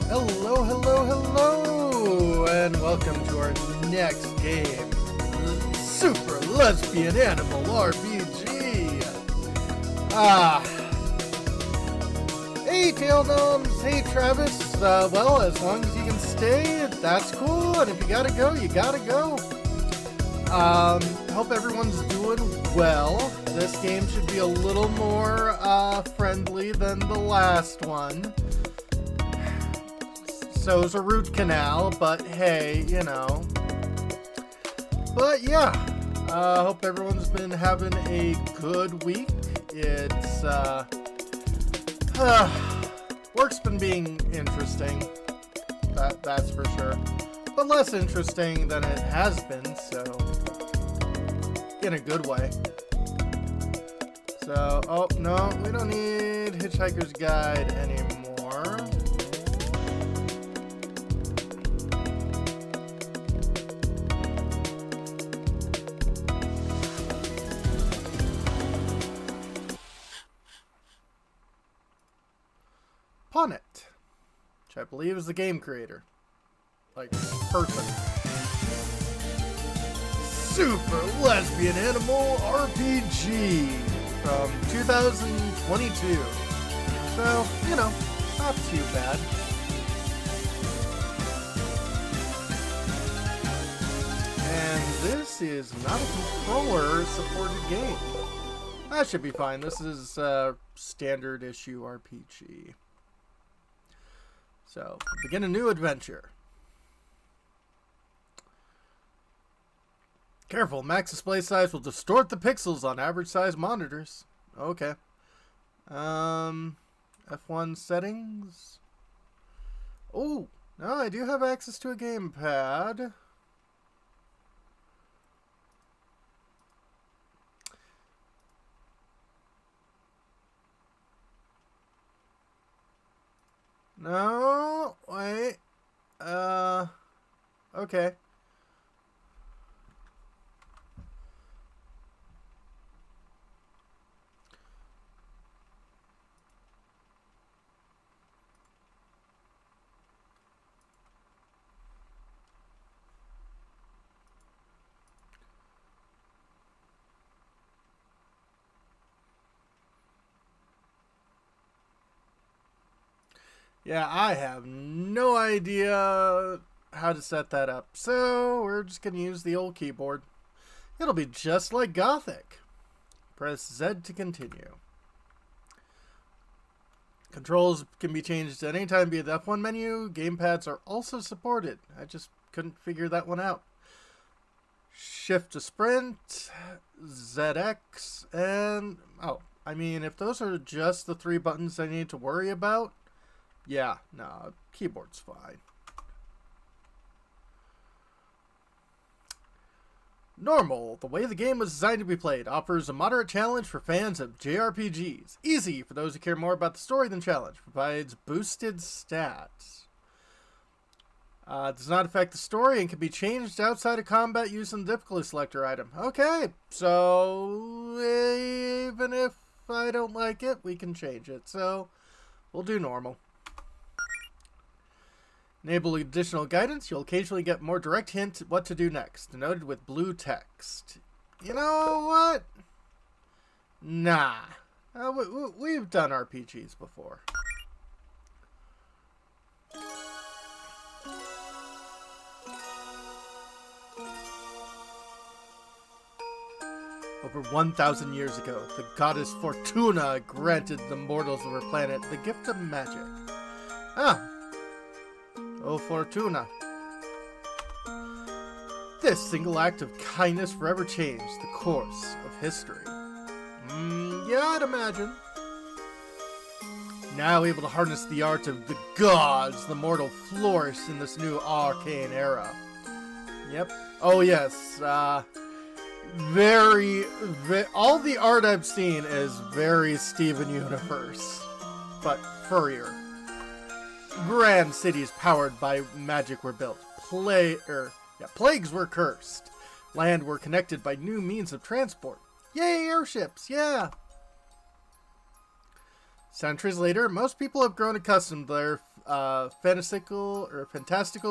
Hello, hello, hello, and welcome to our next game, Super Lesbian Animal RPG. Hey Tail Gnomes, hey Travis, well, as long as you can stay, that's cool, and if you gotta go, you gotta go. Hope everyone's doing well. This game should be a little more, friendly than the last one. So's a root canal, but hey, you know. But yeah, hope everyone's been having a good week. It's, work's been being interesting, that's for sure. But less interesting than it has been, so, in a good way. So, oh, no, we don't need Hitchhiker's Guide anymore. Ponit, which I believe is the game creator. Like, person. Super Lesbian Animal RPG from 2022. So, you know, not too bad. And this is not a controller-supported game. That should be fine. This is a standard issue RPG. So, begin a new adventure. Careful, max display size will distort the pixels on average size monitors. Okay. F1 settings. Oh, no, I do have access to a gamepad. No, wait, okay. Yeah, I have no idea how to set that up, so we're just going to use the old keyboard. It'll be just like Gothic. Press Z to continue. Controls can be changed at any time via the F1 menu. Gamepads are also supported. I just couldn't figure that one out. Shift to sprint, ZX, and... oh, I mean, if those are just the three buttons I need to worry about... yeah, no, keyboard's fine. Normal, the way the game was designed to be played, offers a moderate challenge for fans of JRPGs. Easy for those who care more about the story than challenge. Provides boosted stats. Does not affect the story and can be changed outside of combat using the difficulty selector item. Okay, so even if I don't like it, we can change it. So we'll do normal. Enable additional guidance. You'll occasionally get more direct hint what to do next, denoted with blue text. You know what? Nah. We've done RPGs before. Over 1,000 years ago, the goddess Fortuna granted the mortals of her planet the gift of magic. Ah. Oh, Fortuna. This single act of kindness forever changed the course of history. Yeah, I'd imagine. Now able to harness the art of the gods, the mortal flourish in this new arcane era. Yep. Oh, yes. All the art I've seen is very Steven Universe, but furrier. Grand cities powered by magic were built. Plagues were cursed. Land were connected by new means of transport. Yay, airships, yeah! Centuries later, most people have grown accustomed to their fantastical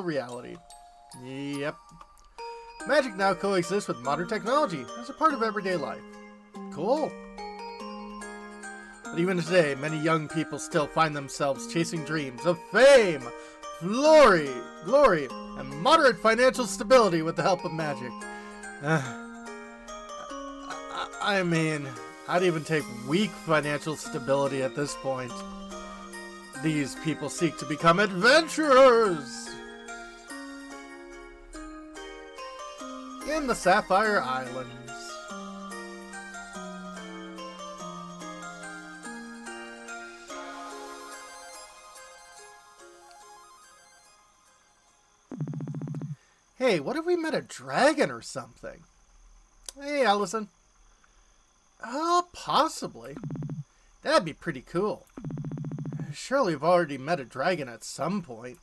reality. Yep. Magic now coexists with modern technology as a part of everyday life. Cool. But even today, many young people still find themselves chasing dreams of fame, glory, and moderate financial stability with the help of magic. I mean, I'd even take weak financial stability at this point. These people seek to become adventurers in the Sapphire Islands. Hey, what if we met a dragon or something? Hey, Allison. Possibly. That'd be pretty cool. Surely we've already met a dragon at some point.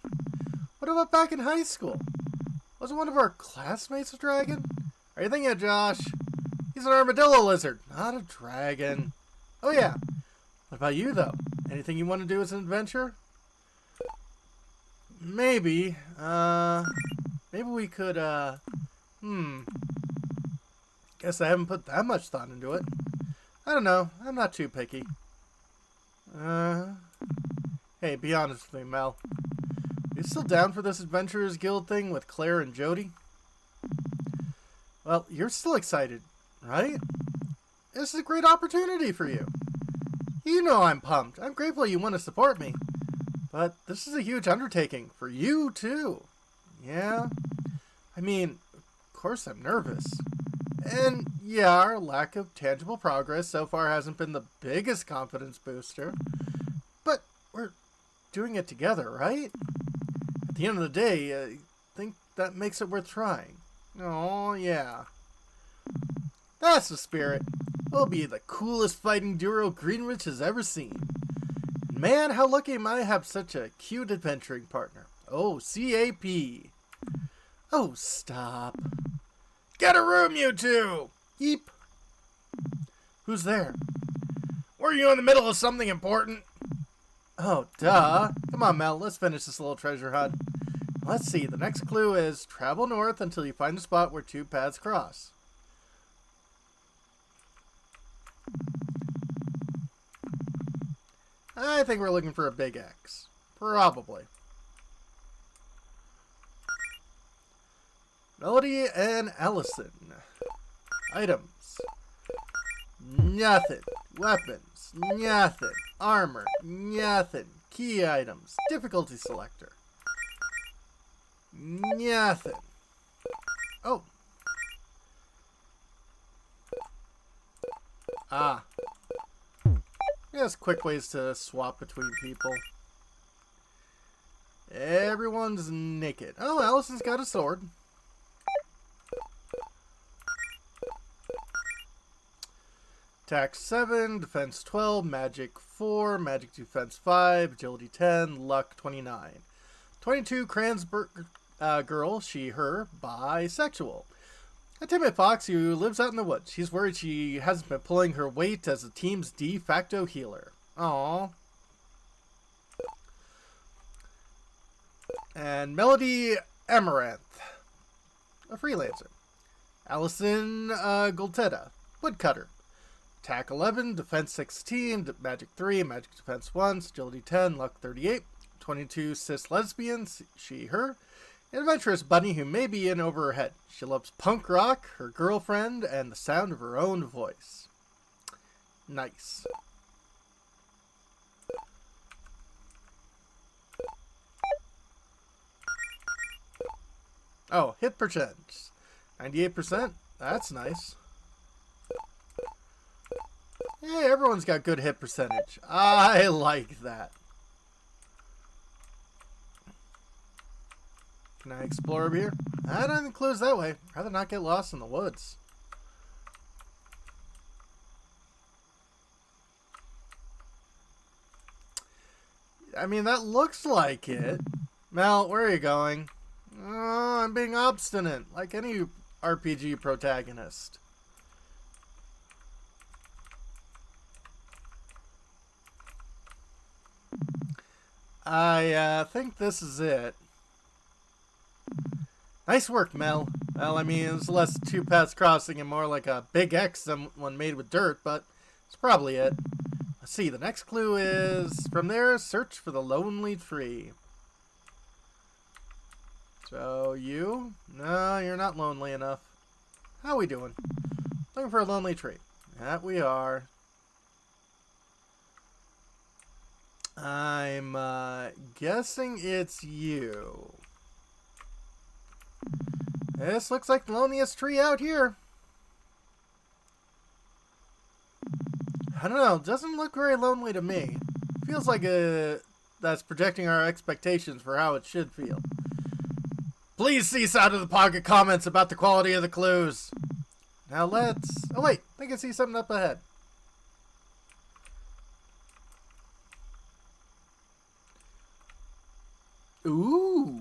What about back in high school? Wasn't one of our classmates a dragon? Are you thinking of Josh? He's an armadillo lizard, not a dragon. Oh yeah. What about you, though? Anything you want to do as an adventurer? Maybe. Maybe we could, Guess I haven't put that much thought into it. I don't know. I'm not too picky. Hey, be honest with me, Mel. Are you still down for this Adventurers Guild thing with Claire and Jody? Well, you're still excited, right? This is a great opportunity for you. You know I'm pumped. I'm grateful you want to support me. But this is a huge undertaking for you, too. Yeah? I mean, of course I'm nervous. And yeah, our lack of tangible progress so far hasn't been the biggest confidence booster. But we're doing it together, right? At the end of the day, I think that makes it worth trying. Oh, yeah. That's the spirit. We'll be the coolest fighting duo Greenwich has ever seen. Man, how lucky am I to have such a cute adventuring partner. Oh, CAP. Oh, stop. Get a room, you two! Yeep. Who's there? Were you in the middle of something important? Oh, duh. Come on, Mel, let's finish this little treasure hunt. Let's see, the next clue is travel north until you find a spot where two paths cross. I think we're looking for a big X. Probably. Melody and Allison. Items. Nothing. Weapons. Nothing. Armor. Nothing. Key items. Difficulty selector. Nothing. Oh. Ah. Yes, quick ways to swap between people. Everyone's naked. Oh, Allison's got a sword. Attack 7, Defense 12, Magic 4, Magic Defense 5, Agility 10, Luck 29. 22, Kranzberg girl, she, her, bisexual. A timid fox who lives out in the woods. She's worried she hasn't been pulling her weight as the team's de facto healer. Aww. And Melody Amaranth, a freelancer. Allison Golteta, woodcutter. Attack 11, Defense 16, Magic 3, Magic Defense 1, Agility 10, Luck 38. 22, Cis Lesbian, she, her. An adventurous bunny who may be in over her head. She loves punk rock, her girlfriend, and the sound of her own voice. Nice. Oh, hit percent. 98%? That's nice. Hey, everyone's got good hit percentage. I like that. Can I explore over here? I don't think clues that way. I'd rather not get lost in the woods. I mean, that looks like it. Mel, where are you going? Oh, I'm being obstinate, like any RPG protagonist. I think this is it. Nice work, Mel. Well, I mean, it's less two paths crossing and more like a big X than one made with dirt, but it's probably it. Let's see, the next clue is, from there, search for the lonely tree. So, you? No, you're not lonely enough. How we doing? Looking for a lonely tree. That we are. I'm guessing it's you. This looks like the loneliest tree out here. I don't know, doesn't look very lonely to me. Feels like that's projecting our expectations for how it should feel. Please cease out of the pocket comments about the quality of the clues. Now let's... Oh wait, I think I see something up ahead. Ooh.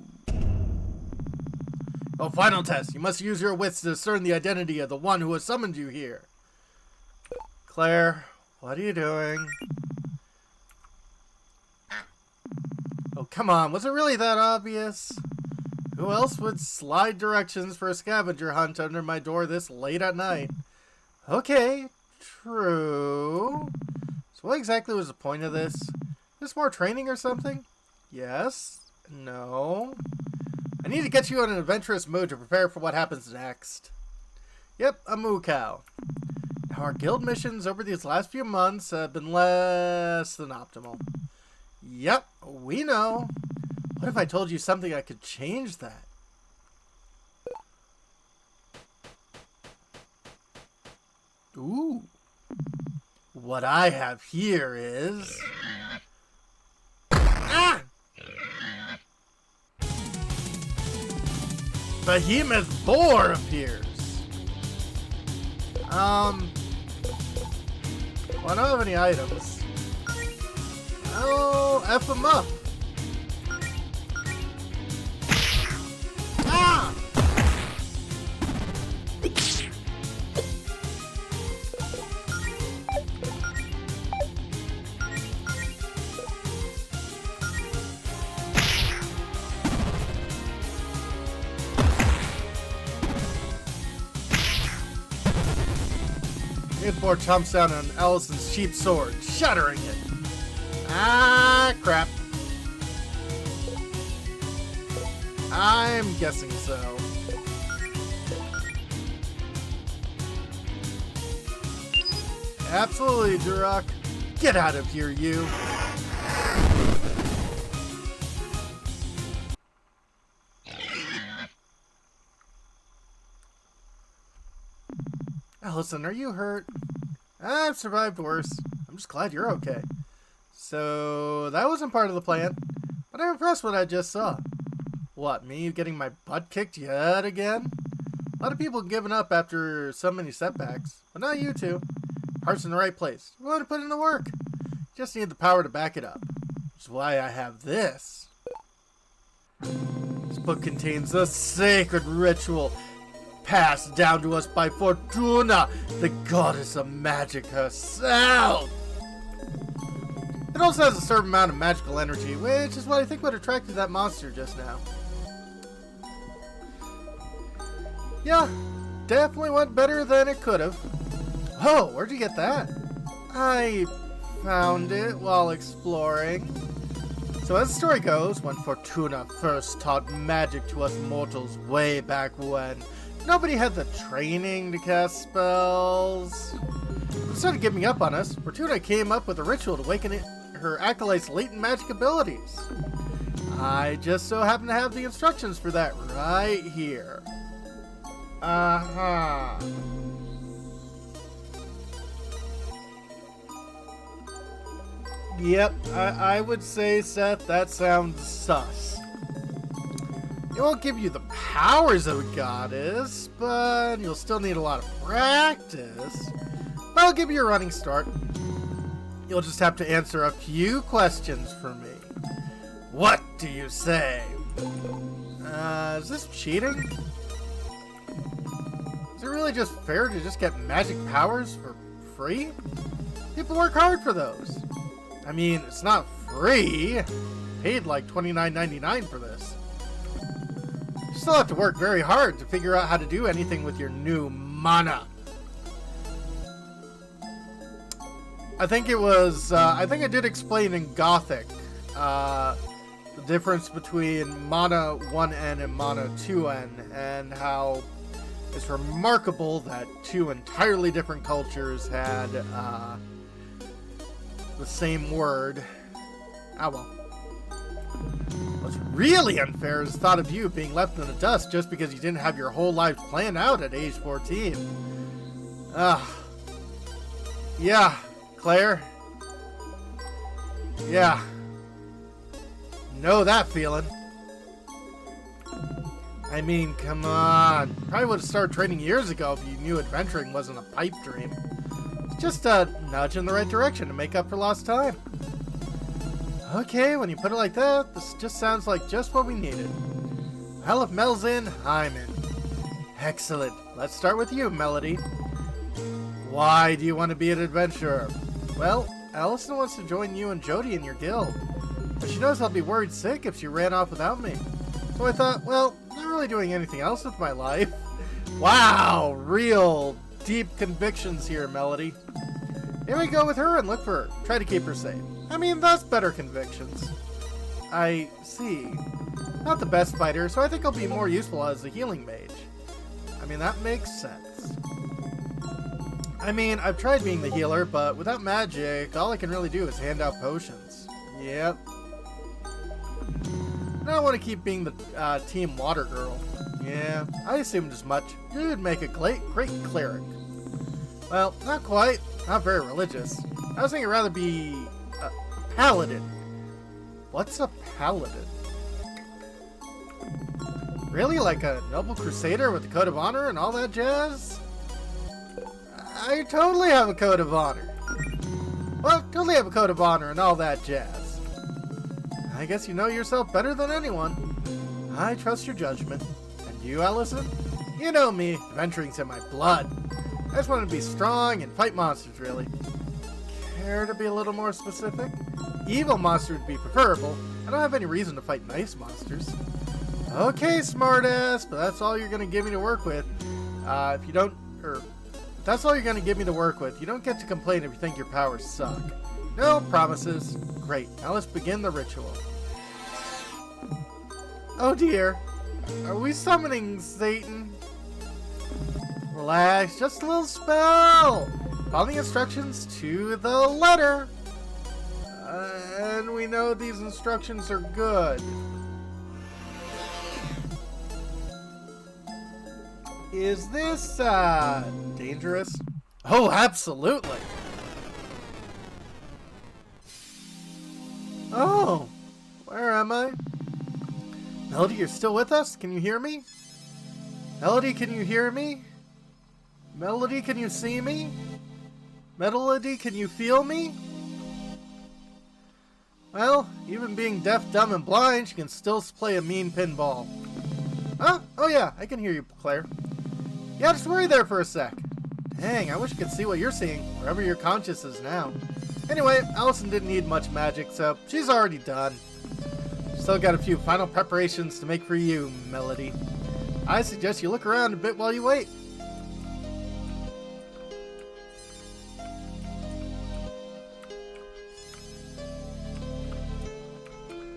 Oh, final test. You must use your wits to discern the identity of the one who has summoned you here. Claire, what are you doing? Oh, come on. Was it really that obvious? Who else would slide directions for a scavenger hunt under my door this late at night? Okay, true. So what exactly was the point of this? Just more training or something? Yes? No? I need to get you in an adventurous mood to prepare for what happens next. Yep, a moo cow. Now our guild missions over these last few months have been less than optimal. Yep, we know. What if I told you something that could change that? Ooh. What I have here is... Ah! Behemoth boar appears. Well, I don't have any items. Oh, F them up. Ah! Boar chomps down on Allison's cheap sword, shattering it. Ah, crap. I'm guessing so. Absolutely, Duroc. Get out of here, you. Allison, are you hurt? I've survived worse. I'm just glad you're okay. So, that wasn't part of the plan. But I'm impressed with what I just saw. What, me getting my butt kicked yet again? A lot of people have given up after so many setbacks. But not you two. Heart's in the right place. You're willing to put in the work. Just need the power to back it up. Which is why I have this. This book contains a sacred ritual passed down to us by Fortuna, the goddess of magic herself. It also has a certain amount of magical energy, which is what I think would attract that monster just now. Yeah, definitely went better than it could have. Oh, where'd you get that? I found it while exploring. So as the story goes, when Fortuna first taught magic to us mortals way back when, nobody had the training to cast spells. Instead of giving up on us, Fortuna came up with a ritual to awaken her acolyte's latent magic abilities. I just so happen to have the instructions for that right here. Uh-huh. Yep, I would say, Seth, that sounds sus. It won't give you the powers of a goddess, but you'll still need a lot of practice. But I'll give you a running start. You'll just have to answer a few questions for me. What do you say? Is this cheating? Is it really just fair to just get magic powers for free? People work hard for those. I mean, it's not free. paid like $29.99 for this. You still have to work very hard to figure out how to do anything with your new mana. I think it was, I think I did explain in Gothic, the difference between mana 1N and mana 2N, and how it's remarkable that two entirely different cultures had, the same word. Ah, well. What's really unfair is the thought of you being left in the dust just because you didn't have your whole life planned out at age 14. Yeah, Claire. Yeah. Know that feeling. I mean, come on. Probably would have started training years ago if you knew adventuring wasn't a pipe dream. Just a nudge in the right direction to make up for lost time. Okay, when you put it like that, this just sounds like just what we needed. Well, if Mel's in, I'm in. Excellent. Let's start with you, Melody. Why do you want to be an adventurer? Well, Allison wants to join you and Jody in your guild. But she knows I'll be worried sick if she ran off without me. So I thought, well, not really doing anything else with my life. Wow, real deep convictions here, Melody. Maybe go with her and look for her. Try to keep her safe. I mean, that's better convictions. I see. Not the best fighter, so I think I'll be more useful as a healing mage. I mean, that makes sense. I mean, I've tried being the healer, but without magic, all I can really do is hand out potions. Yep. I don't want to keep being the team water girl. Yeah, I assumed as much. You'd make a great cleric. Well, not quite. Not very religious. I was thinking I'd rather be a paladin. What's a paladin? Really? Like a noble crusader with a code of honor and all that jazz? I totally have a code of honor. Well, totally have a code of honor and all that jazz. I guess you know yourself better than anyone. I trust your judgment. And you, Allison? You know me. Adventuring's in my blood. I just want to be strong and fight monsters, really. Care to be a little more specific? Evil monster would be preferable. I don't have any reason to fight nice monsters. Okay, smartass, but that's all you're going to give me to work with. If that's all you're going to give me to work with, you don't get to complain if you think your powers suck. No promises. Great. Now let's begin the ritual. Oh dear. Are we summoning Satan? Relax, just a little spell. Follow the instructions to the letter. And we know these instructions are good. Is this, dangerous? Oh, absolutely. Oh, where am I? Melody, you're still with us? Can you hear me? Melody, can you hear me? Melody, can you see me? Melody, can you feel me? Well, even being deaf, dumb, and blind, she can still play a mean pinball. Huh? Oh yeah, I can hear you, Claire. Yeah, just worry there for a sec. Dang, I wish I could see what you're seeing, wherever your conscious is now. Anyway, Allison didn't need much magic, so she's already done. Still got a few final preparations to make for you, Melody. I suggest you look around a bit while you wait.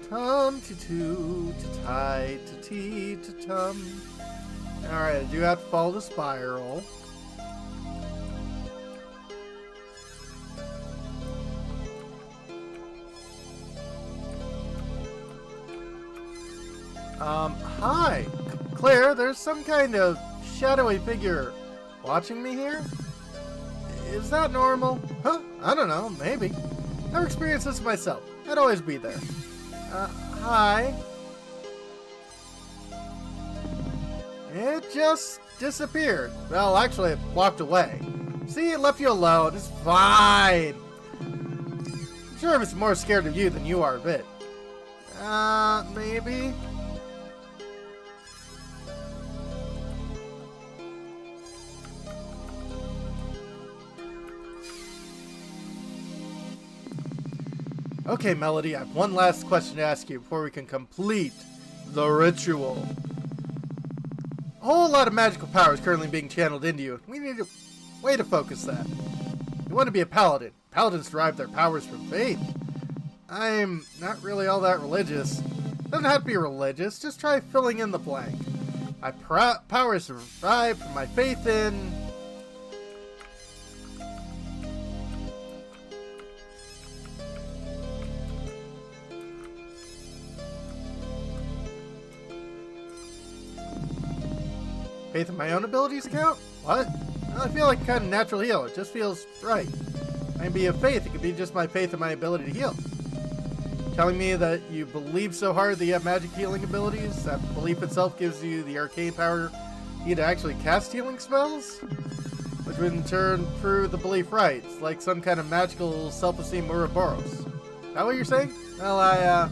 Tum to to tie to tea to tum. Alright, I do have to follow the spiral. Hi! Claire, there's some kind of shadowy figure watching me here? Is that normal? Huh? I don't know, maybe. Never experienced this myself. I'd always be there. Hi. It just disappeared. Well, actually, it walked away. See, it left you alone. It's fine. I'm sure it's more scared of you than you are of it. Maybe? Okay, Melody, I have one last question to ask you before we can complete the ritual. A whole lot of magical power is currently being channeled into you. We need a way to focus that. You want to be a paladin. Paladins derive their powers from faith. I'm not really all that religious. Doesn't have to be religious, just try filling in the blank. My powers derive from my faith in... Faith in my own abilities count? What? Well, I feel like a kind of natural heal. It just feels right. I can be of faith. It could be just my faith in my ability to heal. Telling me that you believe so hard that you have magic healing abilities, that belief itself gives you the arcane power you to actually cast healing spells? Which would in turn prove the belief right. It's like some kind of magical self-esteem Ouroboros. Is that what you're saying? Well, I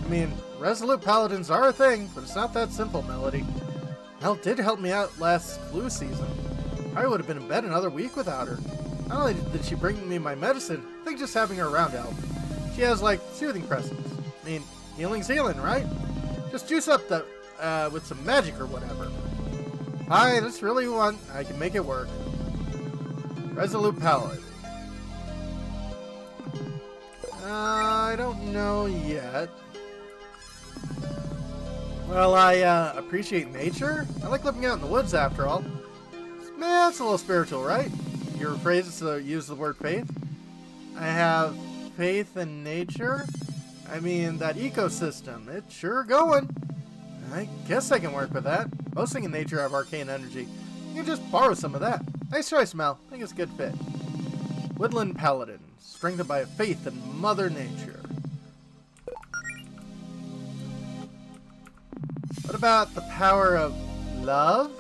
mean, resolute paladins are a thing, but it's not that simple, Melody. Mel did help me out last flu season. I would have been in bed another week without her. Not only did she bring me my medicine, I think just having her around helped. She has, like, soothing presence. I mean, healing's healing, right? Just juice up the, with some magic or whatever. Fine, that's really one. I can make it work. Resolute paladin. I don't know yet. Well, I appreciate nature. I like living out in the woods, after all. Man, it's a little spiritual, right? Your phrases use the word faith. I have faith in nature. I mean, that ecosystem. It's sure going. I guess I can work with that. Most things in nature have arcane energy. You can just borrow some of that. Nice choice, Mel. I think it's a good fit. Woodland Paladin. Strengthened by a faith in Mother Nature. What about the power of love?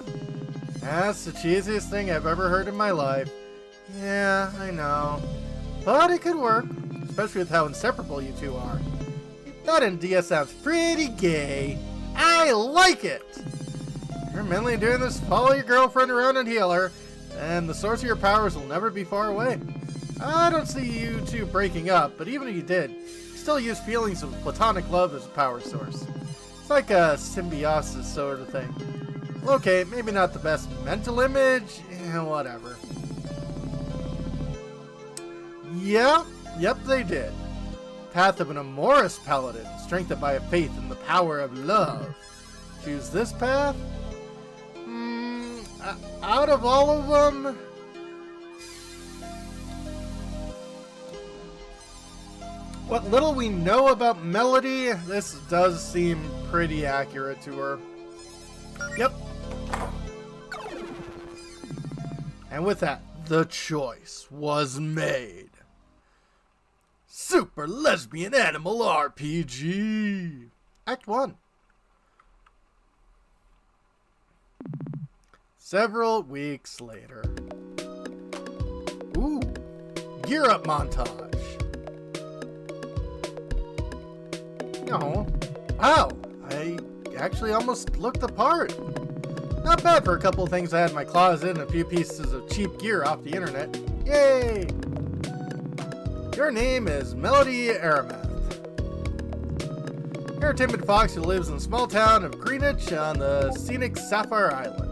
That's the cheesiest thing I've ever heard in my life. Yeah, I know. But it could work, especially with how inseparable you two are. That idea sounds pretty gay. I like it! You're mainly doing this to follow your girlfriend around and heal her, and the source of your powers will never be far away. I don't see you two breaking up, but even if you did, you still use feelings of platonic love as a power source. It's like a symbiosis sort of thing. Okay, maybe not the best mental image, whatever. Yep, they did. Path of an amorous paladin, strengthened by a faith in the power of love. Choose this path? Out of all of them... What little we know about Melody, this does seem pretty accurate to her. Yep. And with that, the choice was made. Super Lesbian Animal RPG. Act 1. Several weeks later. Ooh. Gear up montage. Oh. Wow. I actually almost looked the part. Not bad for a couple of things I had in my closet and a few pieces of cheap gear off the internet. Yay! Your name is Melody Aramath. You're a timid fox who lives in the small town of Greenwich on the scenic Sapphire Islands.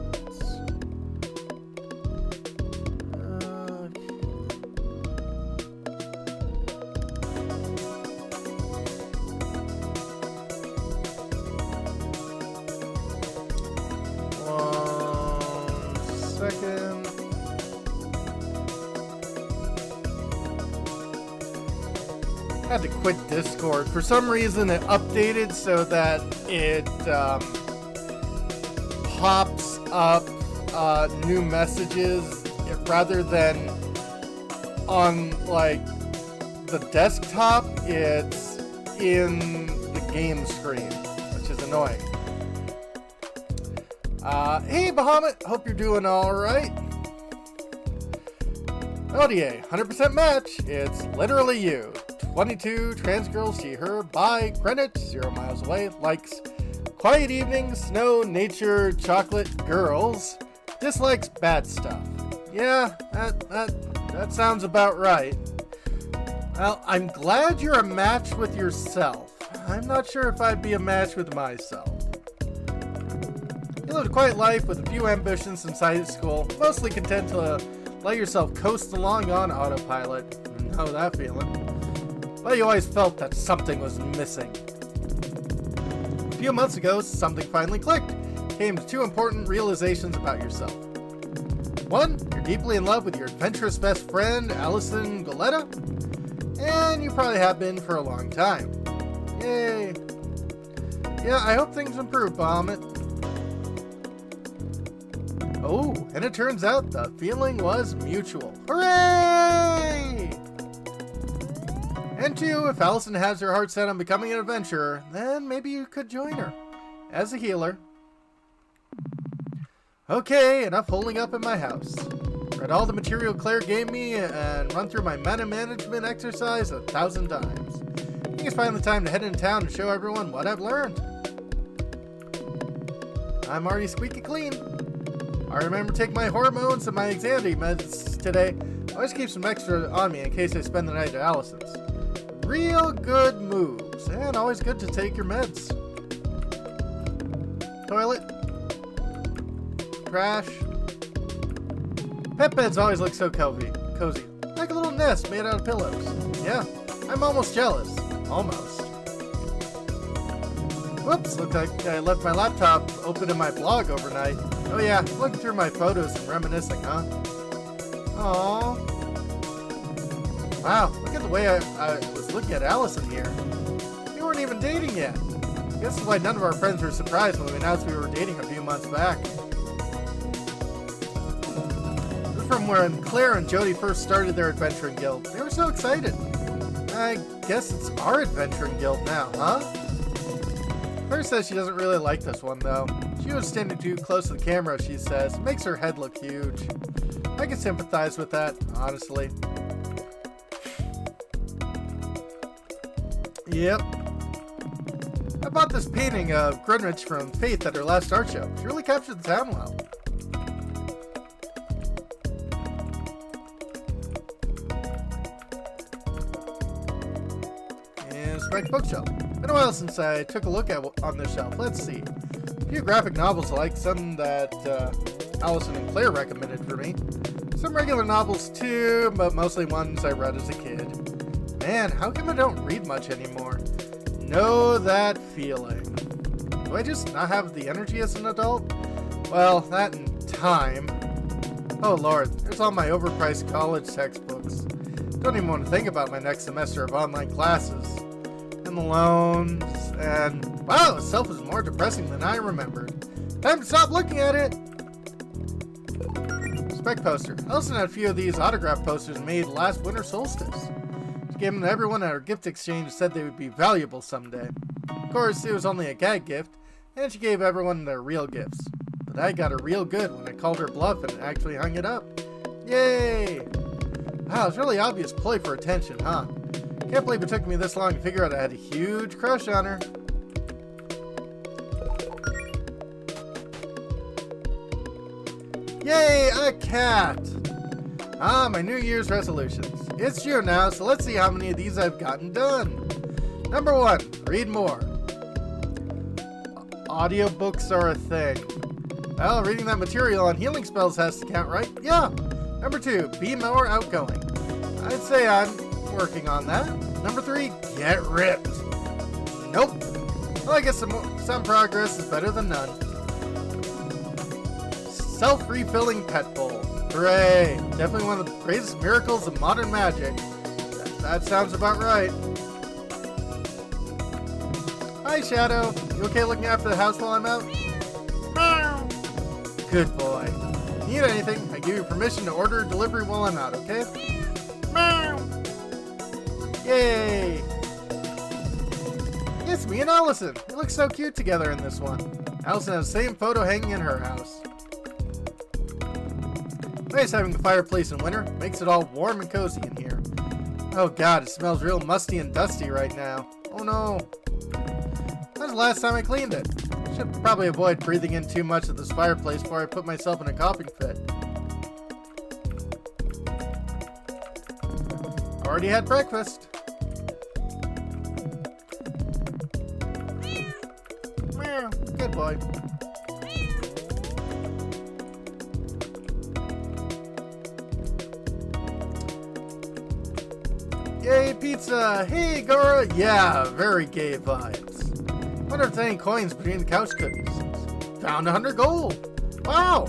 Had to quit Discord. For some reason it updated so that it pops up new messages rather than on like the desktop. It's in the game screen, which is annoying. Hey Bahamut, hope you're doing alright. LDA, 100% match. It's literally you. 22 trans girls, she, her, bi, Greenwich, 0 miles away, likes quiet evenings, snow, nature, chocolate, girls, dislikes bad stuff. Yeah, that sounds about right. Well, I'm glad you're a match with yourself. I'm not sure if I'd be a match with myself. You lived a quiet life with a few ambitions since high school, mostly content to let yourself coast along on autopilot. Know that feeling. But you always felt that something was missing. A few months ago, something finally clicked. Came to two important realizations about yourself. One, you're deeply in love with your adventurous best friend, Allison Goletta, and you probably have been for a long time. Yay. Yeah, I hope things improve, Bahamut. Oh, and it turns out the feeling was mutual. Hooray! And two, if Allison has her heart set on becoming an adventurer, then maybe you could join her as a healer. Okay, enough holding up in my house. Read all the material Claire gave me and run through my meta management exercise 1,000 times. I think it's finally time to head in town and show everyone what I've learned. I'm already squeaky clean. I remember taking my hormones and my anxiety meds today. I always keep some extra on me in case I spend the night at Allison's. Real good moves, and always good to take your meds. Toilet. Trash. Pet beds always look so cozy. Like a little nest made out of pillows. Yeah, I'm almost jealous. Almost. Whoops, looks like I left my laptop open in my blog overnight. Oh yeah, looking through my photos and reminiscing, huh? Aww. Wow, look at the way I was looking at Allison here. We weren't even dating yet. Guess that's why none of our friends were surprised when we announced we were dating a few months back. This is from when Claire and Jody first started their adventuring guild. They were so excited. I guess it's our adventuring guild now, huh? Claire says she doesn't really like this one, though. She was standing too close to the camera, she says. It makes her head look huge. I can sympathize with that, honestly. Yep. I bought this painting of Greenwich from Faith at her last art show. She really captured the town well. And Spike bookshelf. Been a while since I took a look at on this shelf. Let's see. A few graphic novels like some that Allison and Claire recommended for me. Some regular novels too, but mostly ones I read as a kid. Man, how come I don't read much anymore? Know that feeling. Do I just not have the energy as an adult? Well, that and time. Oh lord, there's all my overpriced college textbooks. Don't even want to think about my next semester of online classes. And the loans, and wow, itself is more depressing than I remembered. Time to stop looking at it! Spec poster. Allison had a few of these autograph posters made last winter solstice. She gave them to everyone at her gift exchange and said they would be valuable someday. Of course, it was only a gag gift, and she gave everyone their real gifts. But I got her real good when I called her bluff and actually hung it up. Yay! Wow, it's really obvious ploy for attention, huh? Can't believe it took me this long to figure out I had a huge crush on her. Yay, a cat! Ah, my New Year's resolutions. It's June now, so let's see how many of these I've gotten done. Number 1, read more. Audiobooks are a thing. Well, reading that material on healing spells has to count, right? Yeah. Number 2, be more outgoing. I'd say I'm working on that. Number 3, get ripped. Nope. Well, I guess some progress is better than none. Self-refilling pet bowl. Hooray! Definitely one of the greatest miracles of modern magic. That sounds about right. Hi, Shadow. You okay looking after the house while I'm out? Good boy. Need anything, I give you permission to order delivery while I'm out, okay? Yay! It's me and Allison. We look so cute together in this one. Allison has the same photo hanging in her house. Nice having the fireplace in winter. Makes it all warm and cozy in here. Oh god, it smells real musty and dusty right now. Oh no. When's the last time I cleaned it? Should probably avoid breathing in too much of this fireplace before I put myself in a coughing fit. already had breakfast. Meow. Good boy. Yay, pizza! Hey, Gora! Yeah, very gay vibes. Wonder if there are any coins between the couch cookies. Found 100 gold! Wow!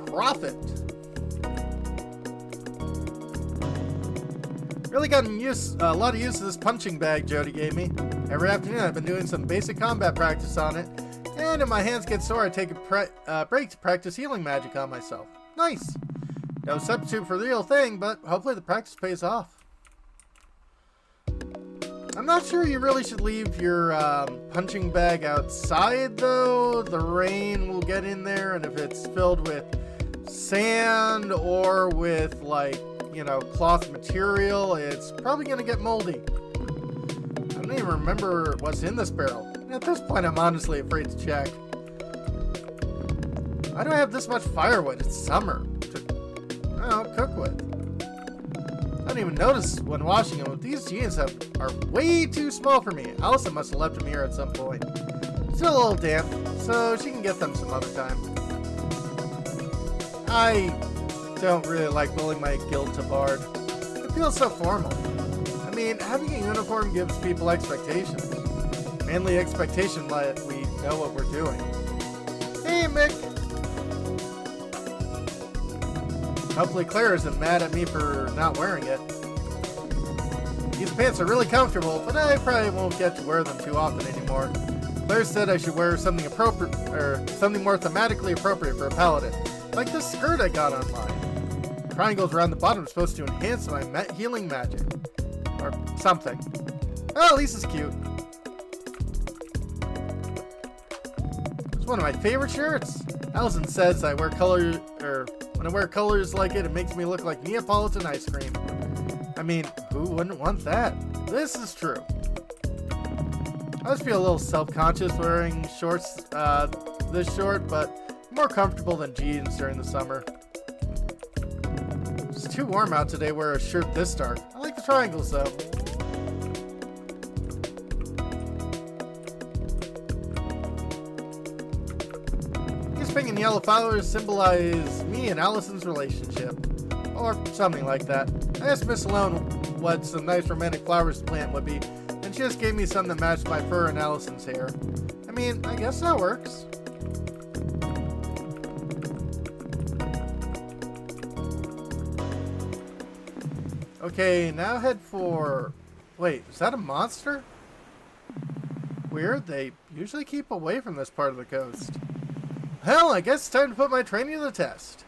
Profit. Really gotten a lot of use of this punching bag Jody gave me. Every afternoon I've been doing some basic combat practice on it, and if my hands get sore I take a break to practice healing magic on myself. Nice! No substitute for the real thing, but hopefully the practice pays off. I'm not sure you really should leave your punching bag outside though. The rain will get in there, and if it's filled with sand or with, like, you know, cloth material, it's probably gonna get moldy. I don't even remember what's in this barrel. At this point, I'm honestly afraid to check. Why do I have this much firewood? It's summer to cook with. I don't even notice when washing them. These jeans are way too small for me. Allison must have left them here at some point. Still a little damp, so she can get them some other time. I don't really like willing my guild to Bard. It feels so formal. I mean, having a uniform gives people expectations. Mainly expectation that we know what we're doing. Hey, Mick! Hopefully Claire isn't mad at me for not wearing it. These pants are really comfortable, but I probably won't get to wear them too often anymore. Claire said I should wear something appropriate, or something more thematically appropriate for a paladin. Like this skirt I got online. Triangles around the bottom are supposed to enhance my healing magic. Or something. Oh, at least it's cute. It's one of my favorite shirts. Allison says when I wear colors like it makes me look like Neapolitan ice cream. I mean, who wouldn't want that? This is true. I always feel a little self-conscious wearing shorts this short, but more comfortable than jeans during the summer. It's too warm out today to wear a shirt this dark. I like the triangles though. These pink and yellow flowers symbolize me and Allison's relationship. Or something like that. I asked Miss Malone what some nice romantic flowers to plant would be, and she just gave me some that matched my fur and Allison's hair. I mean, I guess that works. Okay, now head for... Wait, is that a monster? Weird, they usually keep away from this part of the coast. Hell, I guess it's time to put my training to the test.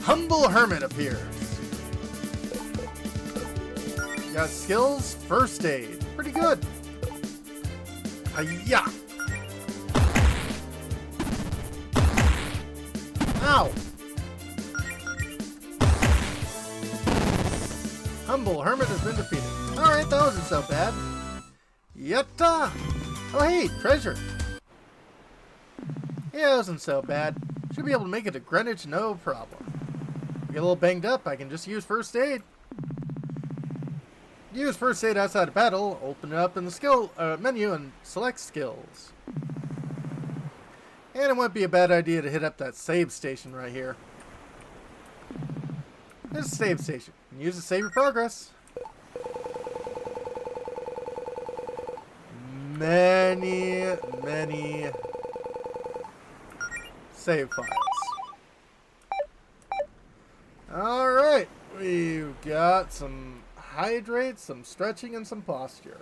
Humble Hermit appears. Got skills, first aid. Pretty good. Hiya! Ow! Humble Hermit has been defeated. Alright, that wasn't so bad. Yatta! Oh hey, treasure. Yeah, it wasn't so bad. Should be able to make it to Greenwich, no problem. Get a little banged up, I can just use first aid. Use first aid outside of battle, open it up in the skill menu and select skills. And it wouldn't be a bad idea to hit up that save station right here. There's a save station. You can use it to save your progress. Many save files. Alright, we've got some hydrate, some stretching, and some posture.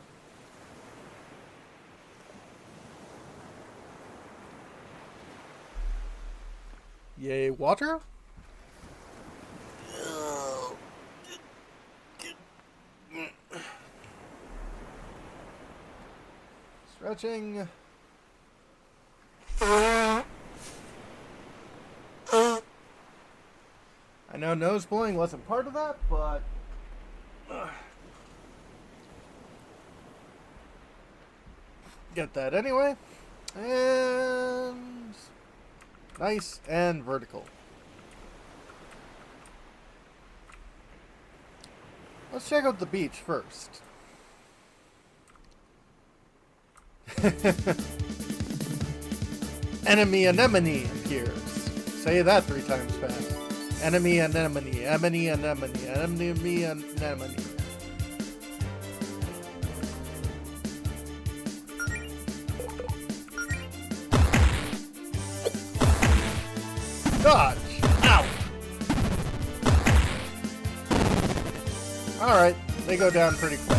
Yay, water? Stretching. I know nose blowing wasn't part of that, but get that anyway. And nice and vertical. Let's check out the beach first. Enemy anemone appears. Say that 3 times fast. Enemy anemone, enemy anemone, enemy anemone. Dodge! Ow! Alright, they go down pretty quick.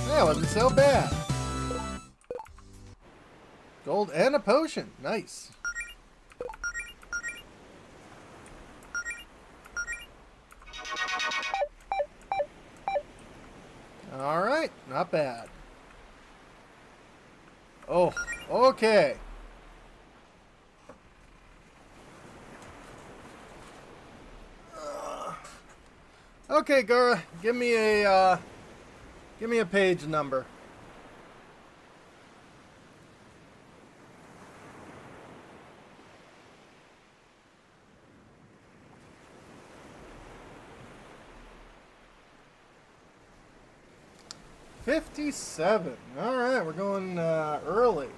That wasn't so bad. Gold and a potion. Nice. Alright, not bad. Oh, okay. Okay, Gura, give me a page number. $57. All right, we're going early.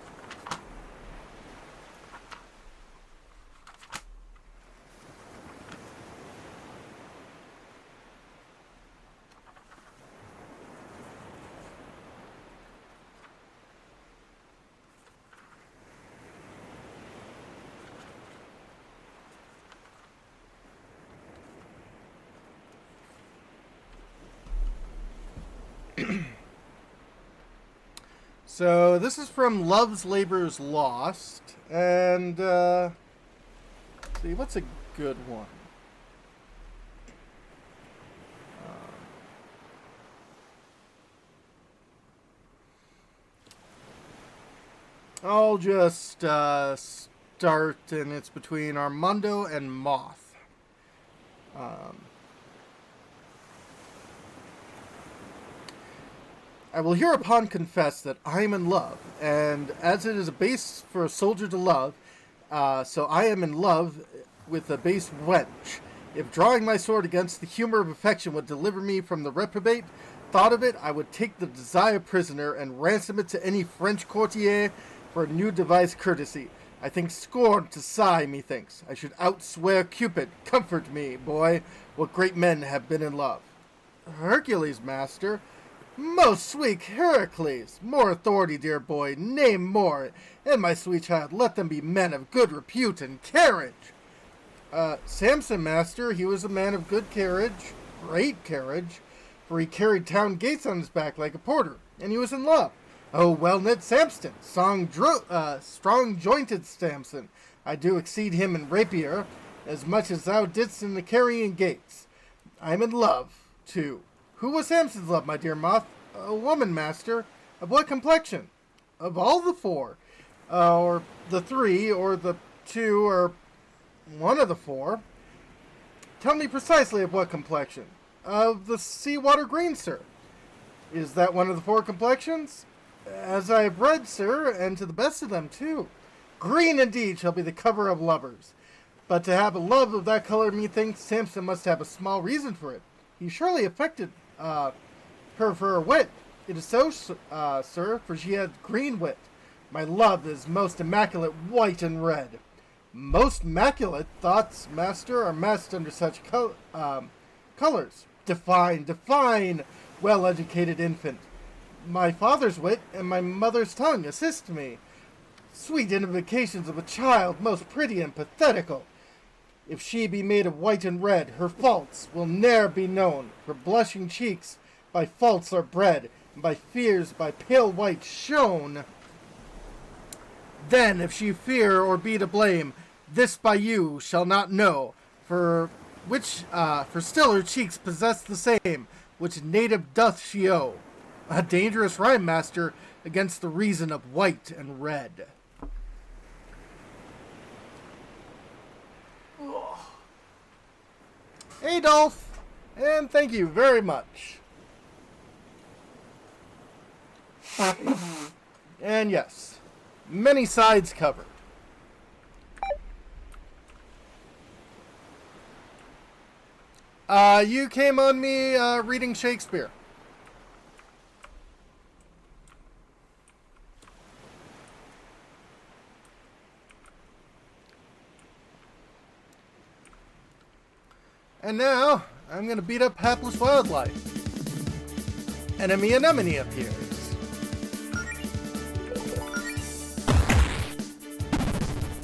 So this is from Love's Labor's Lost, and see, what's a good one? I'll just start, and it's between Armando and Moth. I will hereupon confess that I am in love, and as it is a base for a soldier to love, so I am in love with a base wench. If drawing my sword against the humor of affection would deliver me from the reprobate thought of it, I would take the desire prisoner and ransom it to any French courtier for a new devised courtesy. I think scorn to sigh, methinks. I should outswear Cupid. Comfort me, boy. What great men have been in love. Hercules, master. Most sweet Heracles, more authority, dear boy, name more, and my sweet child, let them be men of good repute and carriage. Samson, master, he was a man of good carriage, great carriage, for he carried town gates on his back like a porter, and he was in love. Oh, well-knit Samson, strong-jointed Samson, I do exceed him in rapier, as much as thou didst in the carrying gates. I am in love, too. Who was Samson's love, my dear Moth? A woman, master. Of what complexion? Of all the 4. Or the 3, or the 2, or one of the 4. Tell me precisely of what complexion. Of the seawater green, sir. Is that one of the 4 complexions? As I have read, sir, and to the best of them, too. Green, indeed, shall be the cover of lovers. But to have a love of that color, methinks Samson must have a small reason for it. He surely affected her for her wit. It is so, sir, for she had green wit. My love is most immaculate white and red. Most immaculate thoughts, master, are masked under such colors. Define, well-educated infant. My father's wit and my mother's tongue assist me. Sweet invocations of a child, most pretty and pathetical. If she be made of white and red, her faults will ne'er be known. Her blushing cheeks by faults are bred, and by fears by pale white shown. Then, if she fear or be to blame, this by you shall not know, for still her cheeks possess the same, which native doth she owe. A dangerous rhyme, master, against the reason of white and red. Adolf! And thank you very much. And yes, many sides covered. You came on me reading Shakespeare. And now, I'm gonna beat up hapless wildlife. Enemy anemone appears.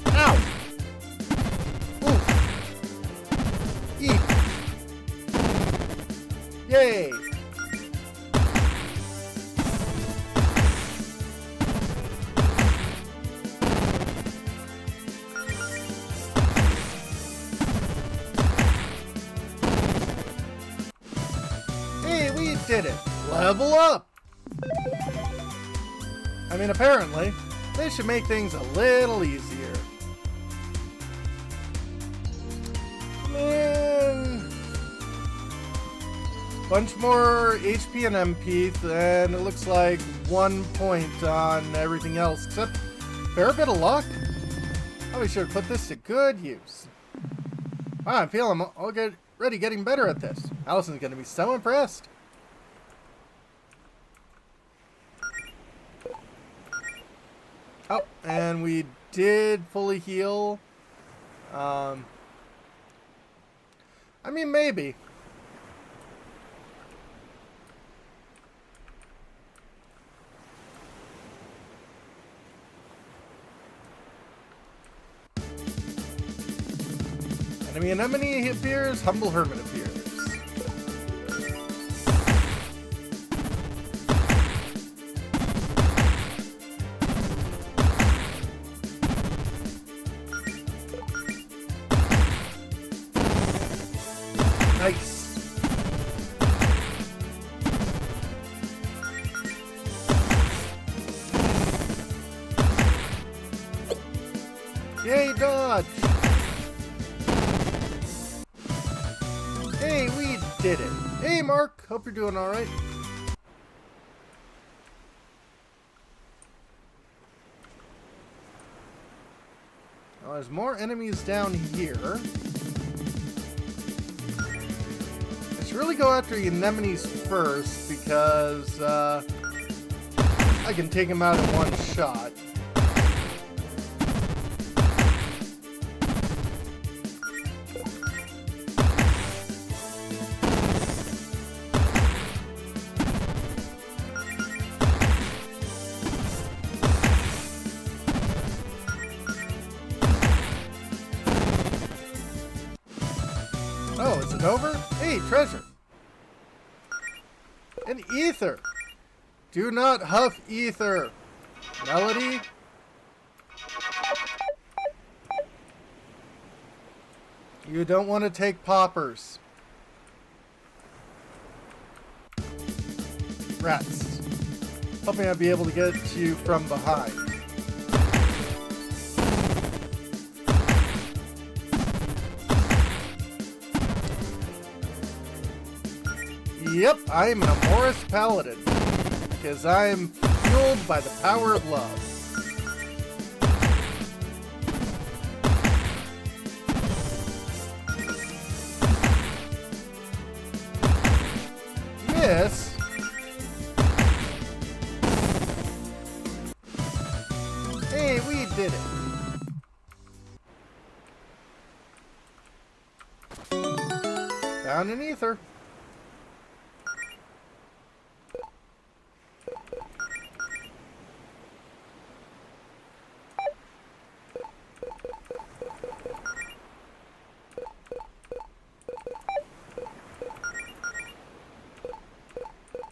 Ow! Ooh! Eat! Yay! Hey, we did it! Level up! I mean, apparently, they should make things a little easier. Man, bunch more HP and MP, and it looks like 1 point on everything else, except fair bit of luck. Probably should have put this to good use. Wow, I feel I'm already getting better at this. Allison's gonna be so impressed. Oh, and we did fully heal. I mean, maybe. Enemy anemone appears, humble hermit appears. Nice. Yay, dodge! Hey, we did it. Hey, Mark. Hope you're doing all right. Now, there's more enemies down here. I should really go after the anemones first because I can take them out in one shot. Oh, is it over? Hey, treasure! An ether! Do not huff ether! Melody? You don't want to take poppers. Rats. Hoping I'll be able to get you from behind. Yep, I'm an amorous paladin, because I'm fueled by the power of love. Miss? Hey, we did it. Found an ether.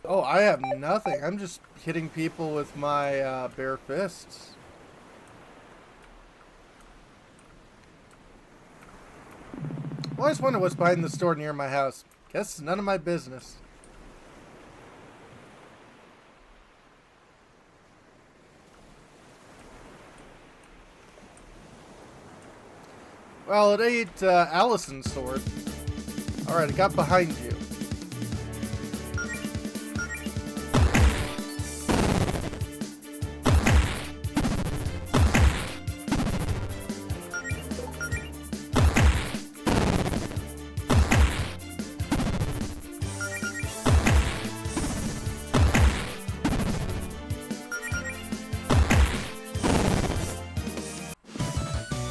Oh, I have nothing. I'm just hitting people with my bare fists. I always wonder what's behind the store near my house. Guess it's none of my business. Well, it ain't Allison's sword. Alright, I got behind you.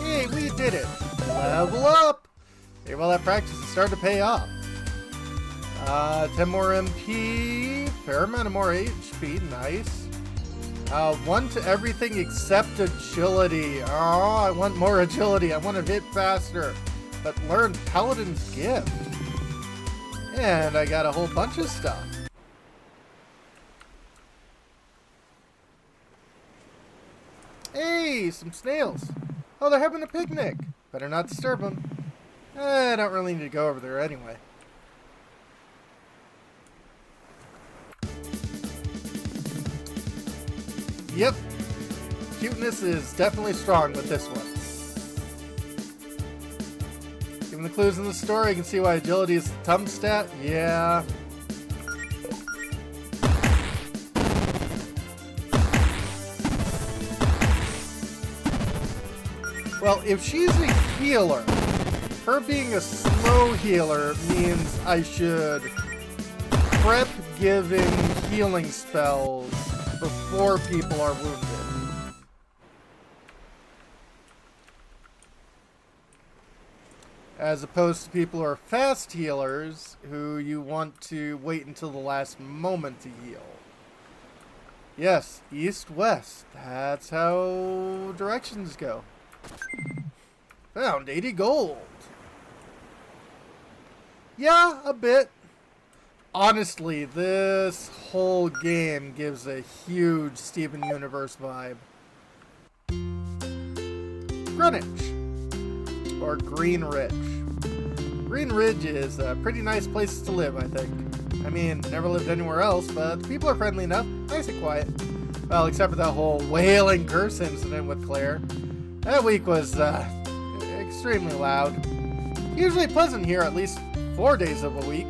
Hey, we did it! Level up! Hey, well, that practice is starting to pay off. 10 more MP, fair amount of more HP, nice. 1 to everything except agility. Oh, I want more agility. I want to hit faster. But learn Paladin's Gift. And I got a whole bunch of stuff. Hey, some snails. Oh, they're having a picnic. Better not disturb them. I don't really need to go over there anyway. Yep. Cuteness is definitely strong with this one. Given the clues in the story, you can see why agility is the thumb stat. Yeah. Well, if she's a healer, her being a slow healer means I should prep giving healing spells before people are wounded. As opposed to people who are fast healers who you want to wait until the last moment to heal. Yes, east-west. That's how directions go. Found 80 gold. Yeah, a bit. Honestly, this whole game gives a huge Steven Universe vibe. Greenwich. Or Green Ridge. Green Ridge is a pretty nice place to live, I think. I mean, never lived anywhere else, but the people are friendly enough. Nice and quiet. Well, except for that whole wailing curse incident with Claire. That week was extremely loud. Usually pleasant here at least 4 days of a week.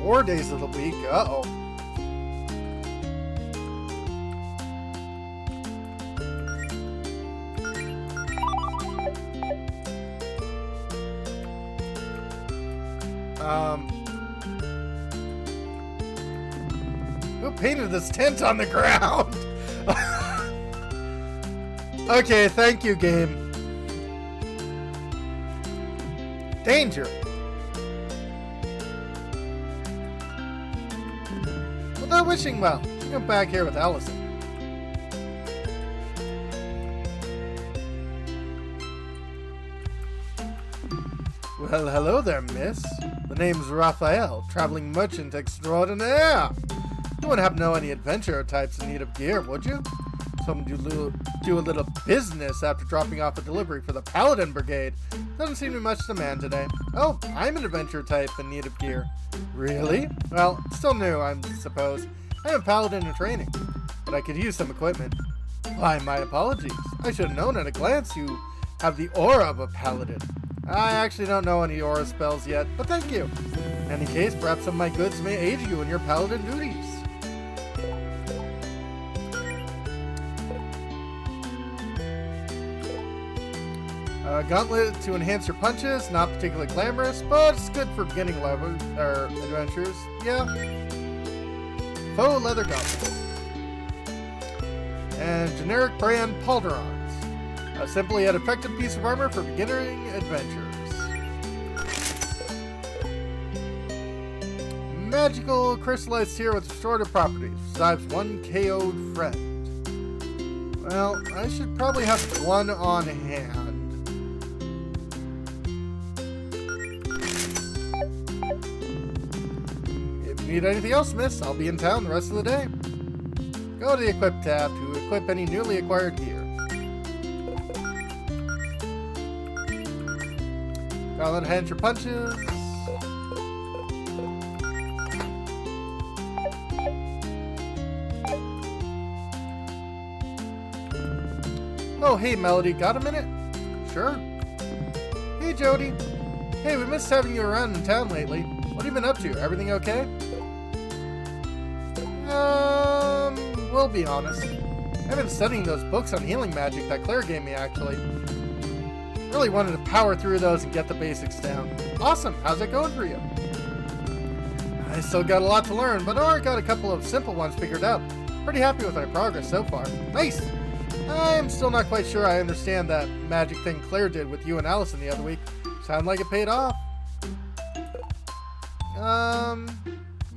Four days of the week. Uh-oh. Who painted this tent on the ground? Okay, thank you, game. Danger. Without wishing well, come back here with Allison. Well, hello there, miss. The name's Raphael, traveling merchant extraordinaire. You wouldn't happen to know any adventurer types in need of gear, would you? Some do a little business after dropping off a delivery for the Paladin Brigade. Doesn't seem to be much demand today. Oh, I'm an adventurer type in need of gear. Really? Well, still new, I suppose. I'm a Paladin in training, but I could use some equipment. Why, my apologies. I should have known at a glance you have the aura of a Paladin. I actually don't know any aura spells yet, but thank you. In any case, perhaps some of my goods may aid you in your Paladin duties. Gauntlet to enhance your punches, not particularly glamorous, but it's good for beginning level adventures. Yeah. Faux leather gauntlet. And generic brand pauldrons. Simply an effective piece of armor for beginning adventures. Magical crystallized here with restorative properties. Revives one KO'd friend. Well, I should probably have one on hand. If you need anything else, miss, I'll be in town the rest of the day. Go to the Equip tab to equip any newly acquired gear. Gotta enhance your punches. Oh, hey, Melody, got a minute? Sure. Hey, Jody. Hey, we missed having you around in town lately. What have you been up to? Everything okay? We'll be honest. I've been studying those books on healing magic that Claire gave me, actually. Really wanted to power through those and get the basics down. Awesome. How's it going for you? I still got a lot to learn, but I already got a couple of simple ones figured out. Pretty happy with my progress so far. Nice! I'm still not quite sure I understand that magic thing Claire did with you and Allison the other week. Sound like it paid off.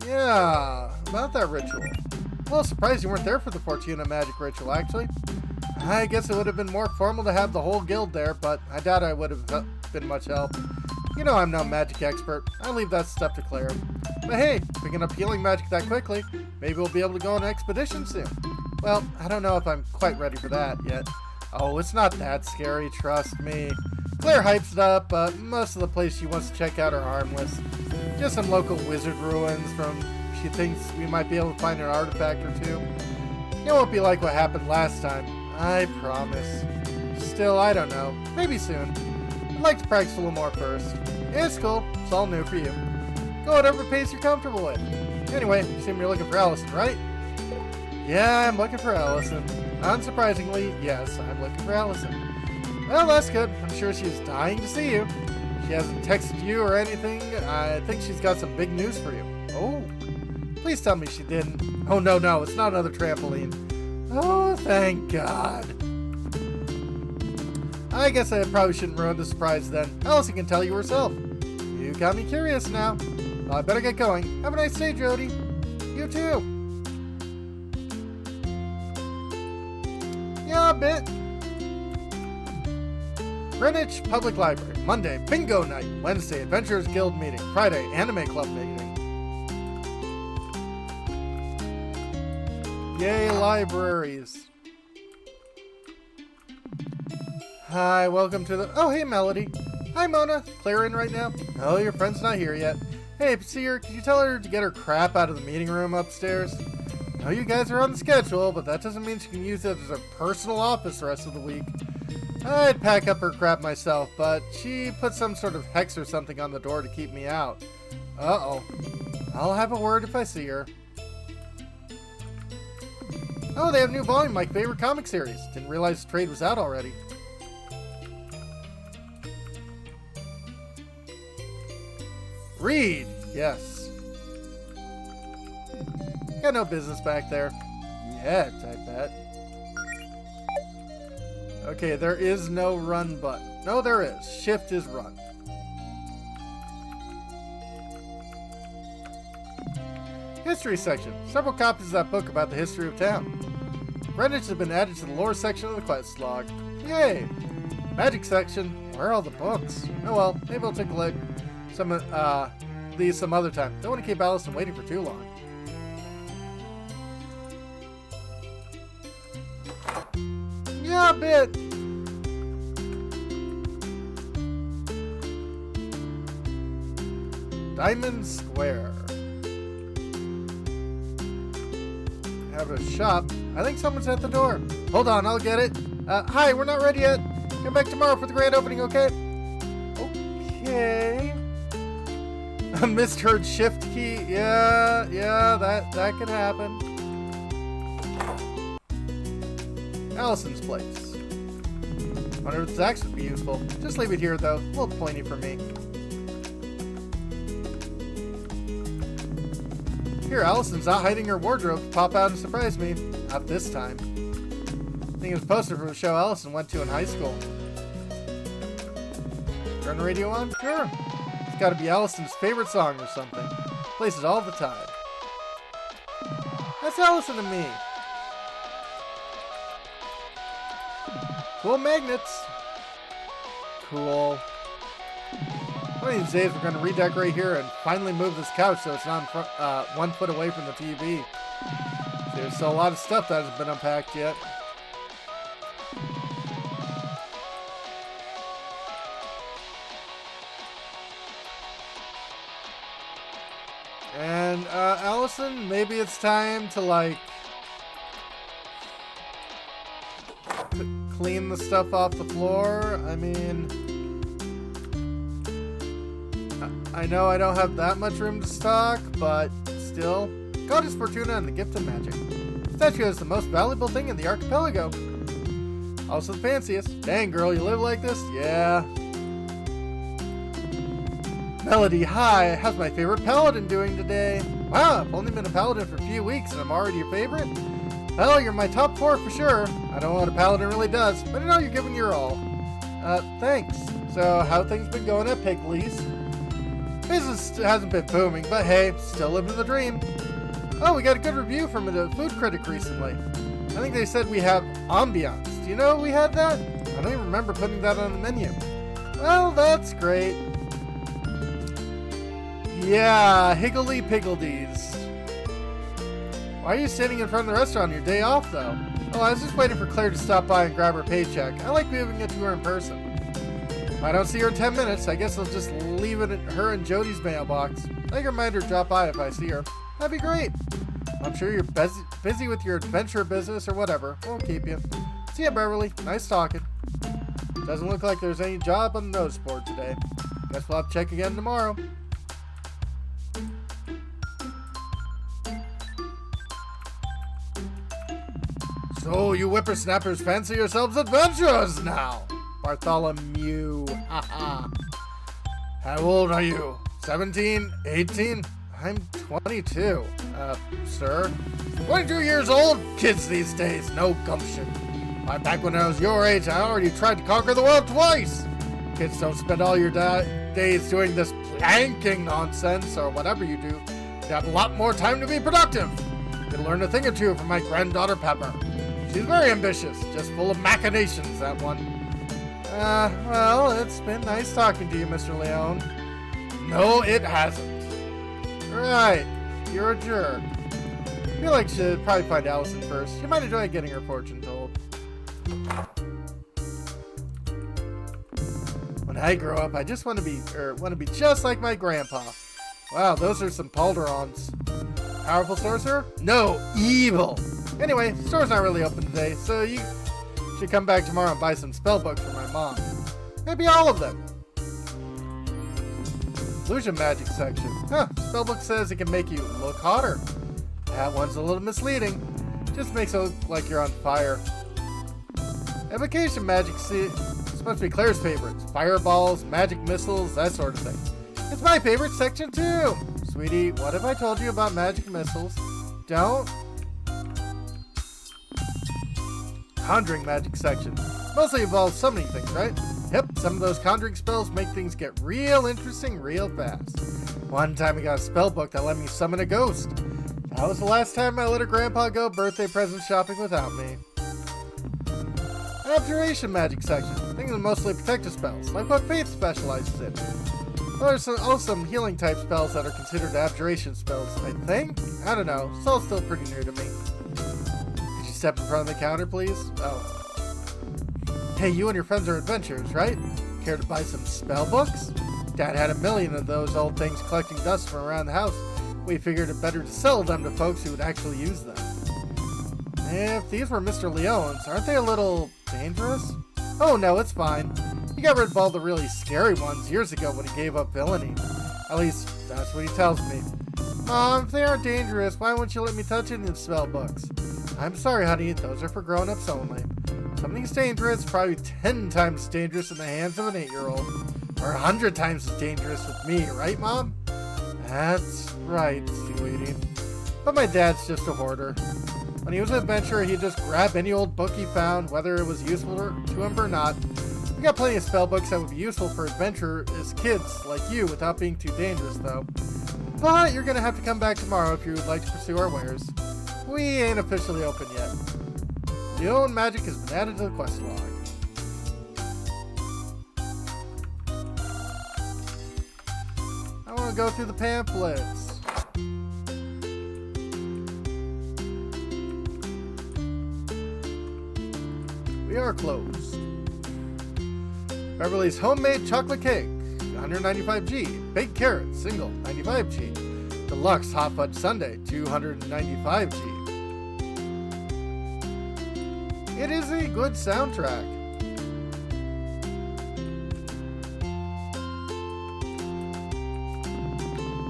Yeah, about that ritual. A little surprised you weren't there for the Fortuna magic ritual, actually. I guess it would have been more formal to have the whole guild there, but I doubt I would have been much help. You know I'm no magic expert. I leave that stuff to Claire. But hey, picking up healing magic that quickly, maybe we'll be able to go on an expedition soon. Well, I don't know if I'm quite ready for that yet. Oh, it's not that scary, trust me. Claire hypes it up, but most of the place she wants to check out are harmless. Just some local wizard ruins from she thinks we might be able to find an artifact or two. It won't be like what happened last time, I promise. Still, I don't know. Maybe soon. I'd like to practice a little more first. It's cool. It's all new for you. Go whatever pace you're comfortable with. Anyway, you seem you're looking for Allison, right? Yeah, I'm looking for Allison. Unsurprisingly, yes, I'm looking for Allison. Well, that's good. I'm sure she's dying to see you. She hasn't texted you or anything. I think she's got some big news for you. Oh, please tell me she didn't. Oh, no, it's not another trampoline. Oh, thank God. I guess I probably shouldn't ruin the surprise then. Allison can tell you herself. You got me curious now. Well, I better get going. Have a nice day, Jody. You too. Yeah, a bit. Greenwich Public Library. Monday, Bingo Night. Wednesday, Adventurers Guild meeting. Friday, Anime Club meeting. Yay, libraries. Hi, welcome to the... Oh, hey, Melody. Hi, Mona. Claire in right now? Oh, your friend's not here yet. Hey, Seer, could you tell her to get her crap out of the meeting room upstairs? I know you guys are on the schedule, but that doesn't mean she can use it as her personal office the rest of the week. I'd pack up her crap myself, but she put some sort of hex or something on the door to keep me out. Uh-oh. I'll have a word if I see her. Oh, they have a new volume, my favorite comic series. Didn't realize the trade was out already. Read! Yes. Got no business back there. Yet, I bet. Okay, there is no run button. No, there is. Shift is run. History section. Several copies of that book about the history of town. Greenwich has been added to the lore section of the quest log. Yay! Magic section. Where are all the books? Oh well, maybe I'll take a look. These some other time. Don't want to keep Allison waiting for too long. Yeah, a bit. Diamond Square. Have a shop. I think someone's at the door. Hold on, I'll get it. Hi, we're not ready yet. Come back tomorrow for the grand opening, okay? Okay. A misheard shift key. Yeah, that could happen. Allison's place. Wonder if Zach's would be useful. Just leave it here, though. A little pointy for me. Here, Allison's not hiding her wardrobe to pop out and surprise me. Not this time. I think it was posted from a show Allison went to in high school. Turn the radio on? Sure. It's gotta be Allison's favorite song or something. Plays it all the time. That's Allison to me. Cool magnets. Cool. One of these days we're going to redecorate here and finally move this couch so it's not in front, 1 foot away from the TV. There's still a lot of stuff that hasn't been unpacked yet. And, Allison, maybe it's time to, like, clean the stuff off the floor. I mean, I know I don't have that much room to stock, but still. Goddess Fortuna and the Gift of Magic. Statue is the most valuable thing in the archipelago. Also the fanciest. Dang, girl, you live like this? Yeah. Melody, hi. How's my favorite paladin doing today? Wow, I've only been a paladin for a few weeks and I'm already your favorite? Well, you're my top 4 for sure. I don't know what a paladin really does, but I know you're giving your all. Thanks. So, how things been going at Pigley's? Business hasn't been booming, but hey, still living the dream. Oh, we got a good review from a food critic recently. I think they said we have ambiance. Do you know we had that? I don't even remember putting that on the menu. Well, that's great. Yeah, higgledy-piggledies. Why are you standing in front of the restaurant on your day off, though? Oh, I was just waiting for Claire to stop by and grab her paycheck. I like giving it to her in person. If I don't see her in 10 minutes, I guess I'll just leave it in her and Jody's mailbox. I can remind her to drop by if I see her. That'd be great. I'm sure you're busy with your adventure business or whatever. Won't keep you. See ya, Beverly. Nice talking. Doesn't look like there's any job on the notice board today. Guess we'll have to check again tomorrow. So, you whippersnappers fancy yourselves adventurers now? Bartholomew. Haha. How old are you? 17? 18? I'm 22. Sir? 22 years old? Kids these days, no gumption. Back when I was your age, I already tried to conquer the world twice. Kids don't spend all your days doing this planking nonsense or whatever you do. You have a lot more time to be productive. You can learn a thing or two from my granddaughter Pepper. She's very ambitious, just full of machinations, that one. Well, it's been nice talking to you, Mr. Leone. No, it hasn't. Right, you're a jerk. I feel like you should probably find Allison first. She might enjoy getting her fortune told. When I grow up, I just want to be just like my grandpa. Wow, those are some Palderons. Powerful sorcerer? No, evil. Anyway, the store's not really open today, so you should come back tomorrow and buy some spell books for my mom. Maybe all of them. Illusion magic section. Huh, spellbook says it can make you look hotter. That one's a little misleading. Just makes it look like you're on fire. Evocation magic it's supposed to be Claire's favorites. Fireballs, magic missiles, that sort of thing. It's my favorite section too. Sweetie, what have I told you about magic missiles? Don't. Conjuring magic section. Mostly involves summoning things, right? Yep, some of those conjuring spells make things get real interesting real fast. One time I got a spell book that let me summon a ghost. That was the last time I let her grandpa go birthday present shopping without me. Abjuration magic section. Things are mostly protective spells, like what Faith specializes in. There's also some healing type spells that are considered abjuration spells, I think? I don't know, it's all still pretty new to me. Could you step in front of the counter, please? Oh. Hey, you and your friends are adventurers, right? Care to buy some spell books? Dad had 1 million of those old things collecting dust from around the house. We figured it better to sell them to folks who would actually use them. If these were Mr. Leone's, aren't they a little dangerous? Oh no, it's fine. He got rid of all the really scary ones years ago when he gave up villainy. At least, that's what he tells me. Mom, if they aren't dangerous, why won't you let me touch any of the spell books? I'm sorry, honey, those are for grown-ups only. Something's dangerous, probably 10 times dangerous in the hands of an 8-year-old. Or 100 times as dangerous with me, right, Mom? That's right, sweetie. But my dad's just a hoarder. When he was an adventurer, he'd just grab any old book he found, whether it was useful to him or not. We got plenty of spell books that would be useful for adventurous kids like you without being too dangerous, though. But you're gonna have to come back tomorrow if you would like to pursue our wares. We ain't officially open yet. Leone magic has been added to the quest log. I want to go through the pamphlets. We are closed. Beverly's homemade chocolate cake, 195G. Baked carrot, single, 95G. Deluxe hot fudge sundae, 295G. It is a good soundtrack.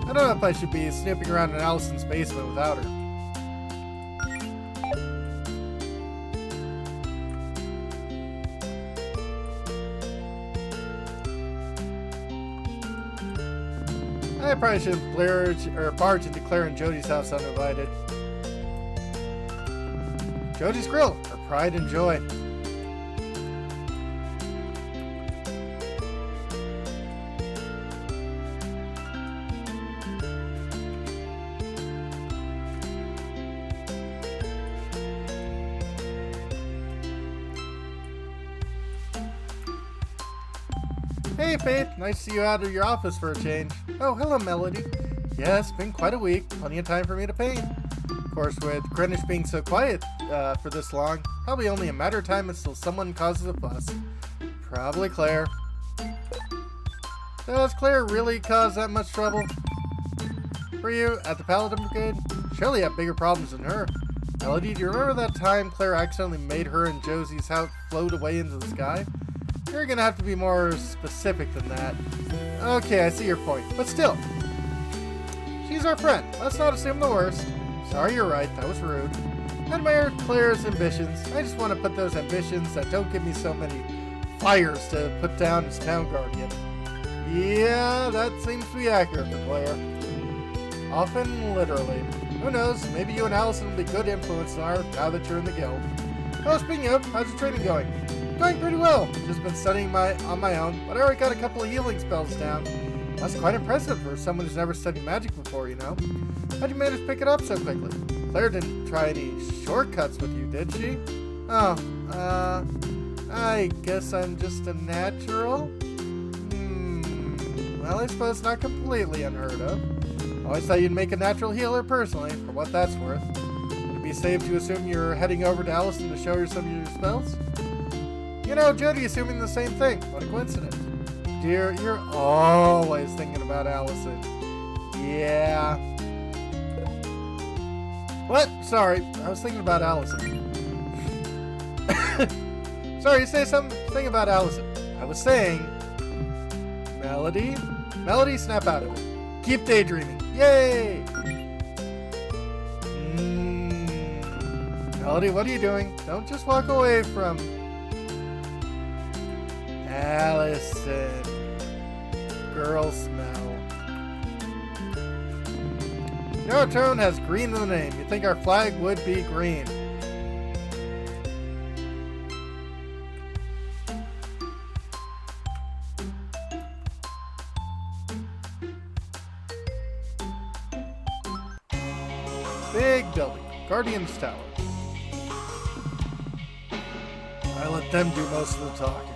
I don't know if I should be snooping around in Allison's basement without her. I probably should barge into Claire and Jody's house uninvited. Jody's Grill, her pride and joy. Hey Faith, nice to see you out of your office for a change. Oh, hello Melody. Yeah, it's been quite a week, plenty of time for me to paint. Of course, with Greenwich being so quiet for this long, probably only a matter of time until someone causes a fuss. Probably Claire. Does Claire really cause that much trouble for you at the Paladin Brigade? Surely you have bigger problems than her. Melody, do you remember that time Claire accidentally made her and Josie's house float away into the sky? You're gonna have to be more specific than that. Okay, I see your point, but still. She's our friend. Let's not assume the worst. Sorry, you're right. That was rude. I admire Claire's ambitions. I just want to put those ambitions that don't give me so many fires to put down as town guardian. Yeah, that seems to be accurate for Claire. Often literally. Who knows, maybe you and Allison will be good influence on her now that you're in the guild. Oh, speaking of, how's your training going? Going pretty well. Just been studying on my own, but I already got a couple of healing spells down. That's quite impressive for someone who's never studied magic before, you know. How'd you manage to pick it up so quickly? Claire didn't try any shortcuts with you, did she? Oh, I guess I'm just a natural? Well, I suppose not completely unheard of. Always thought you'd make a natural healer personally, for what that's worth. Would it be safe to assume you're heading over to Allison to show her some of your spells? You know, Jody assuming the same thing. What a coincidence. Dear, you're always thinking about Allison. Yeah. What? Sorry, I was thinking about Allison. Sorry, you say something about Allison. I was saying... Melody? Melody, snap out of it. Keep daydreaming. Yay! Melody, what are you doing? Don't just walk away from... Allison. Girl smell. Neurotrone has green in the name. You'd think our flag would be green. Big building. Guardian's Tower. I let them do most of the talking.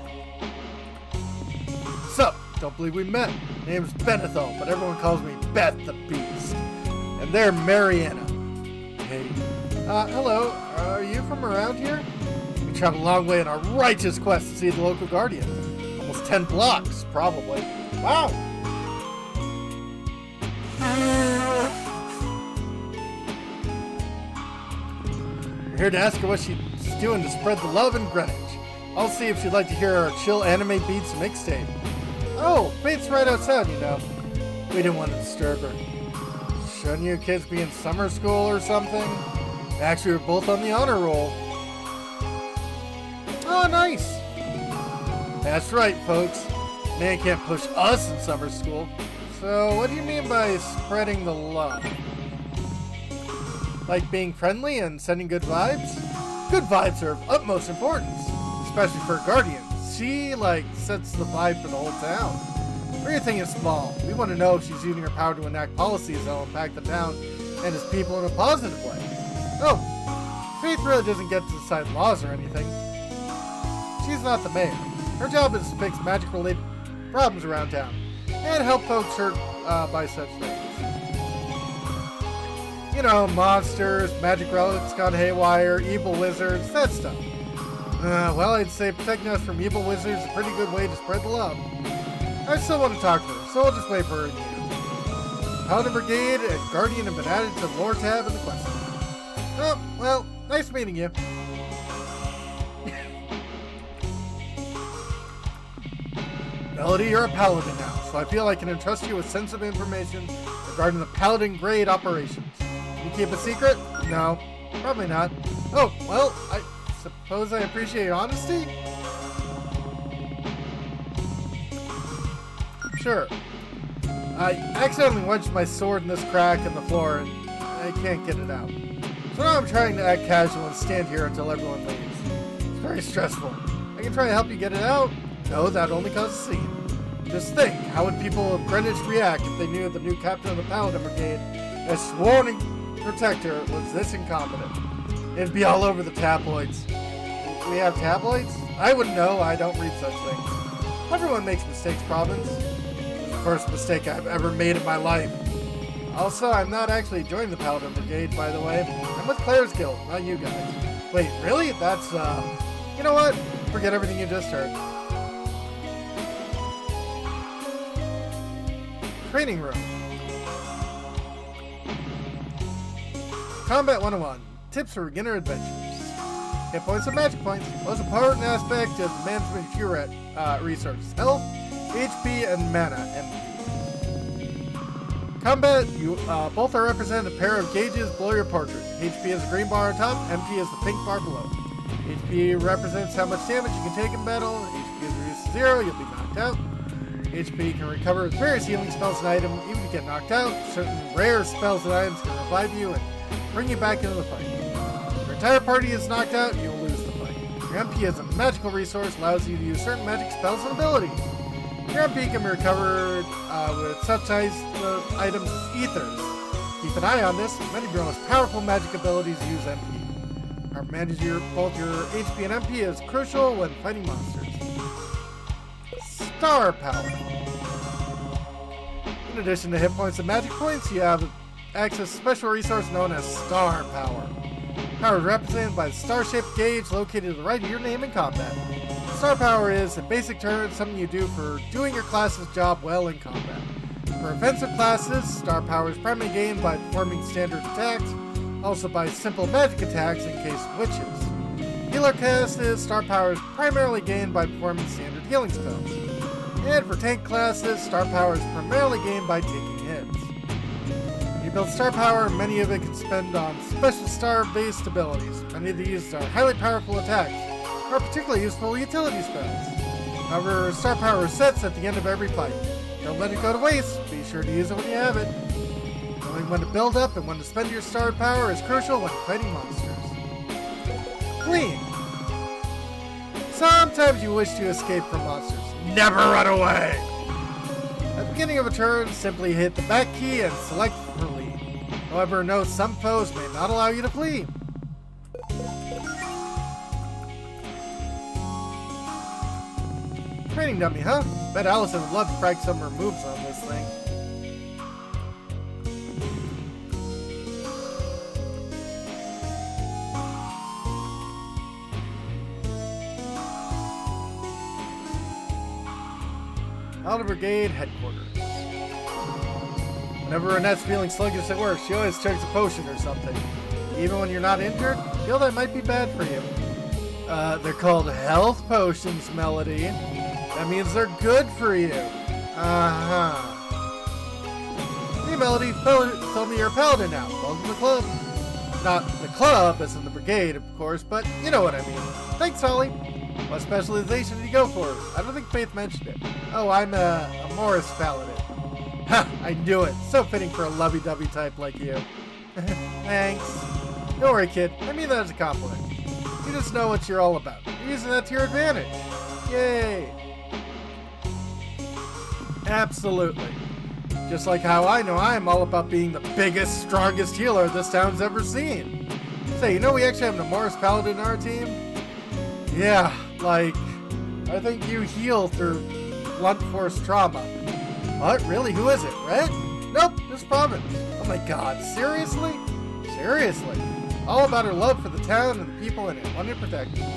Sup? Don't believe we met. Name's Benethel, but everyone calls me Beth the Beast. And they're Mariana. Hey. Hello. Are you from around here? We traveled a long way on our righteous quest to see the local guardian. Almost 10 blocks, probably. Wow. We're here to ask her what she's doing to spread the love in Greenwich. I'll see if she'd like to hear our chill anime beats mixtape. Oh, Faith's right outside, you know. We didn't want to disturb her. Shouldn't you kids be in summer school or something? Actually, we're both on the honor roll. Oh, nice. That's right, folks. Man can't push us in summer school. So, what do you mean by spreading the love? Like being friendly and sending good vibes? Good vibes are of utmost importance, especially for guardians. She, sets the vibe for the whole town. Everything is small. We want to know if she's using her power to enact policies that will impact the town and its people in a positive way. Oh, Faith really doesn't get to decide laws or anything. She's not the mayor. Her job is to fix magic-related problems around town and help folks hurt by such things. You know, monsters, magic relics gone haywire, evil wizards, that stuff. Well, I'd say protecting us from evil wizards is a pretty good way to spread the love. I still want to talk to her, so I'll just wait for her in here. Paladin Brigade and Guardian have been added to the lore tab in the quest. Oh, well, nice meeting you. Melody, you're a paladin now, so I feel I can entrust you with sensitive information regarding the paladin grade operations. Can you keep a secret? No, probably not. Oh, well, I suppose I appreciate your honesty? Sure. I accidentally wedged my sword in this crack in the floor and I can't get it out. So now I'm trying to act casual and stand here until everyone leaves. It's very stressful. I can try to help you get it out. No, that'd only cause a scene. Just think, how would people of Greenwich react if they knew the new captain of the Paladin Brigade, a sworn protector, was this incompetent? It'd be all over the tabloids. We have tabloids? I wouldn't know, I don't read such things. Everyone makes mistakes, Province. It's the first mistake I've ever made in my life. Also, I'm not actually joining the Paladin Brigade, by the way. I'm with Claire's Guild, not you guys. Wait, really? That's, you know what? Forget everything you just heard. Training room. Combat 101. Tips for beginner adventures. Hit points and magic points. Most important aspect of the management of your resources. Health, HP, and mana. Combat, you both are represented a pair of gauges below your portrait. HP is the green bar on top, MP is the pink bar below. HP represents how much damage you can take in battle. HP is reduced to 0, you'll be knocked out. HP can recover with various healing spells and items, even if you get knocked out. Certain rare spells and items can revive you and bring you back into the fight. If your entire party is knocked out, you will lose the fight. Your MP is a magical resource, allows you to use certain magic spells and abilities. Your MP can be recovered with such items as ethers. Keep an eye on this. Many of your most powerful magic abilities use MP. Managing both your HP and MP is crucial when fighting monsters. Star power. In addition to hit points and magic points, you have access to a special resource known as star power. Power is represented by the star-shaped gauge located to the right of your name in combat. Star power is, in basic terms, something you do for doing your class's job well in combat. For offensive classes, star power is primarily gained by performing standard attacks, also by simple magic attacks in case of witches. Healer classes, star power is primarily gained by performing standard healing spells. And for tank classes, star power is primarily gained by taking hits. When you build star power, many of it can spend on special star-based abilities. Many of these are highly powerful attacks, or particularly useful utility spells. However, star power resets at the end of every fight. Don't let it go to waste, be sure to use it when you have it. Knowing when to build up and when to spend your star power is crucial when fighting monsters. Clean. Sometimes you wish to escape from monsters. Never run away! At the beginning of a turn, simply hit the back key and select flee. However, note some foes may not allow you to flee. Training dummy, huh? Bet Allison would love to practice some of her moves on this thing. Paladin Brigade Headquarters. Whenever Annette's feeling sluggish at work, she always chugs a potion or something. Even when you're not injured, feel that might be bad for you. They're called health potions, Melody. That means they're good for you. Uh-huh. Hey, Melody, tell me you're a paladin now. Welcome to the club. Not the club, as in the brigade, of course, but you know what I mean. Thanks, Holly. What specialization did you go for? I don't think Faith mentioned it. Oh, I'm a Morris paladin. Ha! I knew it. So fitting for a lovey-dovey type like you. Thanks. Don't worry, kid. I mean that as a compliment. You just know what you're all about. You're using that to your advantage. Yay! Absolutely. Just like how I know I'm all about being the biggest, strongest healer this town's ever seen. Say, you know we actually have a Morris paladin on our team? Yeah, like, I think you heal through blunt force trauma. What? Really? Who is it? Red? Nope, just Province. Oh my god, seriously? Seriously. All about her love for the town and the people in it, wanting to protect them.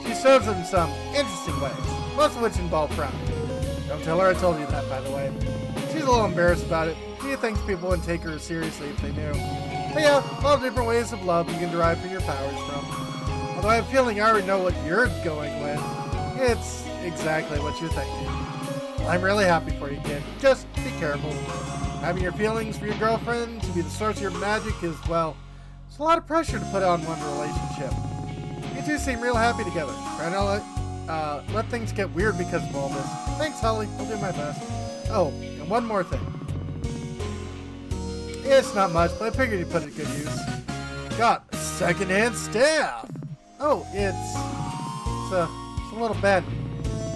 She shows in some interesting ways, most of which involve frowning. Don't tell her I told you that, by the way. She's a little embarrassed about it. She thinks people wouldn't take her seriously if they knew. But yeah, all the different ways of love you can derive from your powers from. Although I have a feeling I already know what you're going with. It's exactly what you're thinking. Well, I'm really happy for you, kid. Just be careful. Having your feelings for your girlfriend to be the source of your magic is, well, it's a lot of pressure to put on one relationship. You two seem real happy together. Trying to let things get weird because of all this. Thanks, Holly. I'll do my best. Oh, and one more thing. It's not much, but I figured you'd put it to good use. Got a second-hand staff. Oh, it's a little bent.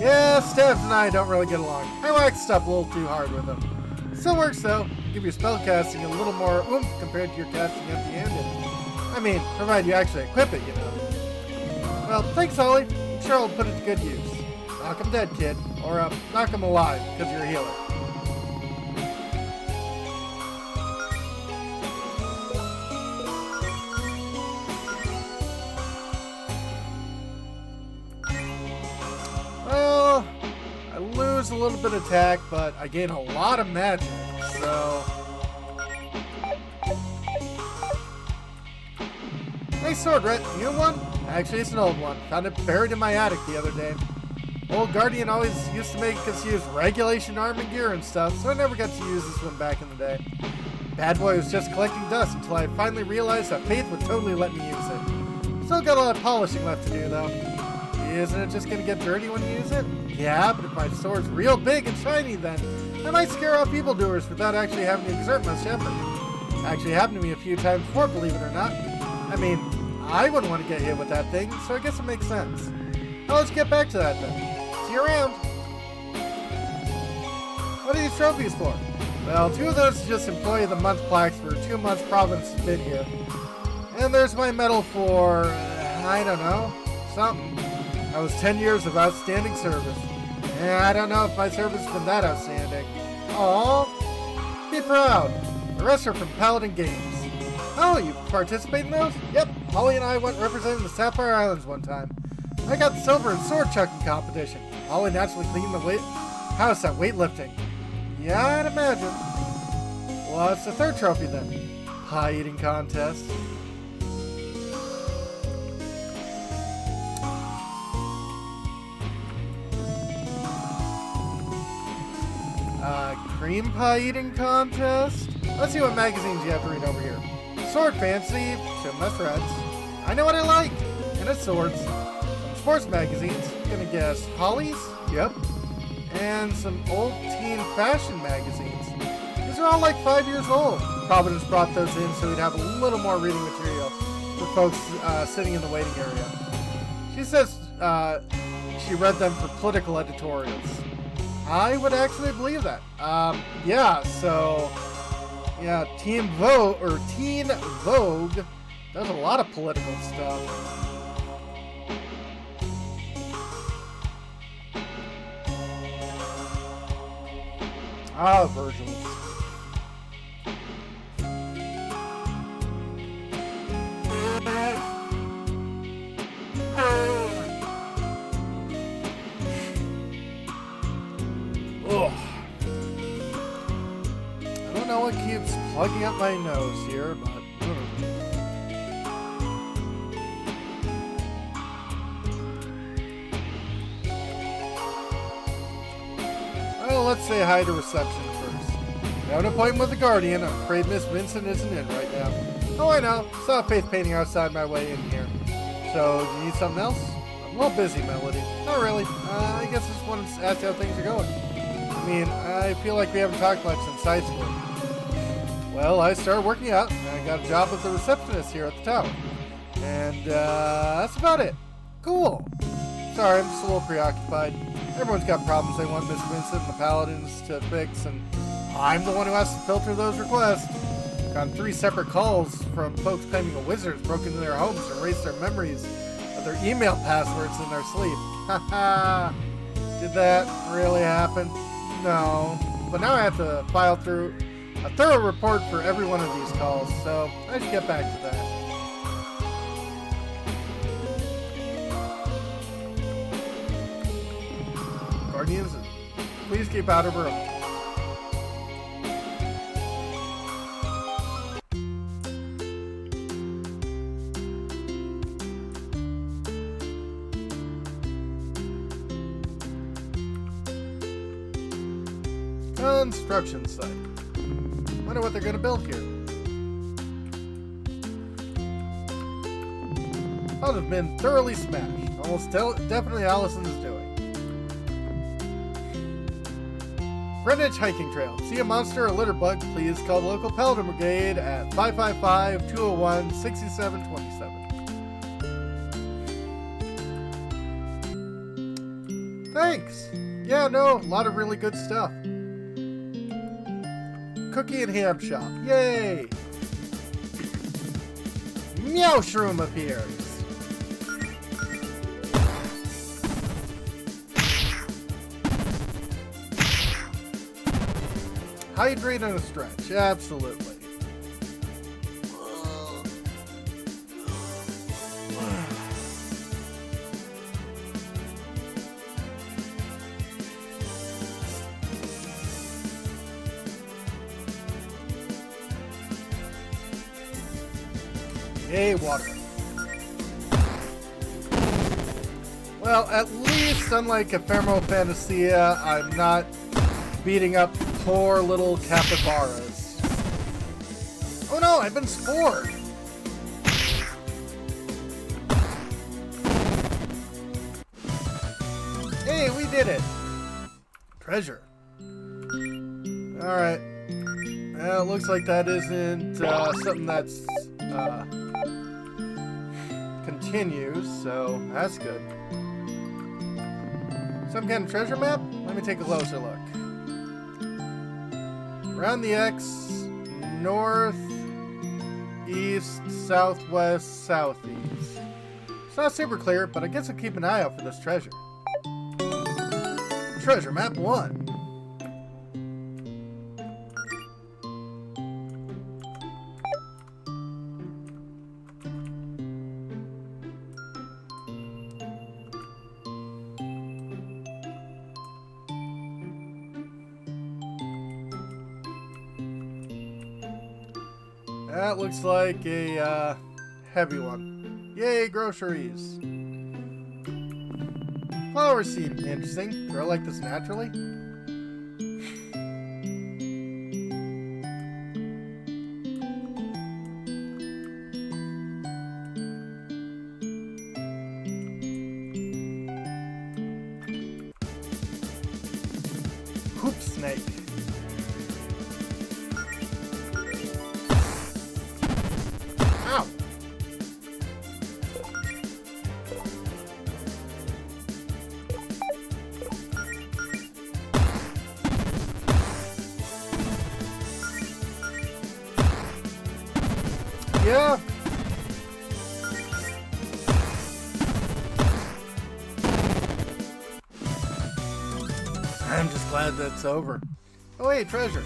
Yeah, staffs and I don't really get along. I whack stuff a little too hard with them. Still works though. Give your spell casting a little more oomph compared to your casting empty-handed. I mean, provided you actually equip it, you know. Well, thanks, Holly. I'm sure I'll put it to good use. Knock 'em dead, kid. Or, knock 'em alive, because you're a healer. Well, I lose a little bit of attack, but I gain a lot of magic, so... Nice sword, Rhett. New one? Actually, it's an old one. Found it buried in my attic the other day. Old Guardian always used to make us use regulation arm and gear and stuff, so I never got to use this one back in the day. Bad boy was just collecting dust until I finally realized that Faith would totally let me use it. Still got a lot of polishing left to do, though. Isn't it just gonna get dirty when you use it? Yeah, but if my sword's real big and shiny, then I might scare off evildoers without actually having to exert much effort. Actually happened to me a few times before, believe it or not. I mean, I wouldn't want to get hit with that thing, so I guess it makes sense. Now let's get back to that then. See you around. What are these trophies for? Well, 2 of those are just Employee of the Month plaques for 2 months Providence has been here. And there's my medal for, I don't know, something. That was 10 years of outstanding service. And I don't know if my service has been that outstanding. Aww. Be proud. The rest are from Paladin Games. Oh, you participate in those? Yep, Holly and I went representing the Sapphire Islands one time. I got the silver in sword chucking competition. Holly naturally cleaned the house at weightlifting. Yeah, I'd imagine. What's the 3rd trophy then? Pie eating contest. Cream pie eating contest? Let's see what magazines you have to read over here. Sword Fancy, so must reads. I know what I like, and it's swords. Some sports magazines, gonna guess Holly's? Yep. And some old teen fashion magazines. These are all like 5 years old. Providence brought those in so we'd have a little more reading material for folks sitting in the waiting area. She says she read them for political editorials. I would actually believe that. Yeah, so... Yeah, Teen Vogue does a lot of political stuff. Virgils. Ugh. I don't know what keeps plugging up my nose here, but... Well, let's say hi to reception first. I have an appointment with the Guardian. I'm afraid Miss Vincent isn't in right now. Oh, I know. Saw Faith painting outside my way in here. So, do you need something else? I'm a little busy, Melody. Not really. I guess I just wanted to ask how things are going. I mean, I feel like we haven't talked much since high school. Well, I started working out, and I got a job with the receptionist here at the tower. And, that's about it. Cool. Sorry, I'm just a little preoccupied. Everyone's got problems they want Miss Vincent and the Paladins to fix, and I'm the one who has to filter those requests. Gotten 3 separate calls from folks claiming a wizard has broken into their homes to erase their memories of their email passwords in their sleep. Haha. Did that really happen? No. But now I have to file through a thorough report for every one of these calls, so I should get back to that. Guardians, please keep out of room. Construction site. Wonder what they're gonna build here. I'll have been thoroughly smashed. Almost definitely Allison's doing. Greenwich Hiking Trail. See a monster or litter bug, please call the local Paladin Brigade at 555-201-6727. Thanks! Yeah, no, a lot of really good stuff. Cookie and ham shop. Yay! Meow Shroom appears. Hydrate and a stretch. Absolutely. Yay, water. Well, at least, unlike Ephemeral Fantasia, I'm not beating up poor little capybaras. Oh no, I've been spored! Hey, we did it! Treasure. Alright. Well, it looks like that isn't something that's continues, so that's good. Some kind of treasure map? Let me take a closer look. Around the X, north, east, southwest, southeast. It's not super clear, but I guess I'll keep an eye out for this treasure. Treasure map 1. That looks like a heavy one. Yay, groceries. Flowers seem interesting. Grow like this naturally. Hoop snake. Ow! Yeah. I'm just glad that's over. Oh wait, treasure.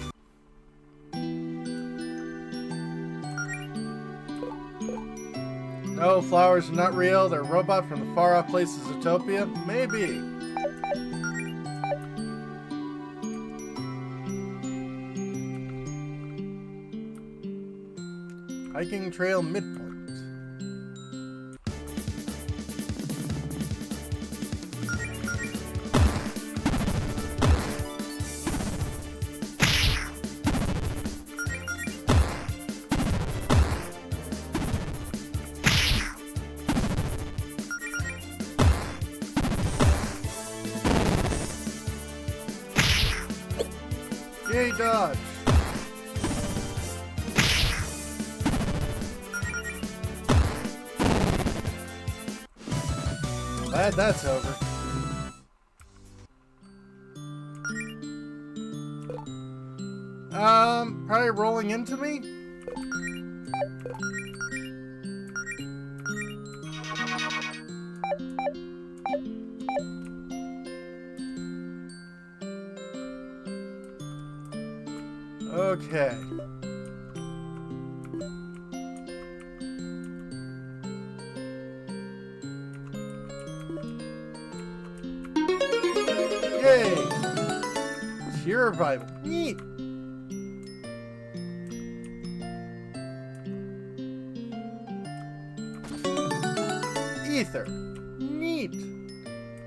No, flowers are not real. They're a robot from the far-off places of Utopia. Maybe. Hiking trail midpoint. Yay, dodge! Glad that's over. Probably rolling into me? Okay. Yay! Tear revival. Neat. Ether. Neat.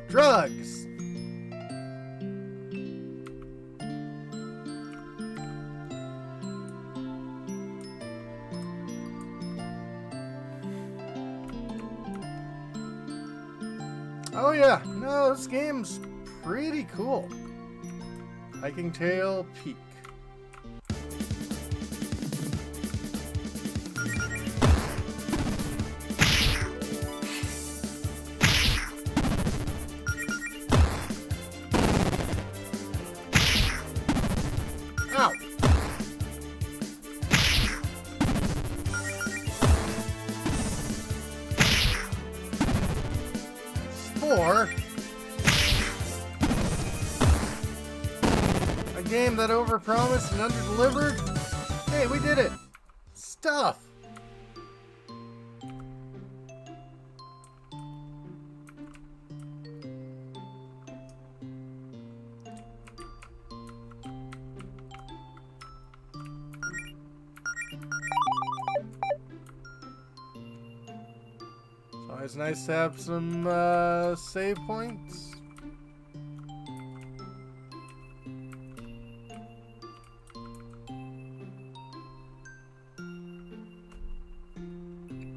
Drugs. Oh yeah, no, this game's pretty cool. Hiking Tail Peak. Ow! Spore? A game that overpromised and underdelivered? Hey, we did it! Stuff! It's nice to have some save points.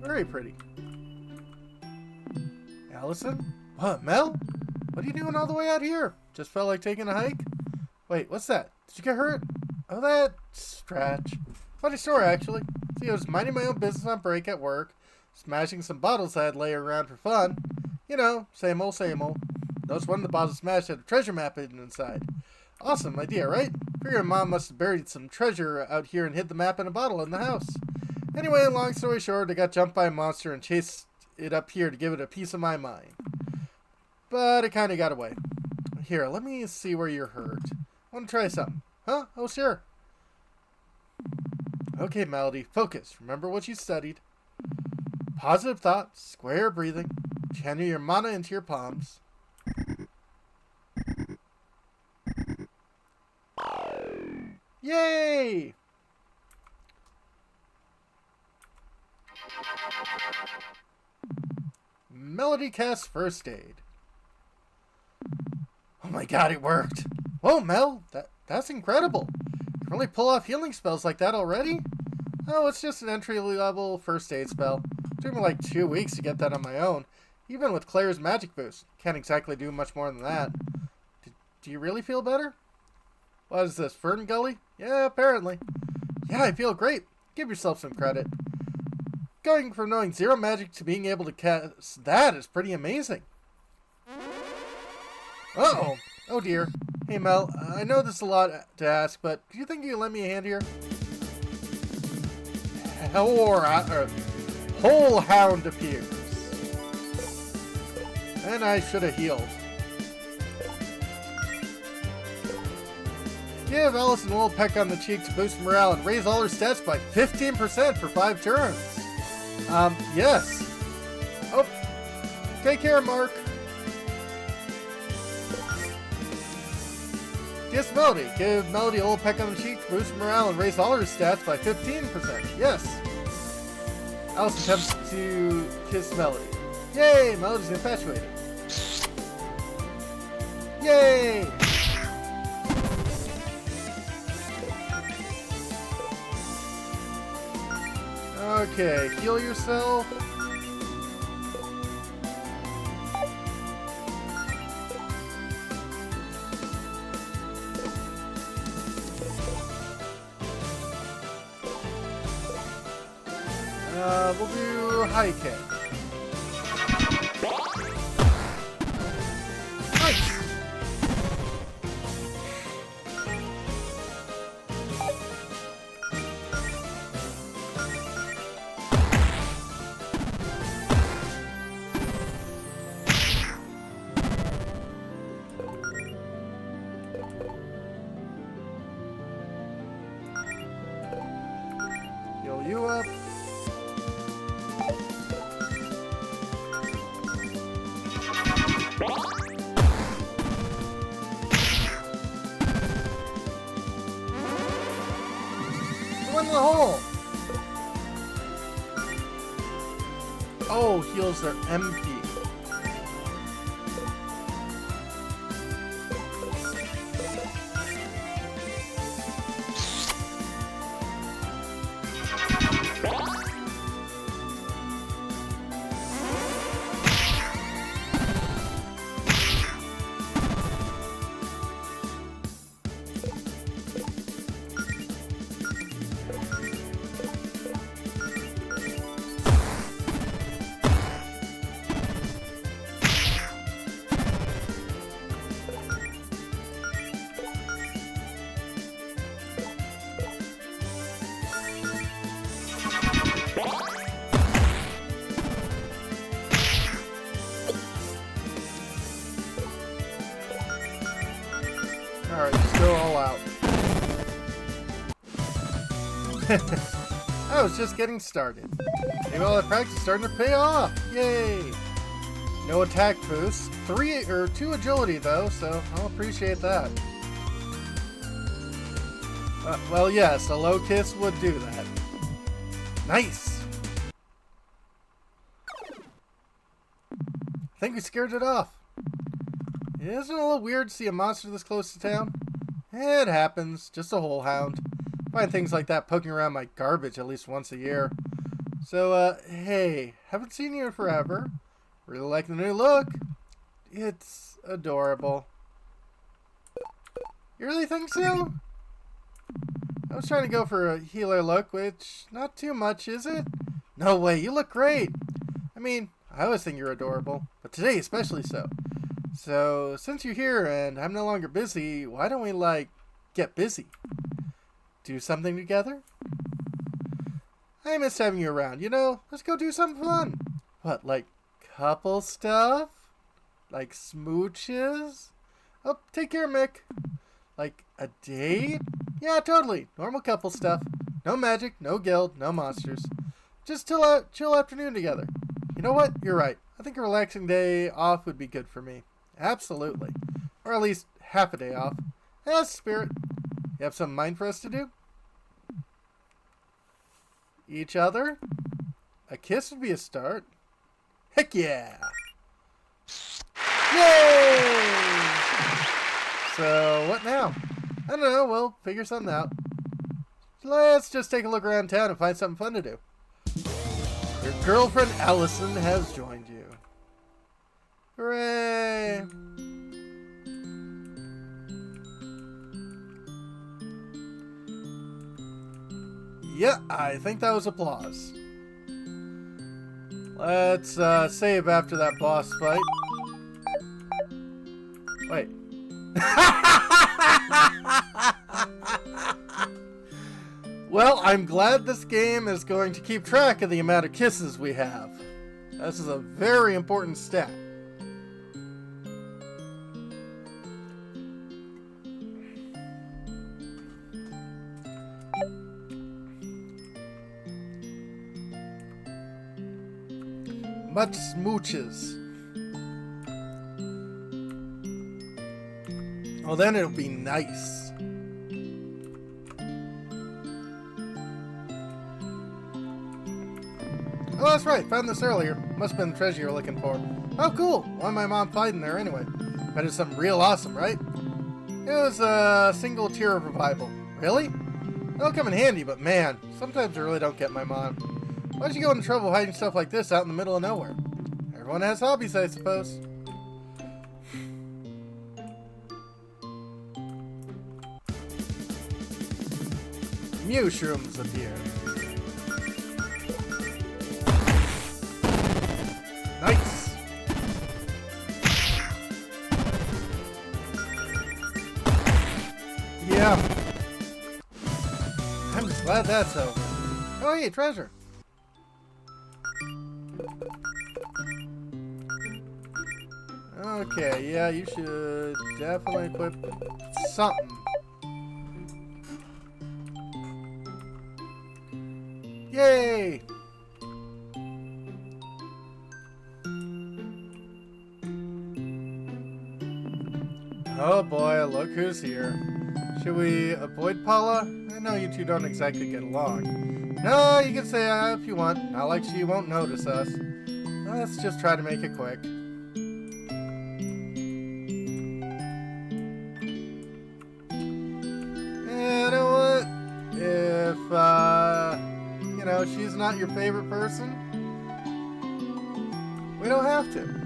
Very pretty. Allison? What, Mel? What are you doing all the way out here? Just felt like taking a hike? Wait, what's that? Did you get hurt? Oh, that scratch. Funny story, actually. See, I was minding my own business on break at work, smashing some bottles I had laying around for fun. You know, same old, same old. Noticed one of the bottles smashed had a treasure map hidden inside. Awesome idea, right? Figured Mom must have buried some treasure out here and hid the map in a bottle in the house. Anyway, long story short, I got jumped by a monster and chased it up here to give it a piece of my mind. But it kind of got away. Here, let me see where you're hurt. I want to try something. Huh? Oh, sure. Okay, Melody, focus. Remember what you studied. Positive thoughts, square breathing, channel your mana into your palms. Yay! Melody casts first aid. Oh my god, it worked! Whoa, Mel, that's incredible. You can really pull off healing spells like that already? Oh, it's just an entry-level first aid spell. It took me like 2 weeks to get that on my own. Even with Claire's magic boost. Can't exactly do much more than that. Do you really feel better? What is this, Fern Gully? Yeah, apparently. Yeah, I feel great. Give yourself some credit. Going from knowing zero magic to being able to cast that is pretty amazing. Uh-oh. Oh dear. Hey Mel, I know this is a lot to ask, but do you think you can lend me a hand here? Whole hound appears. And I should have healed. Give Allison a little peck on the cheek to boost morale and raise all her stats by 15% for 5 turns. Yes. Oh, take care, Mark. Yes, Melody. Give Melody a little peck on the cheek to boost morale and raise all her stats by 15%. Yes. Alice attempts to kiss Melody. Yay! Melody's infatuated. Yay! Okay, heal yourself. We'll do high kick. Nice. Heal you up. Go in the hole. Oh, heals their MP. roll out. I was just getting started. Maybe all that practice is starting to pay off. Yay! No attack boost. 2 agility though, so I'll appreciate that. Well, yes, a low kiss would do that. Nice! I think we scared it off. Isn't it a little weird to see a monster this close to town? It happens. Just a whole hound. Find things like that poking around my garbage at least once a year. So, hey, haven't seen you in forever. Really like the new look. It's adorable. You really think so? I was trying to go for a healer look, which, not too much, is it? No way, you look great. I mean, I always think you're adorable, but today especially so. So, since you're here and I'm no longer busy, why don't we, like, get busy? Do something together? I miss having you around, you know? Let's go do something fun. What, like couple stuff? Like smooches? Oh, take care, Mick. Like a date? Yeah, totally. Normal couple stuff. No magic, no guild, no monsters. Just chill afternoon together. You know what? You're right. I think a relaxing day off would be good for me. Absolutely. Or at least half a day off. Yes, spirit. You have something in mind for us to do? Each other? A kiss would be a start. Heck yeah! Yay! So, what now? I don't know, we'll figure something out. Let's just take a look around town and find something fun to do. Your girlfriend Allison has joined you. Hooray! Yeah, I think that was applause. Let's save after that boss fight. Wait. Well, I'm glad this game is going to keep track of the amount of kisses we have. This is a very important stat. Much smooches. Oh, then it'll be nice. Oh, that's right. Found this earlier. Must have been the treasure you were looking for. Oh, cool. Why am my mom hiding there anyway? Bet it's something real awesome, right? It was a single tier of revival. Really? That'll come in handy, but man, sometimes I really don't get my mom. Why'd you go into trouble hiding stuff like this out in the middle of nowhere? Everyone has hobbies, I suppose. Mushrooms appear. Nice. Yeah. I'm just glad that's over. Oh, hey, treasure. Okay, yeah, you should definitely equip something. Yay! Oh boy, look who's here. Should we avoid Paula? I know you two don't exactly get along. No, you can say if you want. Not like she won't notice us. Let's just try to make it quick. You know what? If, you know, she's not your favorite person, we don't have to.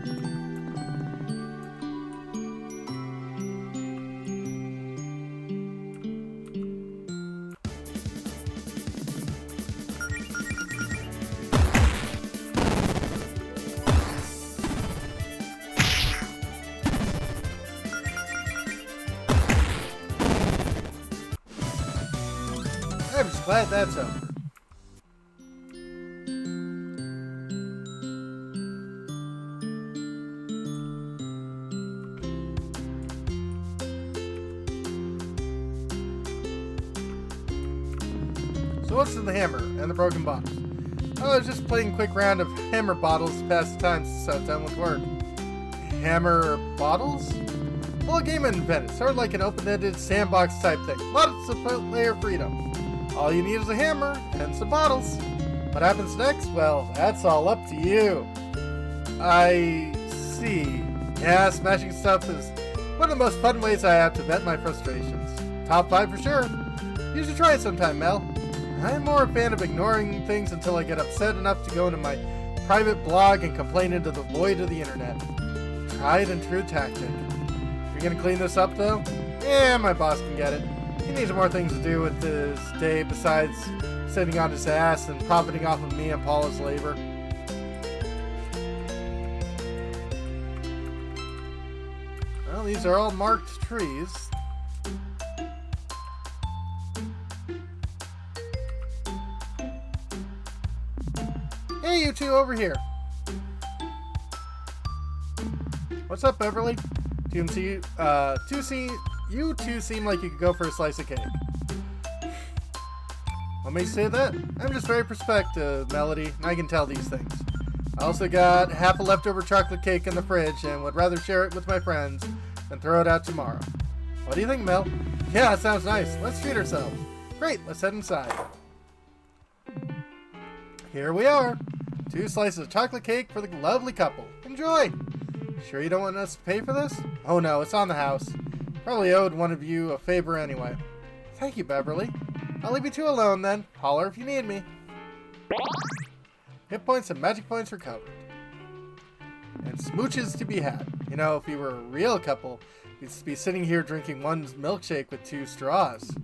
I'm just glad that's over. So what's in the hammer and the broken bottles? Oh, I was just playing a quick round of hammer bottles to pass the time since I was done with work. Hammer bottles? Well, a game I invented, sort of like an open-ended sandbox type thing. Lots of player freedom. All you need is a hammer and some bottles. What happens next? Well, that's all up to you. I see. Yeah, smashing stuff is one of the most fun ways I have to vent my frustrations. Top 5 for sure. You should try it sometime, Mel. I'm more a fan of ignoring things until I get upset enough to go into my private blog and complain into the void of the internet. Tried and true tactic. You're gonna clean this up though? Yeah, my boss can get it. He needs more things to do with his day besides sitting on his ass and profiting off of me and Paula's labor. Well, these are all marked trees. Hey, you two over here. What's up, Beverly? You two seem like you could go for a slice of cake. What makes you say that? I'm just very perspective, Melody, and I can tell these things. I also got half a leftover chocolate cake in the fridge and would rather share it with my friends than throw it out tomorrow. What do you think, Mel? Yeah, that sounds nice. Let's treat ourselves. Great, let's head inside. Here we are. 2 slices of chocolate cake for the lovely couple. Enjoy! Sure you don't want us to pay for this? Oh no, it's on the house. Probably owed one of you a favor anyway. Thank you, Beverly. I'll leave you two alone then. Holler if you need me. Hit points and magic points recovered. And smooches to be had. You know, if you were a real couple, you'd be sitting here drinking one milkshake with 2 straws.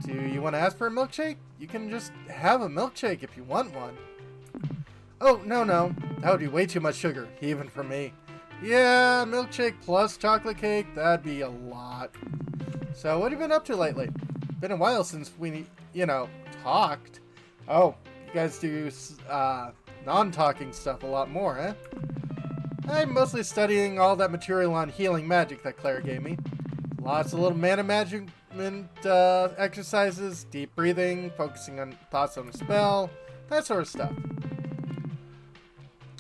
Do you want to ask for a milkshake? You can just have a milkshake if you want one. Oh, no. That would be way too much sugar, even for me. Yeah, milkshake plus chocolate cake, that'd be a lot. So, what have you been up to lately? Been a while since we, talked. Oh, you guys do non-talking stuff a lot more, eh? I'm mostly studying all that material on healing magic that Claire gave me. Lots of little mana management exercises, deep breathing, focusing on thoughts on a spell, that sort of stuff.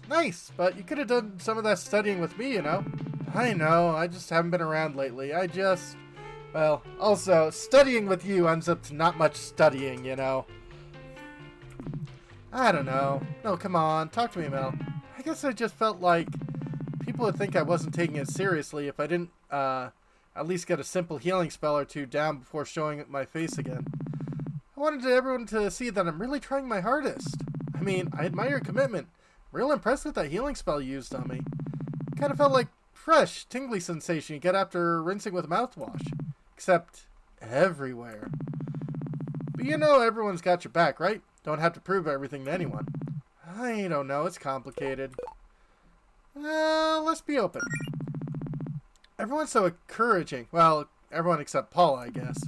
Nice, but you could have done some of that studying with me, you know. I know, I just haven't been around lately. Also, studying with you ends up to not much studying, you know. I don't know. No, come on, talk to me, Mel. I guess I just felt like people would think I wasn't taking it seriously if I didn't, at least get a simple healing spell or 2 down before showing my face again. I wanted everyone to see that I'm really trying my hardest. I mean, I admire your commitment. Real impressed with that healing spell you used on me. Kind of felt like fresh, tingly sensation you get after rinsing with mouthwash. Except everywhere. But you know everyone's got your back, right? Don't have to prove everything to anyone. I don't know, it's complicated. Let's be open. Everyone's so encouraging. Well, everyone except Paula, I guess.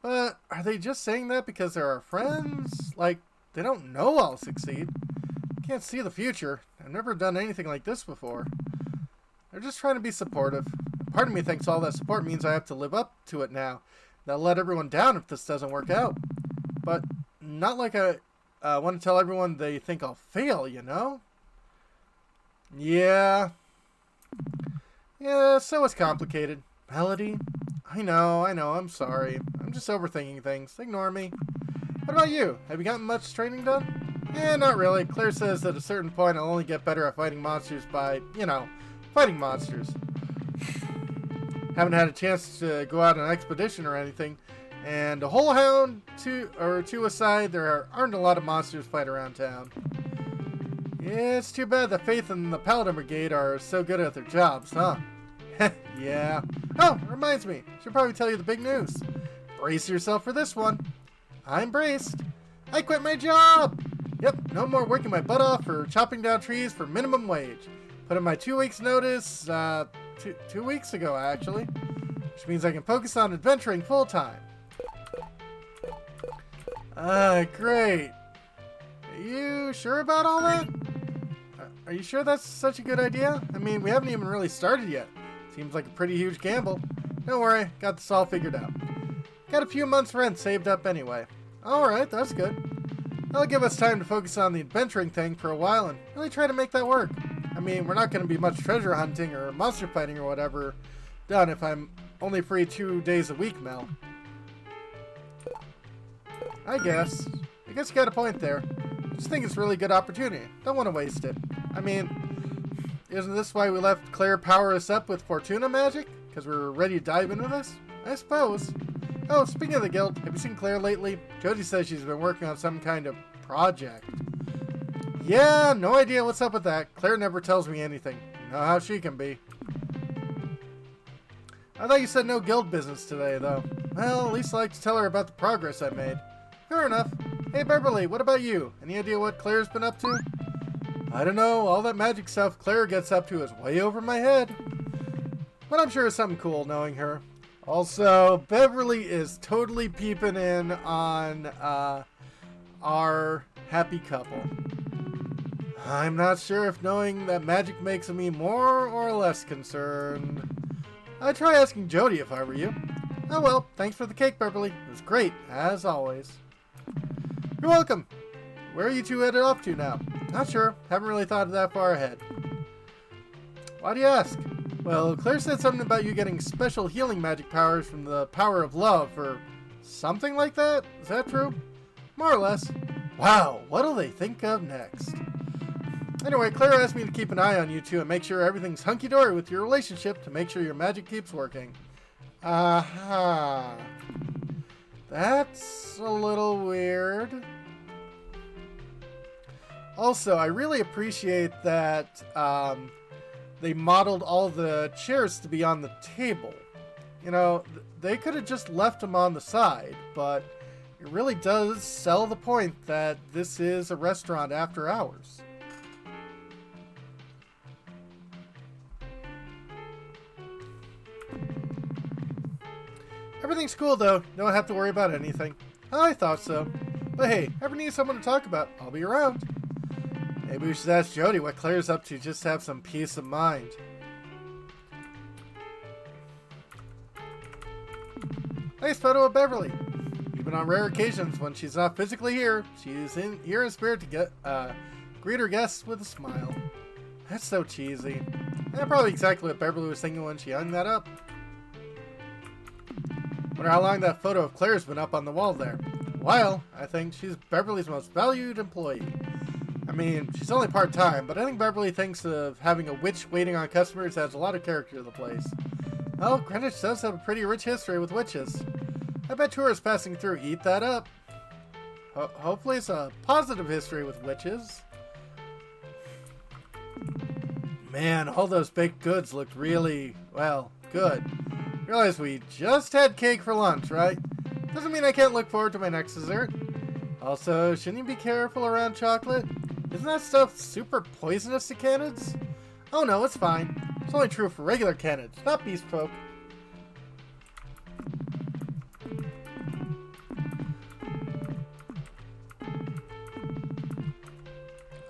But are they just saying that because they're our friends? Like, they don't know I'll succeed. Can't see the future. I've never done anything like this before. They're just trying to be supportive. Part of me thinks all that support means I have to live up to it now. They'll let everyone down if this doesn't work out. But not like I want to tell everyone they think I'll fail, you know? Yeah, so it's complicated. Melody? I know, I'm sorry. I'm just overthinking things. Ignore me. What about you? Have you gotten much training done? Not really. Claire says that at a certain point I'll only get better at fighting monsters by, fighting monsters. Haven't had a chance to go out on an expedition or anything. And a whole hound two aside, there aren't a lot of monsters fight around town. Yeah, it's too bad that Faith and the Paladin Brigade are so good at their jobs, huh? Yeah. Oh, reminds me. Should probably tell you the big news. Brace yourself for this one. I'm braced. I quit my job. Yep, no more working my butt off or chopping down trees for minimum wage. Put in my 2 weeks notice, 2 weeks ago actually. Which means I can focus on adventuring full time. Great. Are you sure about all that? Are you sure that's such a good idea? I mean, we haven't even really started yet. Seems like a pretty huge gamble. Don't worry, got this all figured out. Got a few months' rent saved up anyway. Alright, that's good. That'll give us time to focus on the adventuring thing for a while and really try to make that work. I mean, we're not going to be much treasure hunting or monster fighting or whatever done if I'm only free 2 days a week, Mel. I guess you got a point there. I just think it's a really good opportunity. Don't want to waste it. I mean, isn't this why we left Claire power us up with Fortuna magic? Because we're ready to dive into this? I suppose. Oh, speaking of the guild, have you seen Claire lately? Jody says she's been working on some kind of project. Yeah, no idea what's up with that. Claire never tells me anything. You know how she can be. I thought you said no guild business today, though. Well, at least I like to tell her about the progress I made. Fair enough. Hey, Beverly, what about you? Any idea what Claire's been up to? I don't know. All that magic stuff Claire gets up to is way over my head. But I'm sure it's something cool knowing her. Also, Beverly is totally peeping in on our happy couple. I'm not sure if knowing that magic makes me more or less concerned. I'd try asking Jody if I were you. Oh well, thanks for the cake, Beverly. It was great, as always. You're welcome. Where are you two headed off to now? Not sure. Haven't really thought that far ahead. Why do you ask? Well, Claire said something about you getting special healing magic powers from the power of love, or something like that? Is that true? More or less. Wow, what'll they think of next? Anyway, Claire asked me to keep an eye on you two and make sure everything's hunky-dory with your relationship to make sure your magic keeps working. Aha. That's a little weird. Also, I really appreciate that they modeled all the chairs to be on the table. You know, they could have just left them on the side, but it really does sell the point that this is a restaurant after hours. Everything's cool though, don't have to worry about anything. I thought so. But hey, ever need someone to talk about, I'll be around. Maybe we should ask Jody what Claire's up to just to have some peace of mind. Nice photo of Beverly. Even on rare occasions when she's not physically here, she's here in spirit to greet her guests with a smile. That's so cheesy. That's probably exactly what Beverly was thinking when she hung that up. Wonder how long that photo of Claire's been up on the wall there. A while, I think. She's Beverly's most valued employee. I mean, she's only part-time, but I think Beverly thinks of having a witch waiting on customers adds a lot of character to the place. Well, Greenwich does have a pretty rich history with witches. I bet tourists passing through eat that up. Hopefully it's a positive history with witches. Man, all those baked goods looked really, well, good. Realize we just had cake for lunch, right? Doesn't mean I can't look forward to my next dessert. Also, shouldn't you be careful around chocolate? Isn't that stuff super poisonous to canids? Oh no, it's fine. It's only true for regular canids, not beast folk.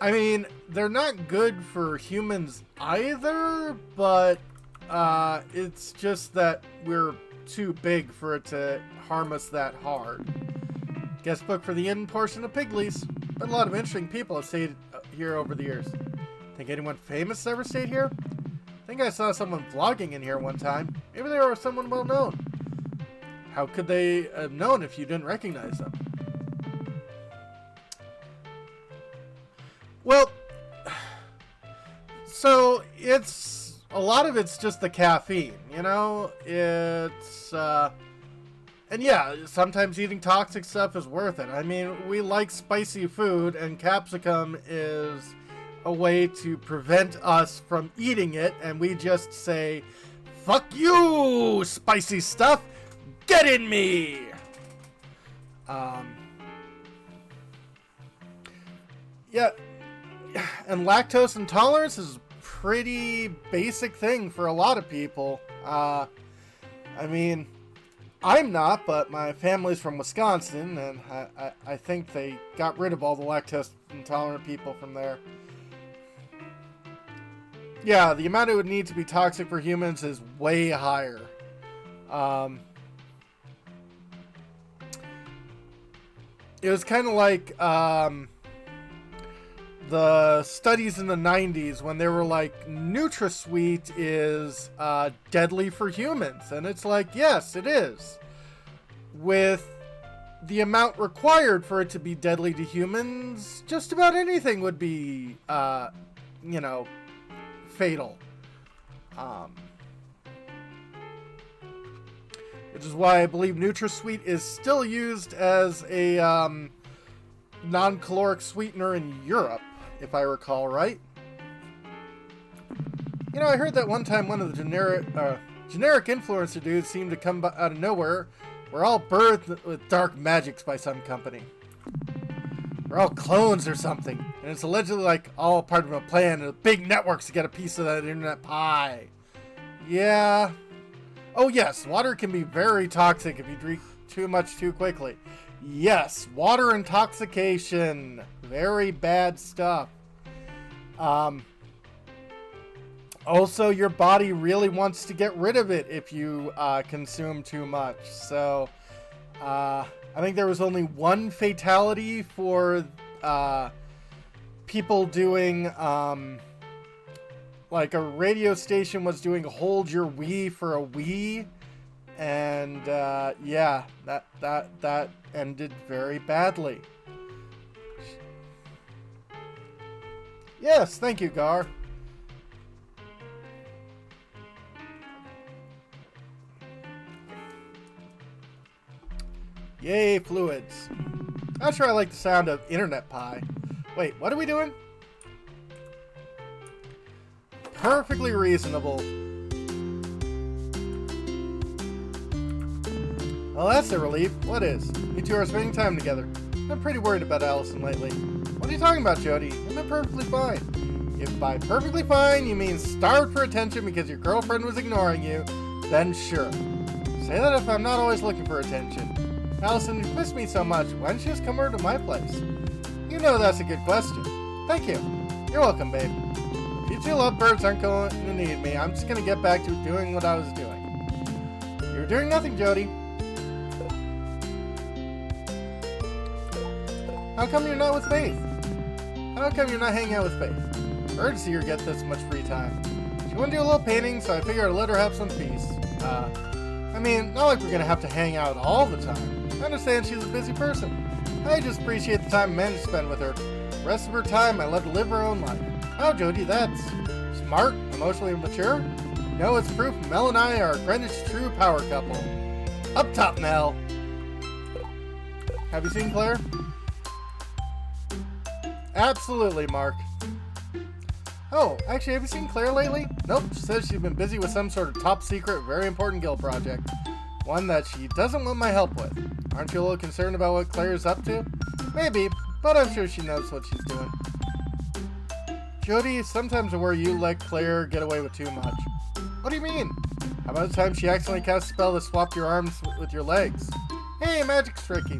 I mean, they're not good for humans either, but it's just that we're too big for it to harm us that hard. Guest book for the inn portion of Pigley's. But a lot of interesting people have stayed here over the years. Think anyone famous ever stayed here? I think I saw someone vlogging in here one time. Maybe they were someone well known. How could they have known if you didn't recognize them? Well, so it's a lot of it's just the caffeine, you know? It's and yeah, sometimes eating toxic stuff is worth it. I mean, we like spicy food, and capsicum is a way to prevent us from eating it, and we just say, "Fuck you, spicy stuff! Get in me!" Yeah, and lactose intolerance is a pretty basic thing for a lot of people. I mean, I'm not, but my family's from Wisconsin, and I think they got rid of all the lactose intolerant people from there. Yeah, the amount it would need to be toxic for humans is way higher. it was kind of like the studies in the 90s when they were like, NutraSweet is deadly for humans. And it's like, yes, it is. With the amount required for it to be deadly to humans, just about anything would be, you know, fatal. Which is why I believe NutraSweet is still used as a non-caloric sweetener in Europe, if I recall right. You know, I heard that one time one of the generic influencer dudes seemed to come out of nowhere. We're all birthed with dark magics by some company. We're all clones or something. And it's allegedly like all part of a plan of big networks to get a piece of that internet pie. Yeah. Oh yes, water can be very toxic if you drink too much too quickly. Yes, water intoxication. Very bad stuff. Also, your body really wants to get rid of it if you consume too much. So, I think there was only one fatality for people doing, like a radio station was doing Hold Your Wee for a Wee. And, yeah, that ended very badly. Yes, thank you, Gar. Yay, fluids. Not sure I like the sound of internet pie. Wait, what are we doing? Perfectly reasonable. Well, that's a relief. What is? You two are spending time together. I'm pretty worried about Allison lately. What are you talking about, Jody? I've been perfectly fine. If by perfectly fine you mean starved for attention because your girlfriend was ignoring you, then sure. Say that if I'm not always looking for attention. Allison, you've missed me so much. Why don't you just come over to my place? You know that's a good question. Thank you. You're welcome, babe. If you two lovebirds aren't going to need me, I'm just going to get back to doing what I was doing. You're doing nothing, Jody. How come you're not with Faith? How come you're not hanging out with Faith? Heard to see her get this much free time. She wanted to do a little painting, so I figured I'd let her have some peace. I mean, not like we're going to have to hang out all the time. I understand she's a busy person. I just appreciate the time I managed to spend with her. The rest of her time, I let her live her own life. Oh, Jody, that's smart, emotionally mature. No, it's proof Mel and I are a Greenwich true power couple. Up top, Mel. Have you seen Claire? Absolutely, Mark. Oh, actually, have you seen Claire lately? Nope, she says she's been busy with some sort of top secret, very important guild project. One that she doesn't want my help with. Aren't you a little concerned about what Claire's up to? Maybe, but I'm sure she knows what she's doing. Jody, sometimes I worry you let Claire get away with too much. What do you mean? How about the time she accidentally cast a spell that swapped your arms with your legs? Hey, magic's tricky.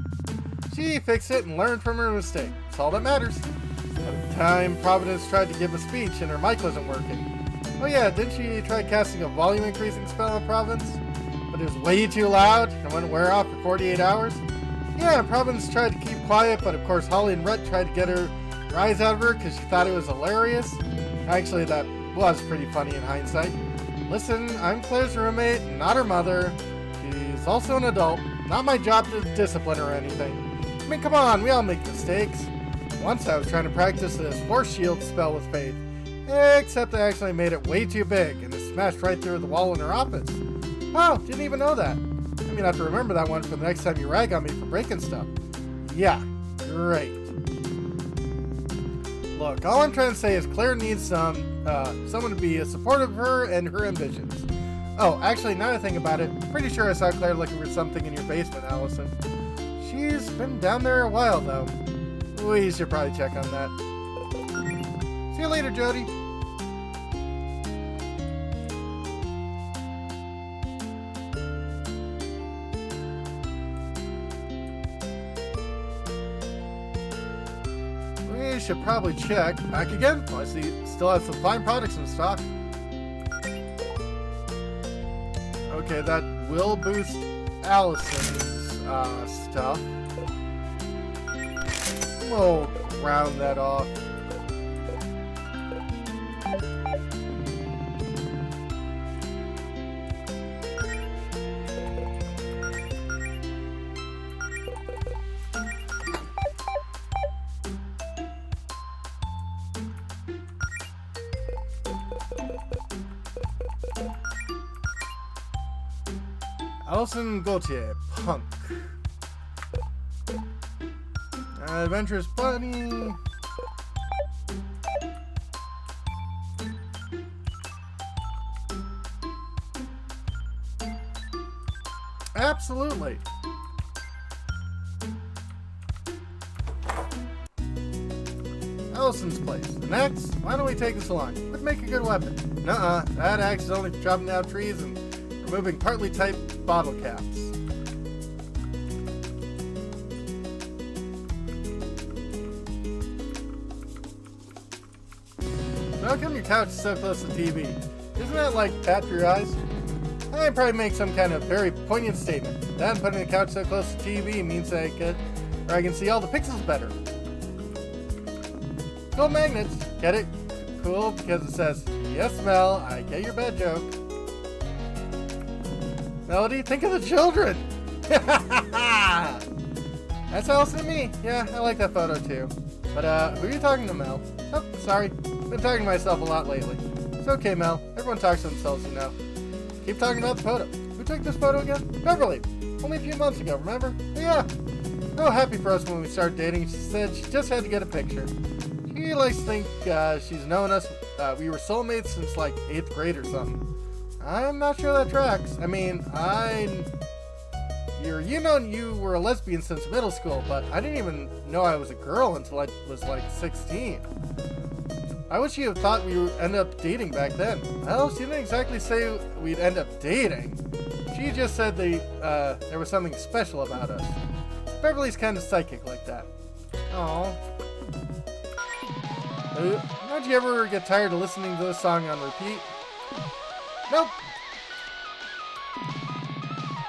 She fixed it and learned from her mistake. That's all that matters. At the time, Providence tried to give a speech and her mic wasn't working. Oh yeah, didn't she try casting a volume increasing spell on Providence? But it was way too loud and wouldn't wear off for 48 hours? Yeah, Providence tried to keep quiet, but of course Holly and Rhett tried to get her rise out of her because she thought it was hilarious. Actually, that was pretty funny in hindsight. Listen, I'm Claire's roommate, not her mother. She's also an adult. Not my job to discipline her or anything. I mean, come on, we all make mistakes. Once I was trying to practice this force shield spell with Faith, except I actually made it way too big and it smashed right through the wall in her office. Oh, didn't even know that. I'm gonna have to remember that one for the next time you rag on me for breaking stuff. Yeah, great. Look, all I'm trying to say is Claire needs someone to be supportive of her and her ambitions. Oh, actually, now that I think about it, pretty sure I saw Claire looking for something in your basement, Allison. She's been down there a while, though. We should probably check on that. See you later, Jody. We should probably check. Back again? Well, I see still have some fine products in stock. Okay, that will boost Allison's stuff. We'll round that off. Allison Gautier, punk. Adventurous bunny. Absolutely. Allison's place. An axe? Why don't we take this along? Would make a good weapon. Nuh-uh. That axe is only for chopping down trees and removing partly typed bottle caps. So how come your couch is so close to the TV? Isn't that like bad for your eyes? I'd probably make some kind of very poignant statement. Then putting the couch so close to the TV means I can see all the pixels better. Gold magnets. Get it? Cool, because it says, yes, Mel, I get your bad joke. Melody, think of the children! That's Allison and me. Yeah, I like that photo too. But, who are you talking to, Mel? Oh, sorry. Been talking to myself a lot lately. It's okay, Mel. Everyone talks to themselves, you know. Keep talking about the photo. Who took this photo again? Beverly. Only a few months ago, remember? Yeah. So happy for us when we started dating. She said she just had to get a picture. She likes to think she's known us. We were soulmates since like 8th grade or something. I'm not sure that tracks. I mean, you were a lesbian since middle school, but I didn't even know I was a girl until I was like 16. I wish you had thought we would end up dating back then. Well, she didn't exactly say we'd end up dating. She just said there was something special about us. Beverly's kind of psychic like that. Aww. Don't you ever get tired of listening to this song on repeat? Nope.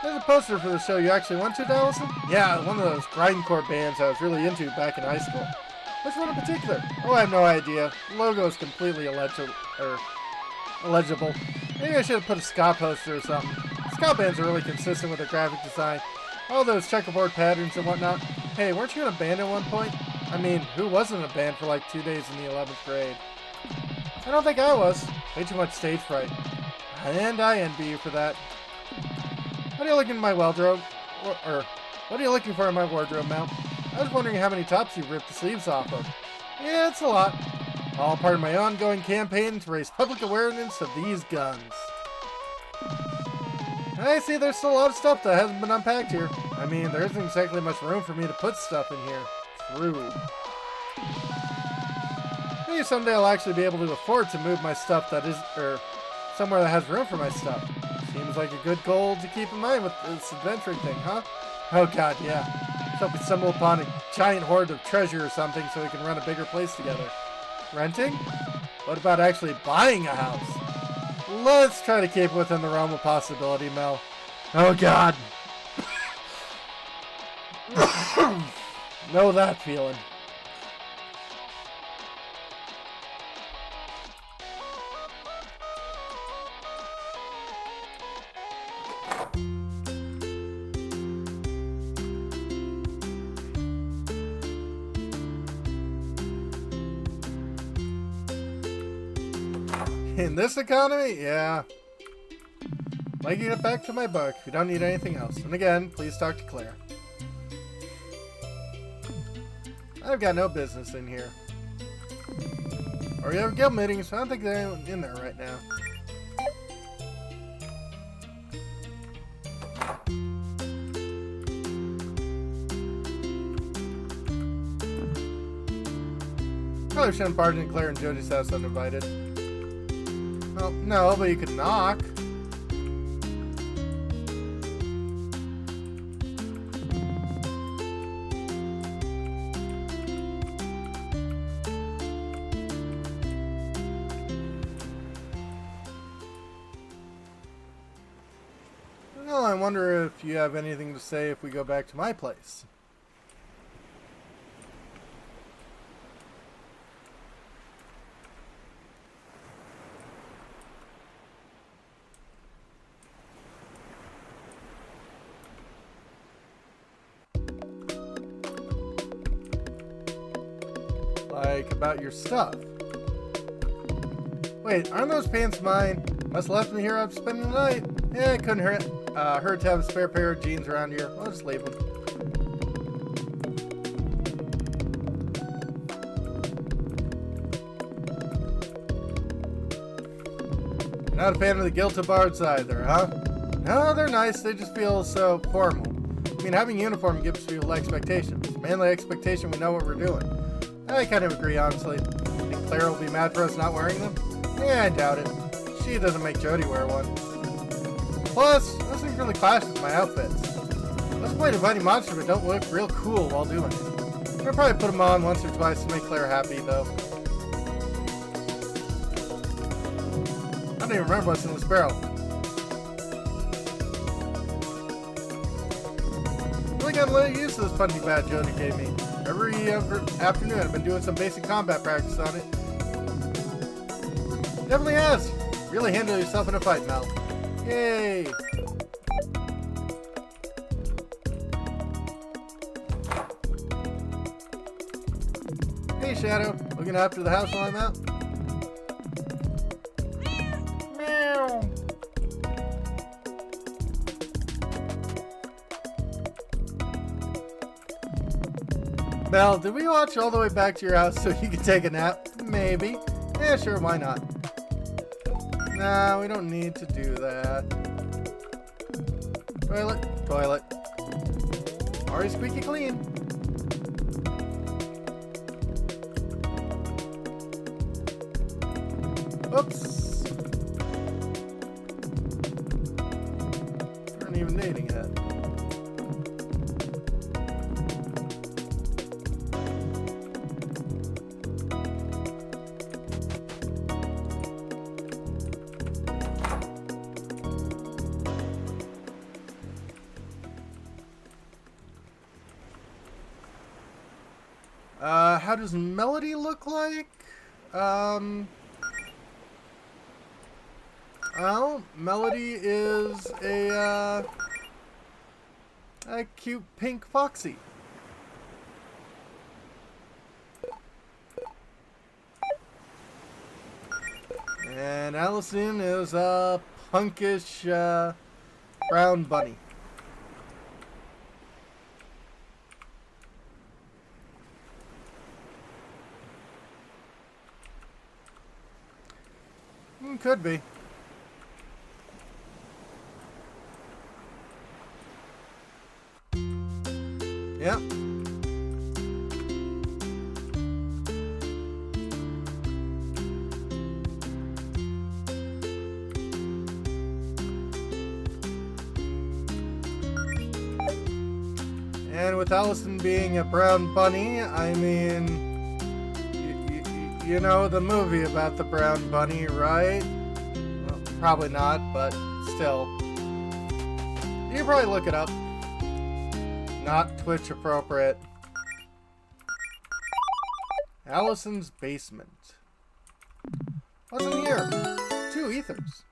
There's a poster for the show you actually went to, Allison? Yeah, one of those grindcore bands I was really into back in high school. Which one in particular? Oh, I have no idea. The logo is completely illegible. Maybe I should have put a ska poster or something. Ska bands are really consistent with their graphic design. All those checkerboard patterns and whatnot. Hey, weren't you in a band at one point? I mean, who wasn't in a band for like 2 days in the 11th grade? I don't think I was. Way too much stage fright. And I envy you for that. What are you looking in my wardrobe? Or what are you looking for in my wardrobe, Mel? I was wondering how many tops you've ripped the sleeves off of. Yeah, it's a lot. All part of my ongoing campaign to raise public awareness of these guns. I see there's still a lot of stuff that hasn't been unpacked here. I mean, there isn't exactly much room for me to put stuff in here. True. Maybe someday I'll actually be able to afford to move my stuff somewhere that has room for my stuff. Seems like a good goal to keep in mind with this adventuring thing, huh? Oh god, yeah. So we stumble upon a giant hoard of treasure or something so we can run a bigger place together. Renting? What about actually buying a house? Let's try to keep within the realm of possibility, Mel. Oh god. Know that feeling. In this economy? Yeah. Like to get back to my book if you don't need anything else. And again, please talk to Claire. I've got no business in here. Or you have guild meetings, so I don't think they're in there right now. Probably shouldn't barge in Claire and Jody's house uninvited. Well, no, but you could knock. Well, I wonder if you have anything to say if we go back to my place. Like, about your stuff. Wait, aren't those pants mine? Must have left them here after spending the night. Yeah, it couldn't hurt to have a spare pair of jeans around here. I'll just leave them. You're not a fan of the Gilta Bards either, huh? No, they're nice. They just feel so formal. I mean, having a uniform gives people expectations. Mainly expectation we know what we're doing. I kind of agree, honestly. Think Claire will be mad for us not wearing them? Yeah, I doubt it. She doesn't make Jody wear one. Plus, those things really clash with my outfits. Let's play the Mighty Monster, but don't look real cool while doing it. I'll probably put them on once or twice to make Claire happy, though. I don't even remember what's in this barrel. Really got a little used to this punching bat Jody gave me. Every afternoon I've been doing some basic combat practice on it. Definitely has. Really handle yourself in a fight, Mel. Yay! Hey, Shadow. Looking after the house while I'm out? Meow. Mel, did we watch all the way back to your house so you could take a nap? Maybe. Yeah, sure, why not? Nah, we don't need to do that. Toilet, toilet. Already squeaky clean. Oops. Aren't even dating yet. How does Melody look like? Well, Melody is a cute pink foxy. And Allison is a punkish brown bunny. Could be. Yep. And with Allison being a brown bunny, I mean, you know the movie about the brown bunny, right? Well, probably not, but still. You can probably look it up. Not Twitch appropriate. Allison's basement. What's in here? 2 ethers.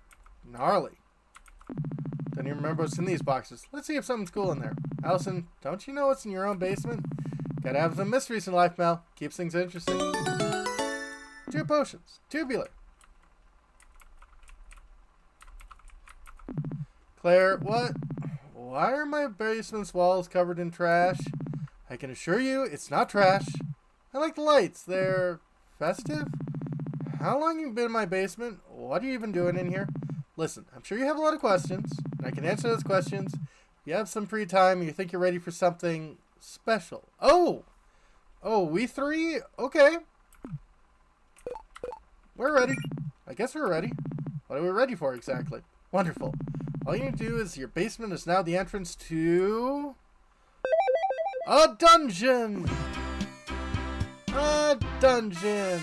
Gnarly. Don't even remember what's in these boxes. Let's see if something's cool in there. Allison, don't you know what's in your own basement? Gotta have some mysteries in life, Mel. Keeps things interesting. 2 potions. Tubular. Claire, what? Why are my basement's walls covered in trash? I can assure you, it's not trash. I like the lights. They're festive. How long have you been in my basement? What are you even doing in here? Listen, I'm sure you have a lot of questions, and I can answer those questions. If you have some free time and you think you're ready for something special. Oh, we 3? Okay. We're ready. I guess we're ready. What are we ready for exactly? Wonderful. All you need to do is your basement is now the entrance to a dungeon. A dungeon.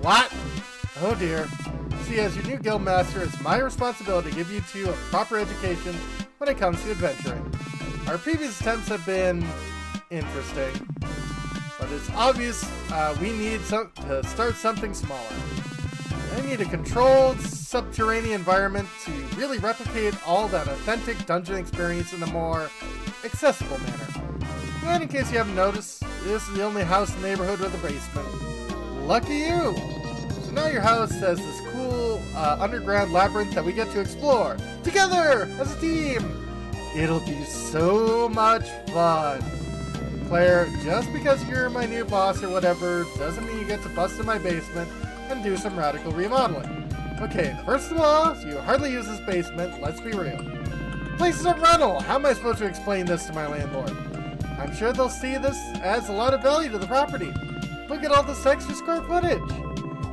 What? Oh dear. See, as your new guild master, it's my responsibility to give you two a proper education when it comes to adventuring. Our previous attempts have been interesting, but it's obvious we need to start something smaller. I need a controlled subterranean environment to really replicate all that authentic dungeon experience in a more accessible manner. And in case you haven't noticed, this is the only house in the neighborhood with a basement. Lucky you! So now your house has this cool underground labyrinth that we get to explore together as a team. It'll be so much fun. Claire, just because you're my new boss or whatever doesn't mean you get to bust in my basement and do some radical remodeling. Okay, first of all, you hardly use this basement, let's be real. The place is a rental. How am I supposed to explain this to my landlord? I'm sure they'll see this adds a lot of value to the property. Look at all this extra square footage.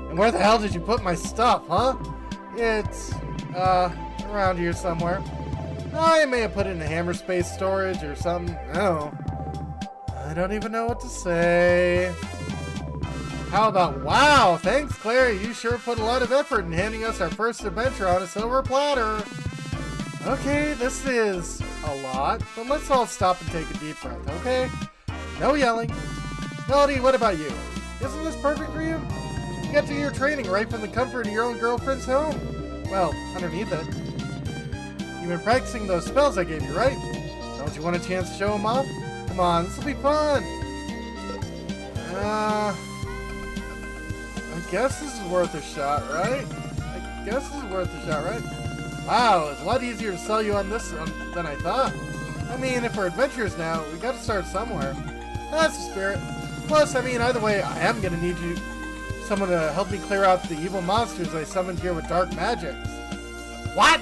And where the hell did you put my stuff, huh? It's, around here somewhere. I may have put it in a hammer space storage or something. Oh. I don't even know what to say. How about, wow, thanks Claire, you sure put a lot of effort in handing us our first adventure on a silver platter. Okay, this is a lot, but let's all stop and take a deep breath, okay? No yelling. Melody, what about you? Isn't this perfect for you? You get to do your training right from the comfort of your own girlfriend's home. Well, underneath it. You've been practicing those spells I gave you, right? Don't you want a chance to show them off? Come on, this will be fun. I guess this is worth a shot, right? Wow, it's a lot easier to sell you on this one than I thought. I mean, if we're adventurers now, we gotta start somewhere. That's the spirit. Plus, I mean, either way, I am gonna need someone to help me clear out the evil monsters I summoned here with dark magics. What?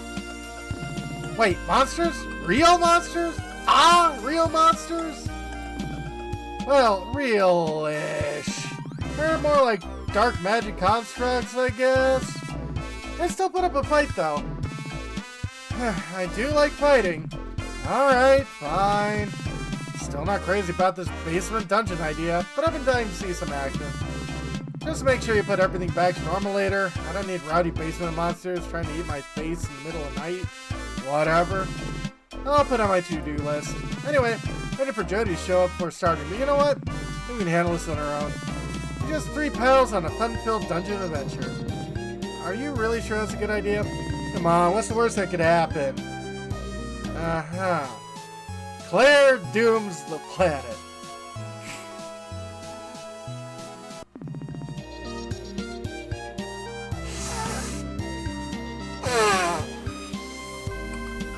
Wait, monsters? Real monsters? Real monsters? Well, real-ish. They're more like dark magic constructs, I guess. I still put up a fight, though. I do like fighting. Alright, fine. Still not crazy about this basement dungeon idea, but I've been dying to see some action. Just make sure you put everything back to normal later. I don't need rowdy basement monsters trying to eat my face in the middle of the night. Whatever. I'll put on my to-do list. Anyway, waiting for Jody to show up before starting, but you know what? We can handle this on our own. Just 3 pals on a fun-filled dungeon adventure. Are you really sure that's a good idea? Come on, what's the worst that could happen? Claire dooms the planet.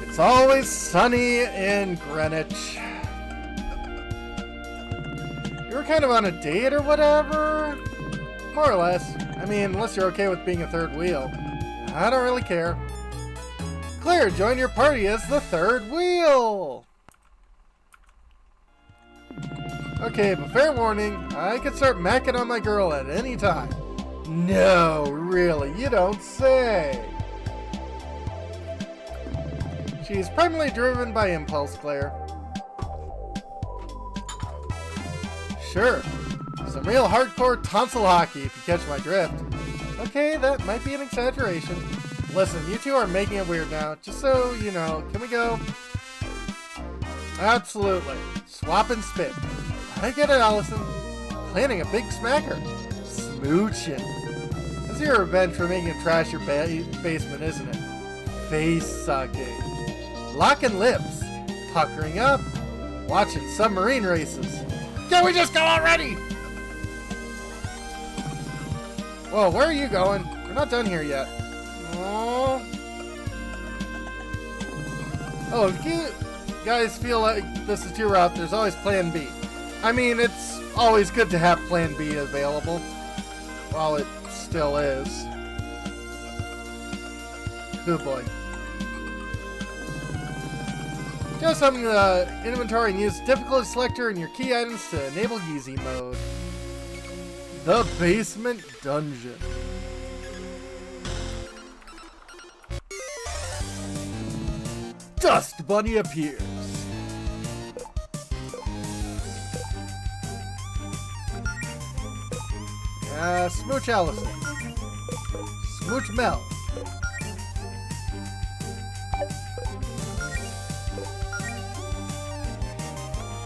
It's always sunny in Greenwich. You were kind of on a date or whatever? More or less. I mean, unless you're okay with being a third wheel. I don't really care. Claire, join your party as the third wheel! Okay, but fair warning, I can start macking on my girl at any time. No, really, you don't say. She's primarily driven by impulse, Claire. Sure, some real hardcore tonsil hockey, if you catch my drift. Okay, that might be an exaggeration. Listen, you two are making it weird now. Just so you know, can we go? Absolutely. Swap and spit. I get it, Allison. Planning a big smacker. Smooching. This is your revenge for making it trash your basement, isn't it? Face sucking. Locking lips. Puckering up. Watching submarine races. Can we just go already? Whoa, where are you going? We're not done here yet. Aww. Oh, if you guys feel like this is your route, there's always plan B. I mean, it's always good to have plan B available. While it still is. Good boy. Just open the inventory and use difficulty selector and your key items to enable easy mode. The basement dungeon. Dust Bunny appears. Smooch Allison. Smooch Mel.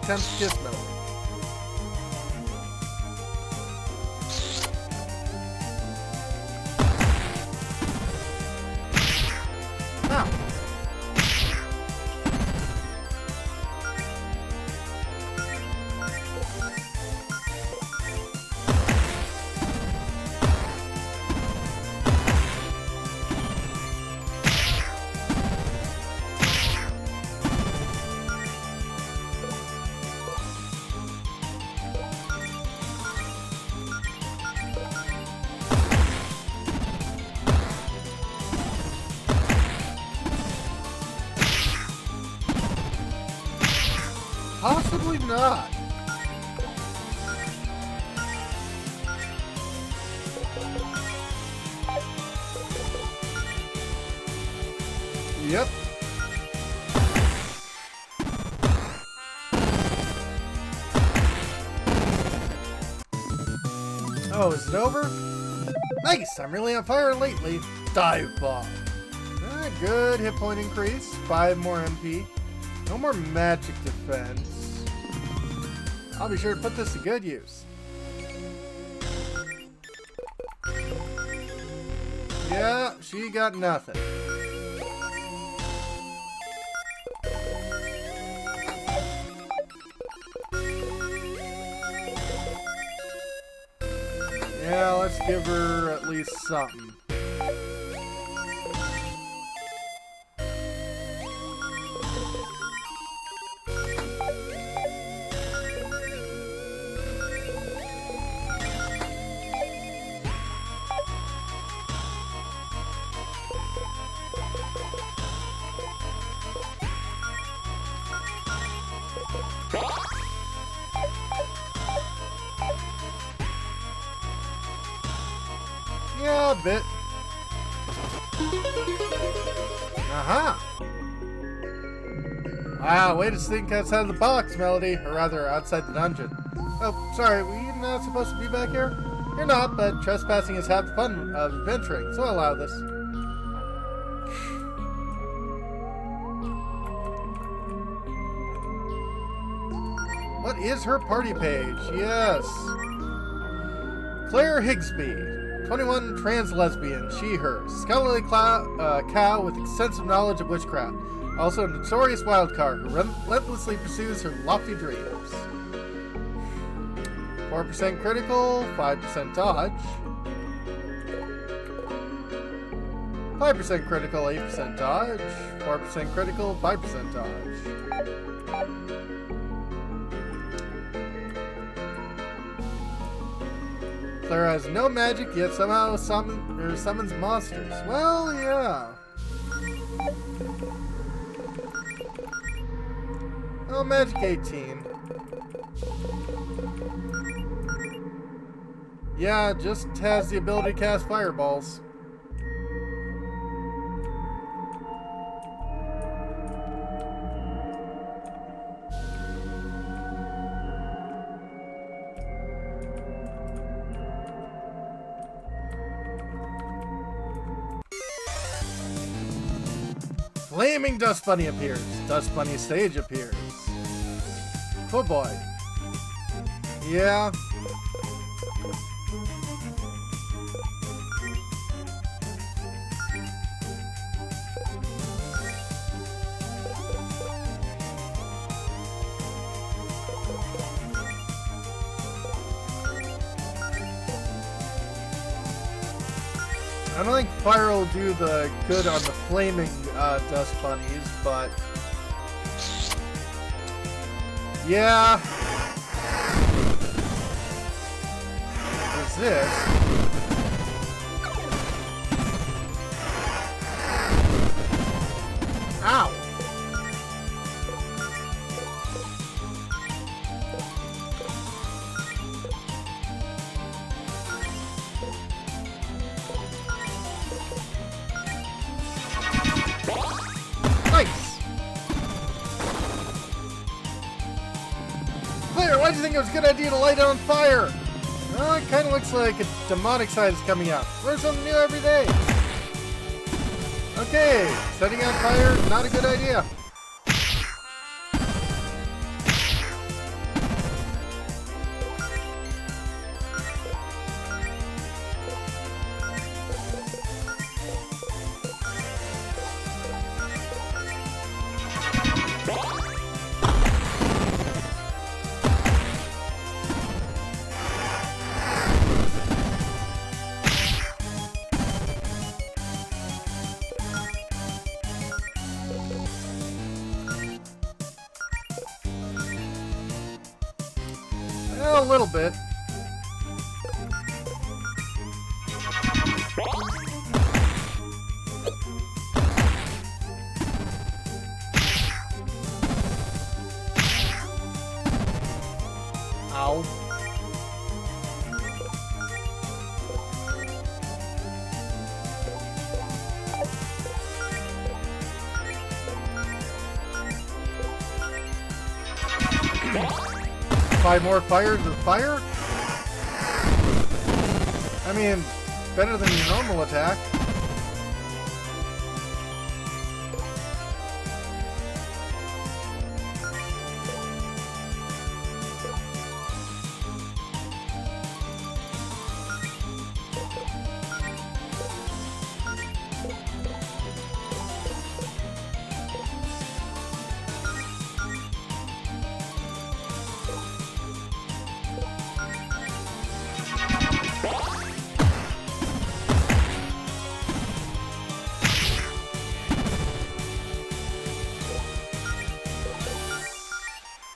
Attempt to kiss Mel. Possibly not. Yep. Oh, is it over? Nice! I'm really on fire lately. Dive bomb. Good hit point increase. 5 more MP. No more magic defense. I'll be sure to put this to good use. Yeah, she got nothing. Yeah, let's give her at least something. Yeah, a bit. Aha! Wow, way to think outside the box, Melody. Or rather, outside the dungeon. Oh, sorry, were you not supposed to be back here? You're not, but trespassing is half the fun of adventuring, so I'll allow this. What is her party page? Yes. Claire Higsby, 21, trans lesbian, she, her, scholarly cow with extensive knowledge of witchcraft, also a notorious wildcard who relentlessly pursues her lofty dreams. 4% critical, 5% dodge. 5% critical, 8% dodge. 4% critical, 5% dodge. Claire has no magic, yet somehow summons monsters. Well, yeah. Oh, magic 18. Yeah, just has the ability to cast fireballs. Flaming Dust Bunny appears. Dust Bunny stage appears. Oh boy. Yeah. I don't think fire will do the good on the flaming dust bunnies, but yeah. What's this? Ow! Why do you think it was a good idea to light it on fire? Well, it kind of looks like a demonic side is coming out. Learn something new every day. Okay, setting on fire, not a good idea. A little bit. Ow. 5 more fire to fire? I mean, better than your normal attack.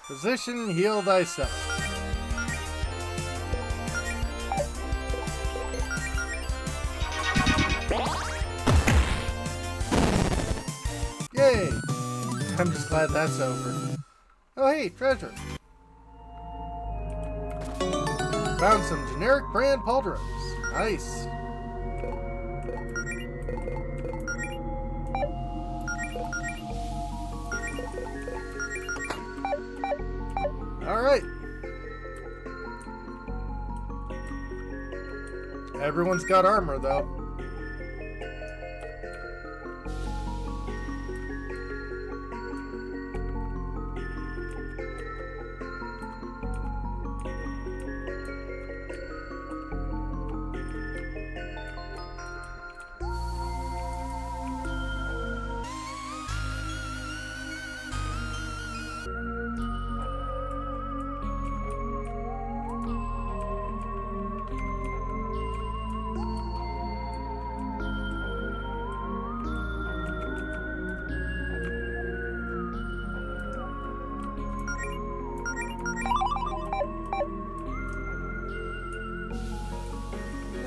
Position, heal thyself. Yay! I'm just glad that's over. Oh hey, treasure. Found some generic brand pauldrons. Nice. Alright. Everyone's got armor, though.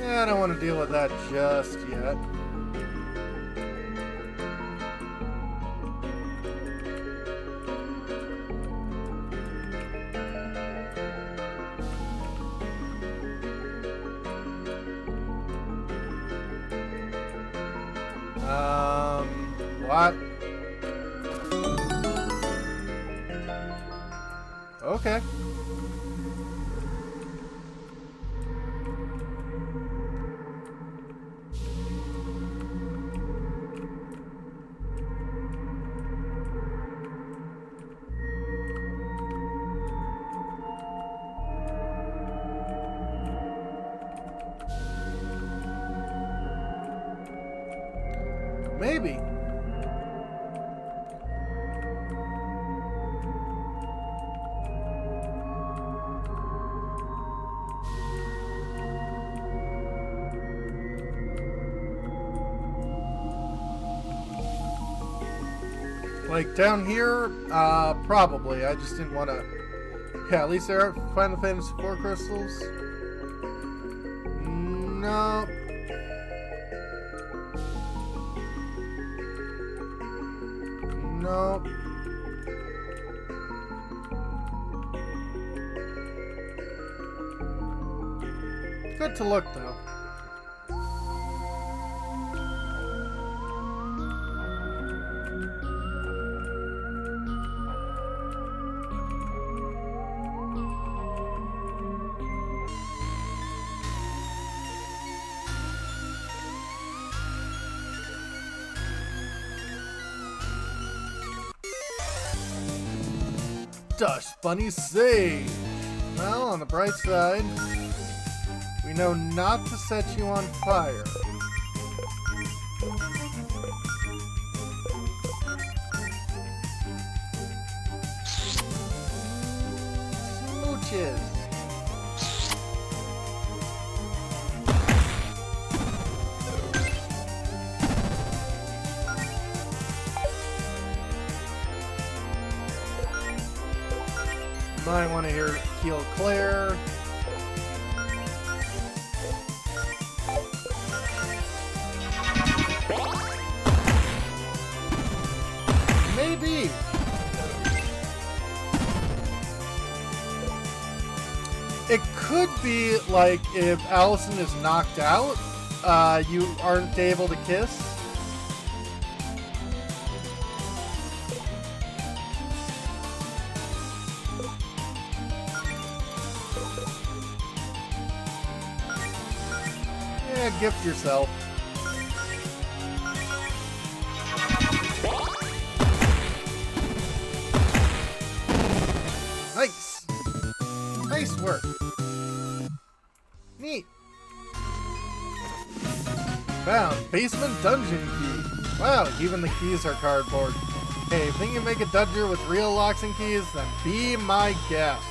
I don't want to deal with that just yet. What? Okay. Maybe. Like down here, probably. I just didn't want to. Yeah, at least there are Final Fantasy IV crystals. No. No. Good to look, though. Dust Bunny Sage. Well, on the bright side, we know not to set you on fire. Smooches. Might want to heal Claire. Maybe. It could be like if Allison is knocked out, you aren't able to kiss. Yeah, gift yourself. Nice. Nice work. Neat. Found basement dungeon key. Wow, even the keys are cardboard. Hey, if you can make a dungeon with real locks and keys, then be my guest.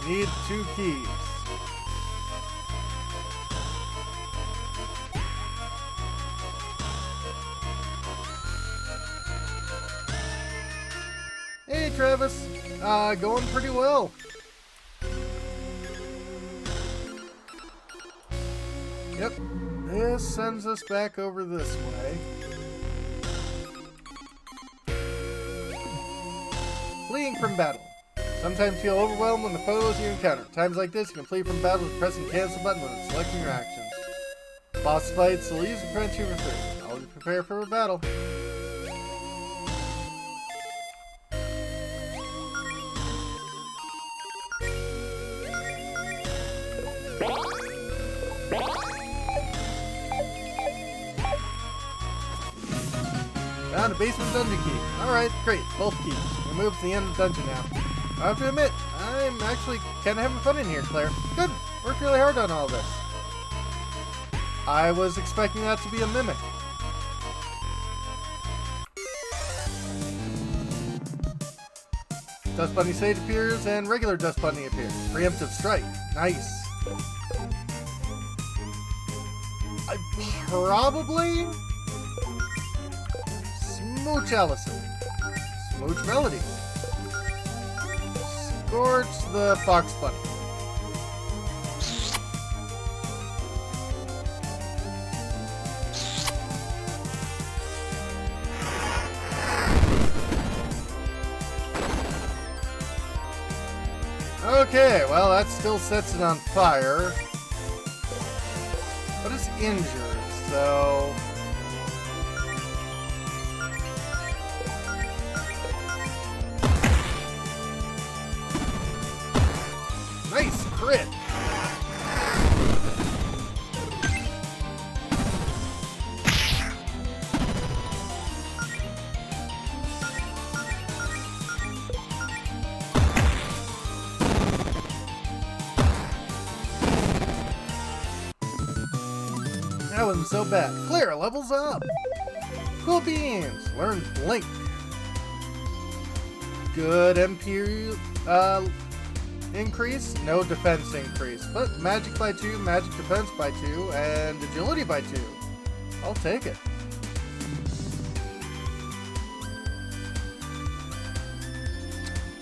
Need 2 keys. Hey Travis, going pretty well. Yep, this sends us back over this way. Fleeing from battle. Sometimes feel overwhelmed when the foes you encounter. Times like this, you can flee from battle with pressing the cancel button when selecting your actions. Boss fights will usually prevent you from free. Always prepare for a battle. Found a basement dungeon key. Alright, great. Both keys. We move to the end of the dungeon now. I have to admit, I'm actually kind of having fun in here, Claire. Good. Worked really hard on all this. I was expecting that to be a mimic. Dust Bunny Sage appears and regular Dust Bunny appears. Preemptive strike. Nice. I probably... Smooch Allison. Smooch Melody. Scorch the Fox Bunny. Okay, well that still sets it on fire. But it's injured, so... Nice crit! That wasn't so bad. Clear, levels up! Cool beans! Learn Blink. Good MP increase, no defense increase, but magic by 2, magic defense by 2, and agility by 2. I'll take it.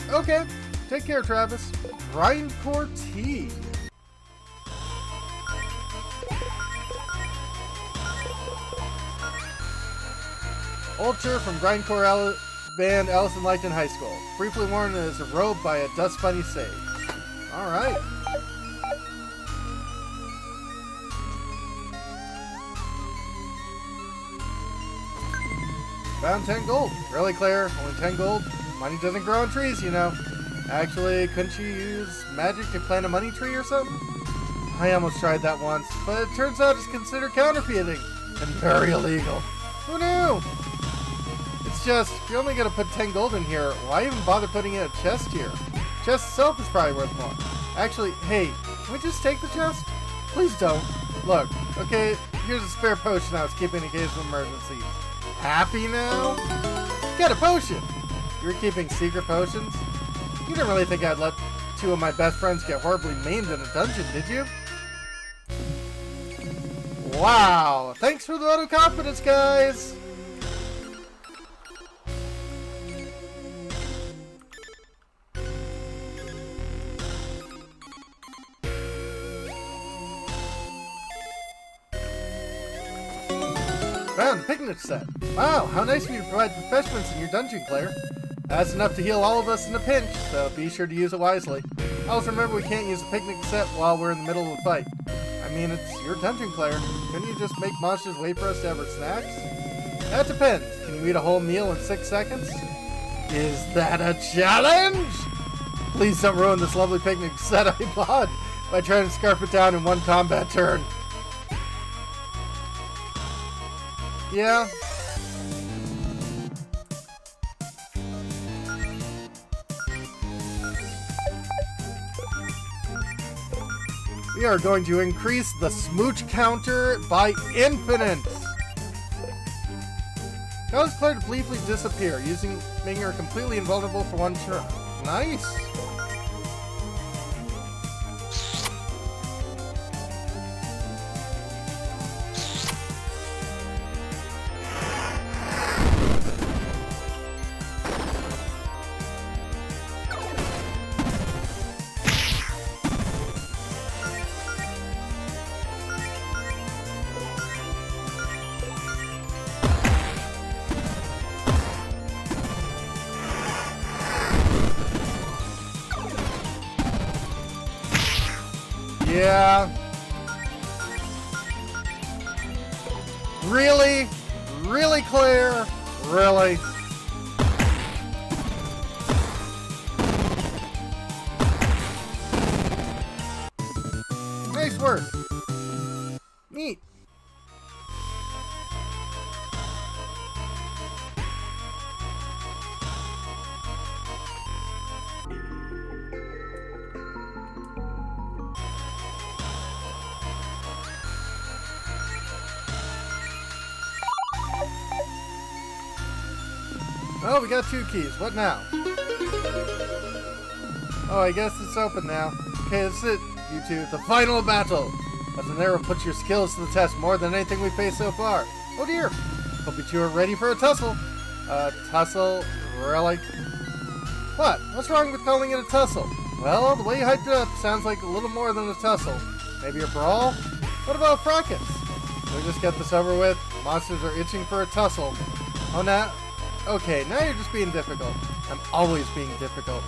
Okay, take care, Travis. Grindcore Tea. Ultra from Grindcore band Allison liked in high school. Briefly worn as a robe by a Dust Bunny Sage. Alright. Found 10 gold. Really, Claire? Only 10 gold? Money doesn't grow on trees, you know. Actually, couldn't you use magic to plant a money tree or something? I almost tried that once, but it turns out it's considered counterfeiting and very illegal. Who knew? It's just, if you're only gonna put 10 gold in here, why even bother putting in a chest here? Chest itself is probably worth more. Actually, hey, can we just take the chest? Please don't. Look, okay, here's a spare potion I was keeping in case of emergencies. Happy now? Get a potion! You were keeping secret potions? You didn't really think I'd let 2 of my best friends get horribly maimed in a dungeon, did you? Wow! Thanks for the vote of confidence, guys! Found a picnic set. Wow, how nice of you to provide refreshments in your dungeon, Claire. That's enough to heal all of us in a pinch, so be sure to use it wisely. Also remember we can't use a picnic set while we're in the middle of a fight. I mean, it's your dungeon, Claire. Couldn't you just make monsters wait for us to have our snacks? That depends. Can you eat a whole meal in 6 seconds? Is that a challenge? Please don't ruin this lovely picnic set I bought by trying to scarf it down in one combat turn. Yeah. We are going to increase the smooch counter by infinite. Cause Claire to briefly disappear, making her completely invulnerable for one turn. Nice. Yeah. Really? Really, Claire? Really? Nice work. Neat. Oh, we got 2 keys. What now? Oh, I guess it's open now. Okay, that's it, you two. The final battle. Lesson there will put your skills to the test more than anything we've faced so far. Oh dear. Hope you two are ready for a tussle. Tussle? Really? What? What's wrong with calling it a tussle? Well, the way you hyped it up sounds like a little more than a tussle. Maybe a brawl? What about a fracas? Can we just get this over with? Monsters are itching for a tussle. Oh, now... Okay, now you're just being difficult. I'm always being difficult.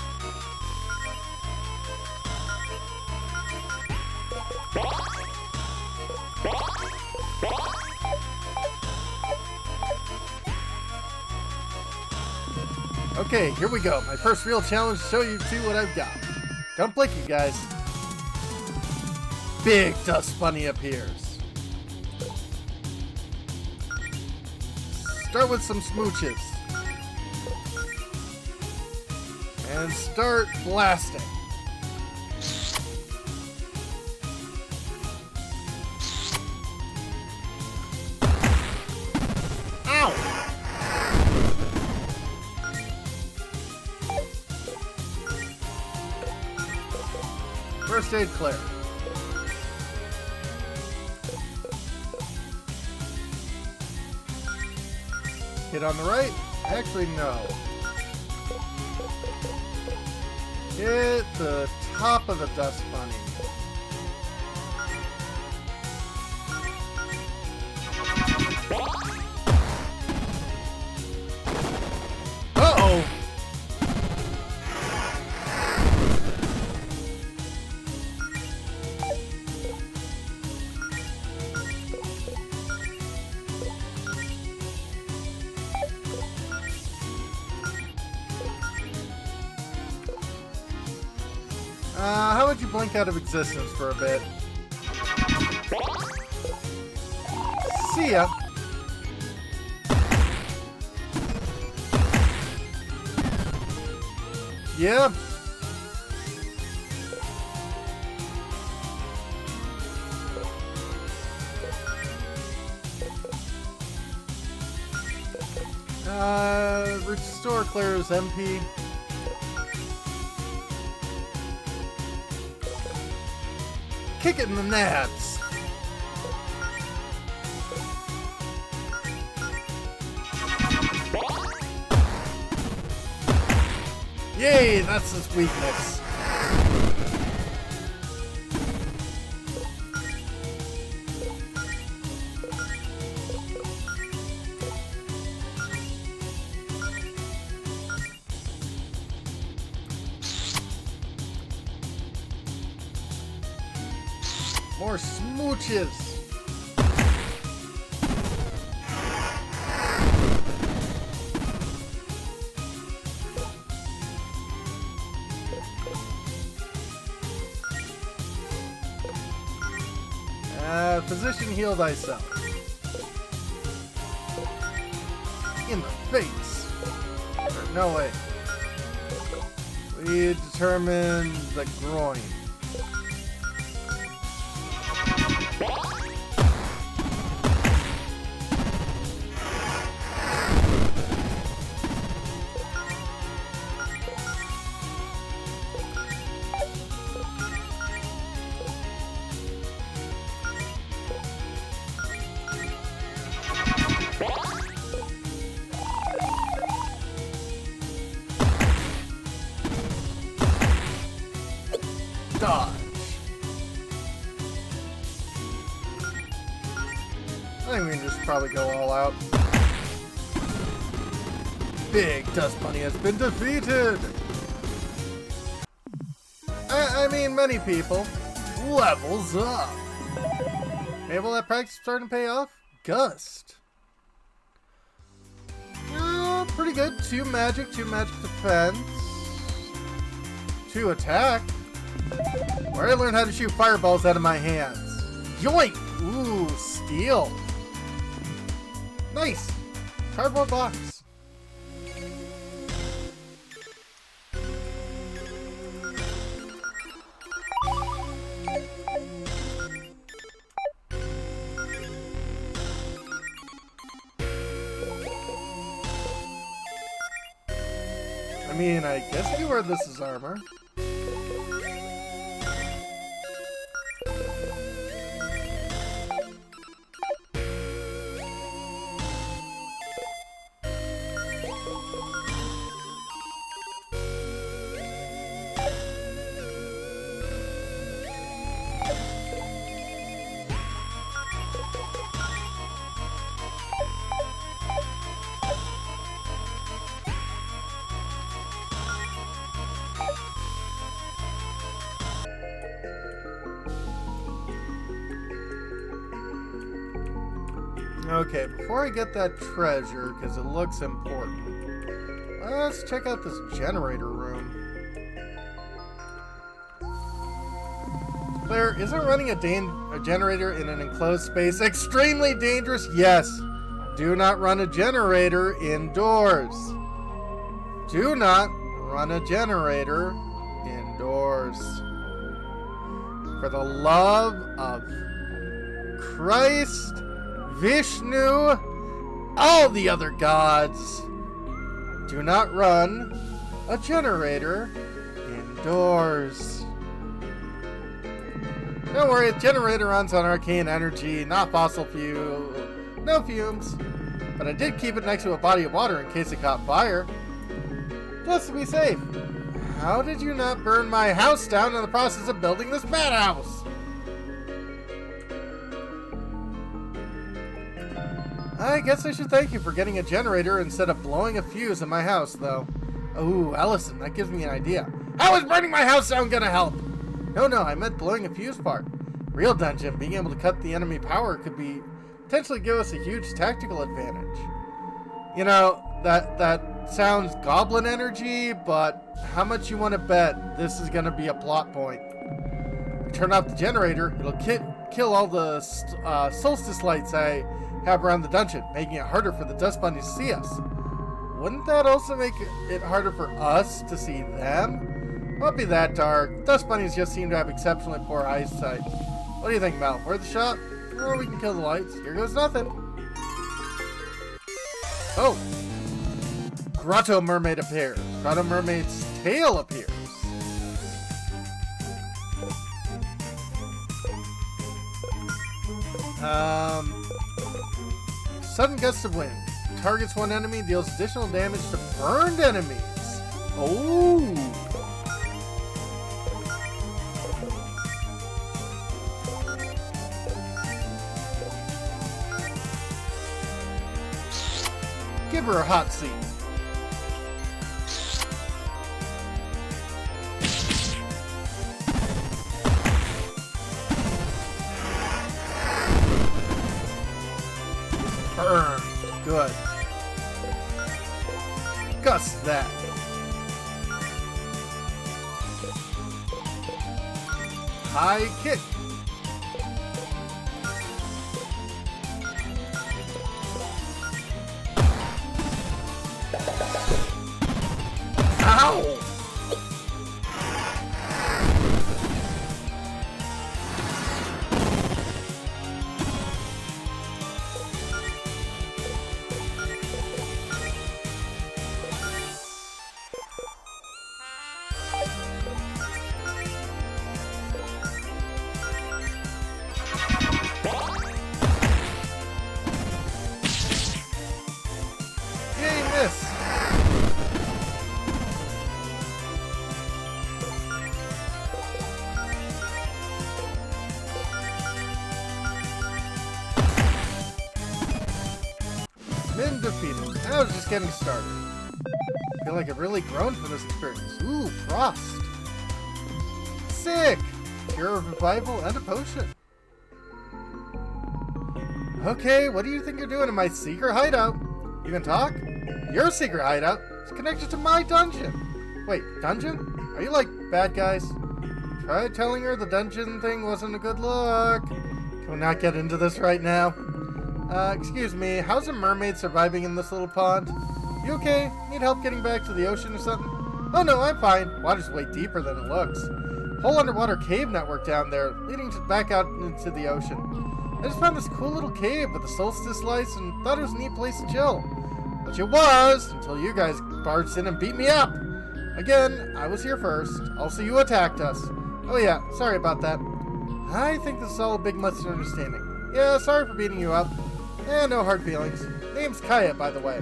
Okay, here we go. My first real challenge to show you two what I've got. Don't blink, you guys. Big dust bunny appears. Start with some smooches. And start blasting. Ow! First aid Claire. Hit on the right? Actually, no. Hit the top of the dust bunny. Uh-oh! How would you blink out of existence for a bit? See ya! Yeah. Restore Claire's MP. Kick it in the nads. Yay, that's his weakness. More smooches. Physician, heal thyself. In the face. Or, no way. We determine the groin. Dodge. I think we can just probably go all out. Big Dust Bunny has been defeated! I mean, many people. Levels up! Maybe will that practice starting to pay off? Gust. Pretty good. 2 magic defense. 2 attack. Where I learned how to shoot fireballs out of my hands. Yoink! Ooh, steel. Nice. Cardboard box. I mean, I guess you wear this as armor. Okay, before I get that treasure, because it looks important, let's check out this generator room. Claire, isn't running a generator in an enclosed space extremely dangerous? Yes. Do not run a generator indoors. Do not run a generator indoors. For the love of Christ, Vishnu, all the other gods, do not run a generator indoors. Don't worry, a generator runs on arcane energy, not fossil fuel, no fumes. But I did keep it next to a body of water in case it caught fire. Just to be safe. How did you not burn my house down in the process of building this madhouse? I guess I should thank you for getting a generator instead of blowing a fuse in my house, though. Ooh, Allison, that gives me an idea. How is burning my house down gonna help? No, I meant blowing a fuse part. Real dungeon, being able to cut the enemy power could be potentially give us a huge tactical advantage. You know, that sounds goblin energy, but how much you want to bet this is gonna be a plot point? If you turn off the generator, it'll kill all the solstice lights I have around the dungeon, making it harder for the dust bunnies to see us. Wouldn't that also make it harder for us to see them? Won't be that dark. Dust bunnies just seem to have exceptionally poor eyesight. What do you think, Mel? Worth a shot? Or we can kill the lights. Here goes nothing. Oh! Grotto Mermaid appears. Grotto Mermaid's tail appears. Sudden gust of wind. Targets one enemy, deals additional damage to burned enemies. Oh! Give her a hot seat. Burn. Good. Gust that. High kick. Ow! Yay, miss! Been defeated. I was just getting started. I feel like I've really grown from this experience. Ooh, frost. Sick! Cure of revival and a potion. Okay, what do you think you're doing in my secret hideout? You can talk? Your secret hideout is connected to my dungeon. Wait, dungeon? Are you like bad guys? Try telling her the dungeon thing wasn't a good look. Can we not get into this right now? Excuse me, how's a mermaid surviving in this little pond? You okay? Need help getting back to the ocean or something? Oh no, I'm fine. Water's way deeper than it looks. Whole underwater cave network down there, leading back out into the ocean. I just found this cool little cave with a solstice lights and thought it was a neat place to chill. Which it was, until you guys barged in and beat me up. Again, I was here first. Also, you attacked us. Oh yeah, sorry about that. I think this is all a big misunderstanding. Yeah, sorry for beating you up. No hard feelings. Name's Kaya, by the way.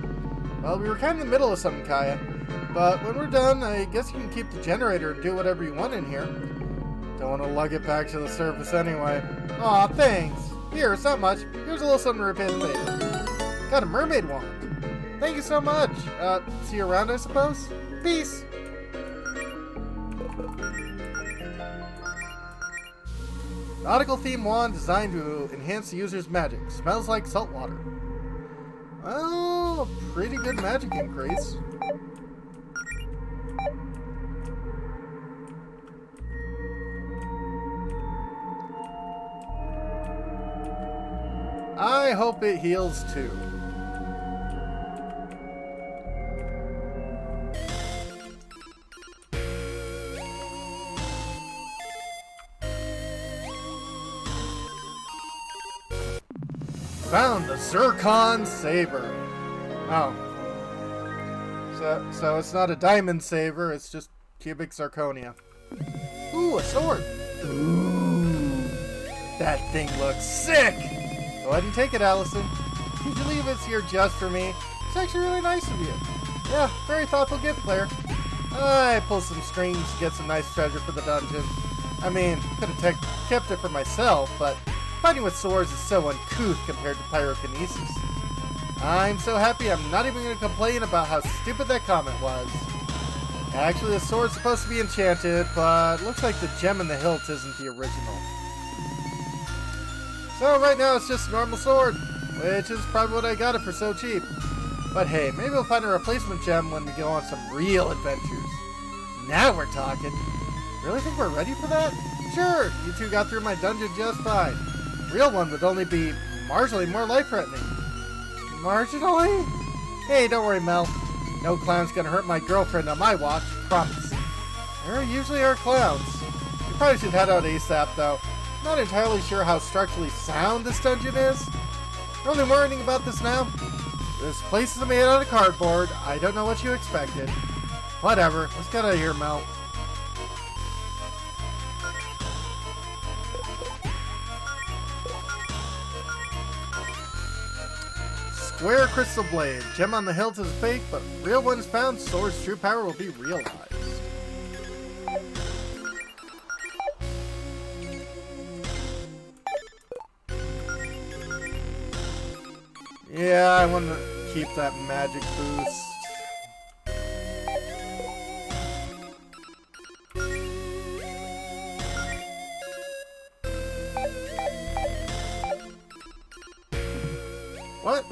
Well, we were kind of in the middle of something, Kaya. But when we're done, I guess you can keep the generator and do whatever you want in here. Don't want to lug it back to the surface anyway. Aw, thanks. Here, it's not much. Here's a little something to repay the favor. Got a mermaid wand. Thank you so much. See you around, I suppose? Peace. Nautical theme wand designed to enhance the user's magic. Smells like salt water. Well, a pretty good magic increase. I hope it heals too. Found the Zircon Saber. Oh. So it's not a diamond saber, it's just cubic zirconia. Ooh, a sword. Ooh. That thing looks sick. Go ahead and take it, Allison. Did you leave it here just for me? It's actually really nice of you. Yeah, very thoughtful gift, Claire. I pulled some strings to get some nice treasure for the dungeon. I mean, could have kept it for myself, but fighting with swords is so uncouth compared to pyrokinesis. I'm so happy I'm not even going to complain about how stupid that comment was. Actually, the sword's supposed to be enchanted, but looks like the gem in the hilt isn't the original. So right now it's just a normal sword, which is probably what I got it for so cheap. But hey, maybe we'll find a replacement gem when we go on some real adventures. Now we're talking. Really think we're ready for that? Sure, you two got through my dungeon just fine. Real one would only be marginally more life-threatening. Marginally? Hey, don't worry, Mel. No clown's gonna hurt my girlfriend on my watch, promise. There usually are clowns. You probably should head out ASAP, though. Not entirely sure how structurally sound this dungeon is. You're only learning about this now. This place is made out of cardboard. I don't know what you expected. Whatever. Let's get out of here, Mel. Square crystal blade. Gem on the hilt is fake, but real ones found. Sword's true power will be realized. Yeah, I want to keep that magic boost. What?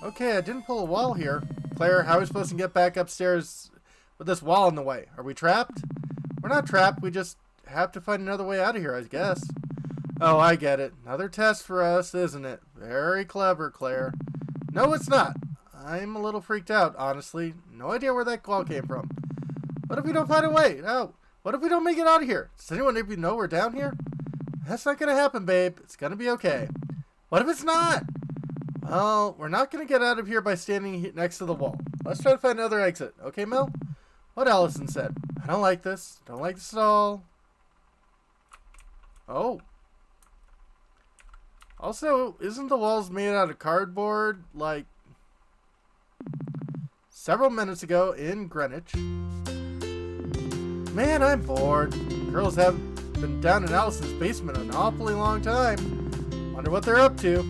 Okay, I didn't pull a wall here. Claire, how are we supposed to get back upstairs with this wall in the way? Are we trapped? We're not trapped. We just have to find another way out of here, I guess. Oh, I get it. Another test for us, isn't it? Very clever, Claire. No, it's not. I'm a little freaked out, honestly. No idea where that wall came from. What if we don't find a way? No. What if we don't make it out of here? Does anyone even know we're down here? That's not going to happen, babe. It's going to be okay. What if it's not? Well, we're not going to get out of here by standing next to the wall. Let's try to find another exit. Okay, Mel? What Allison said. I don't like this. Don't like this at all. Oh. Also, isn't the walls made out of cardboard? Like, several minutes ago in Greenwich. Man, I'm bored. Girls have been down in Allison's basement an awfully long time. Wonder what they're up to.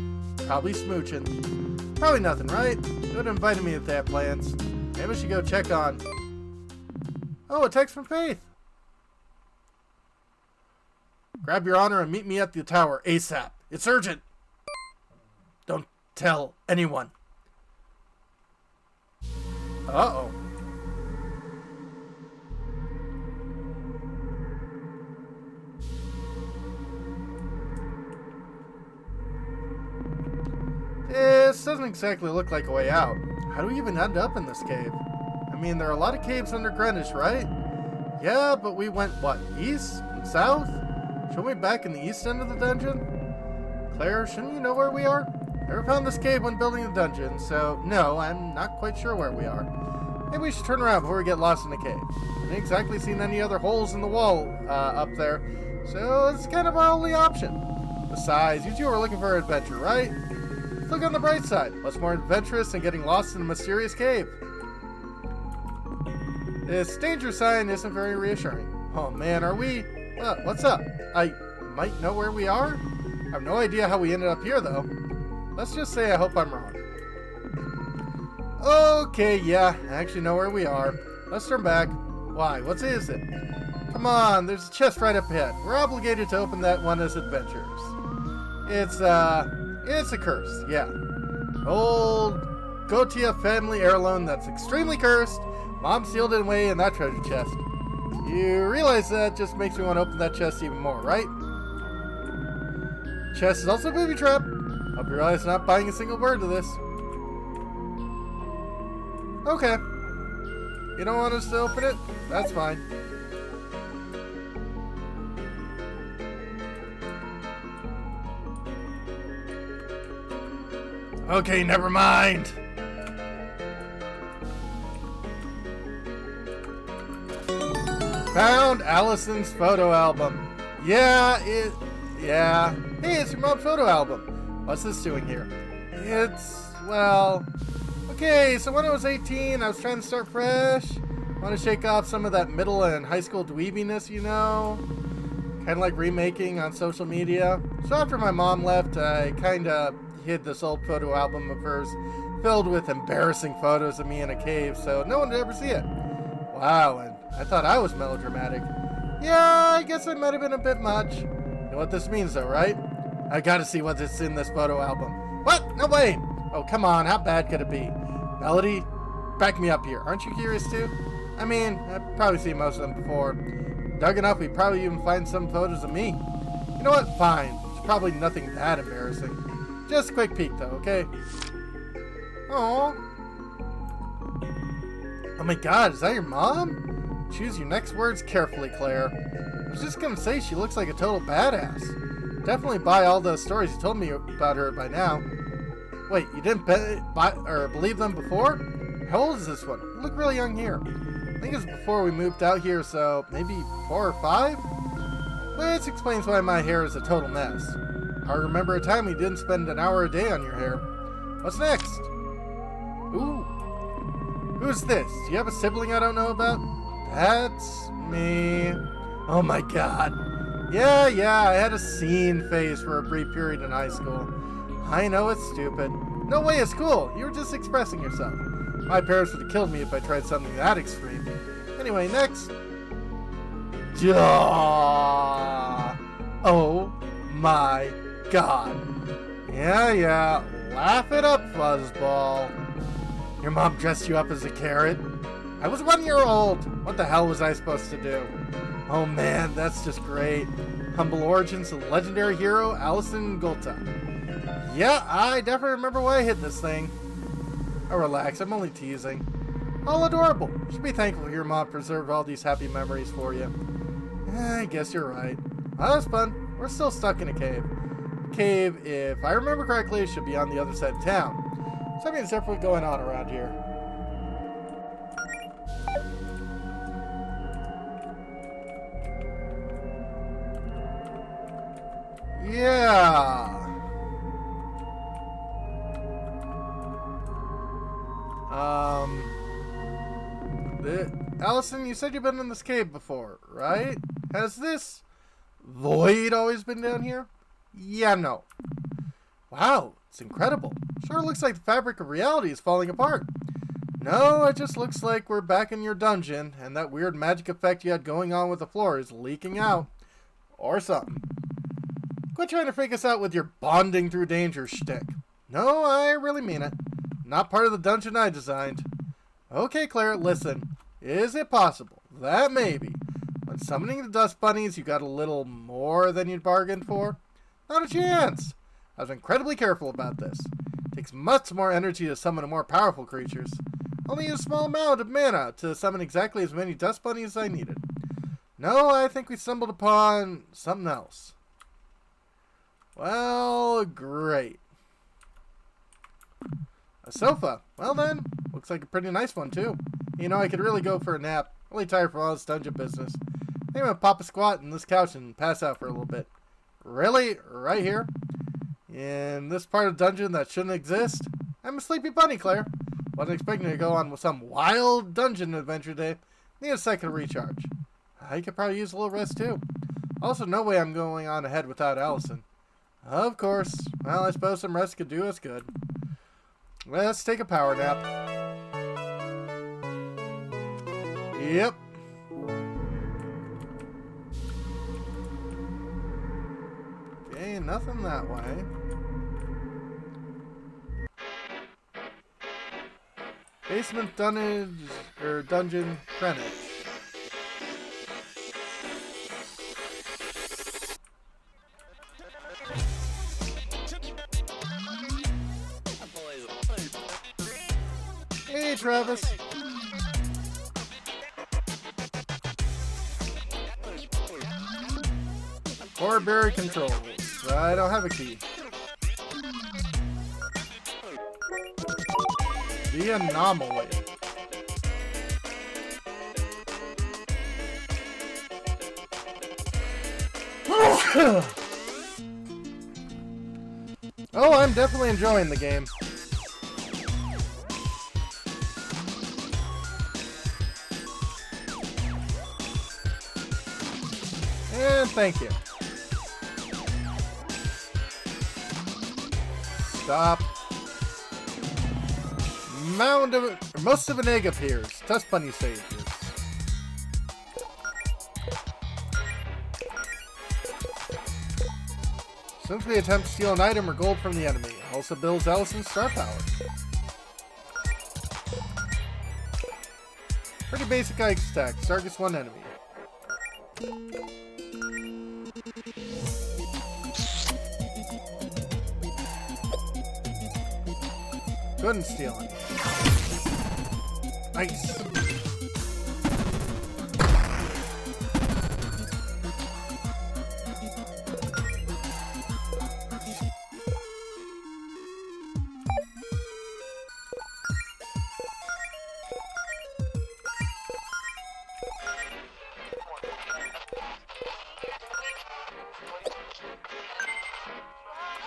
Probably smooching. Probably nothing, right? They would have invited me if they had plans. Maybe we should go check on... Oh, a text from Faith. Grab your honor and meet me at the tower ASAP. It's urgent. Don't tell anyone. Uh-oh. This doesn't exactly look like a way out. How do we even end up in this cave? I mean, there are a lot of caves under Greenwich, right? Yeah, but we went, what, east and south? Shouldn't we be back in the east end of the dungeon? Claire, shouldn't you know where we are? Never found this cave when building the dungeon, so no, I'm not quite sure where we are. Maybe we should turn around before we get lost in the cave. I haven't exactly seen any other holes in the wall up there, so it's kind of our only option. Besides, you two are looking for adventure, right? Let's look on the bright side. What's more adventurous than getting lost in a mysterious cave? This danger sign isn't very reassuring. Oh man, are we... what's up? I might know where we are? I have no idea how we ended up here, though. Let's just say I hope I'm wrong. Okay, yeah, I actually know where we are. Let's turn back. Why? What is it? Come on, there's a chest right up ahead. We're obligated to open that one as adventurers. It's a curse, yeah. Old Gotia family heirloom that's extremely cursed. Mom sealed it away in that treasure chest. You realize that just makes me want to open that chest even more, right? Chest is also a booby trap. Hope you realize not buying a single word to this. Okay. You don't want us to open it? That's fine. Okay, never mind. Found Allison's photo album. Yeah. Hey, it's your mom's photo album. What's this doing here? Okay, so when I was 18, I was trying to start fresh. Want to shake off some of that middle and high school dweebiness, you know? Kind of like remaking on social media. So after my mom left, I kind of hid this old photo album of hers filled with embarrassing photos of me in a cave so no one would ever see it. Wow, and I thought I was melodramatic. Yeah, I guess I might have been a bit much. You know what this means though, right? I gotta see what's in this photo album. What? No way! Oh, come on, how bad could it be? Melody, back me up here. Aren't you curious too? I mean, I've probably seen most of them before. Dug enough, we'd probably even find some photos of me. You know what? Fine. It's probably nothing that embarrassing. Just a quick peek though, okay? Aww. Oh my god, is that your mom? Choose your next words carefully, Claire. I was just gonna say she looks like a total badass. Definitely buy all the stories you told me about her by now. Wait, you didn't believe them before? How old is this one? You look really young here. I think it's before we moved out here, so maybe 4 or 5? Which explains why my hair is a total mess. I remember a time we didn't spend an hour a day on your hair. What's next? Ooh. Who's this? Do you have a sibling I don't know about? That's me. Oh my god. Yeah, I had a scene phase for a brief period in high school. I know it's stupid. No way, it's cool. You were just expressing yourself. My parents would have killed me if I tried something that extreme. Anyway, next. Duh. Oh my god. Yeah. Laugh it up, Fuzzball. Your mom dressed you up as a carrot? I was 1 year old. What the hell was I supposed to do? Oh man, that's just great. Humble origins of legendary hero Allison Golta. Yeah, I definitely remember why I hit this thing. Oh, relax, I'm only teasing. All adorable. Should be thankful your mom preserved all these happy memories for you. I guess you're right. Well, that was fun. We're still stuck in a cave. Cave, if I remember correctly, should be on the other side of town. Something's definitely going on around here. Yeah. Allison, you said you've been in this cave before, right? Has this void always been down here? Yeah, no. Wow, it's incredible. Sure looks like the fabric of reality is falling apart. No, it just looks like we're back in your dungeon, and that weird magic effect you had going on with the floor is leaking out. Or something. Quit trying to freak us out with your bonding through danger shtick. No, I really mean it. Not part of the dungeon I designed. Okay, Claire, listen. Is it possible that maybe, when summoning the dust bunnies, you got a little more than you'd bargained for? Not a chance. I was incredibly careful about this. It takes much more energy to summon more powerful creatures. Only a small amount of mana to summon exactly as many dust bunnies as I needed. No, I think we stumbled upon something else. Well, great. A sofa. Well then, looks like a pretty nice one too. You know, I could really go for a nap. Really tired from all this dungeon business. I think I'm gonna pop a squat in this couch and pass out for a little bit. Really? Right here? In this part of the dungeon that shouldn't exist? I'm a sleepy bunny, Claire. Wasn't expecting to go on some wild dungeon adventure day. Need a second to recharge. I could probably use a little rest too. Also, no way I'm going on ahead without Allison. Of course. Well, I suppose some rest could do us good. Let's take a power nap. Yep. Okay, nothing that way. Basement dungeon Greenwich. Hey, Travis. Core berry controls. I don't have a key. The anomaly. Oh, I'm definitely enjoying the game. And thank you. Stop. Most of an egg appears. Dust bunny saviors. Simply attempt to steal an item or gold from the enemy. Also builds Allison's star power. Pretty basic ice stack. Targets one enemy. Couldn't steal it. Nice.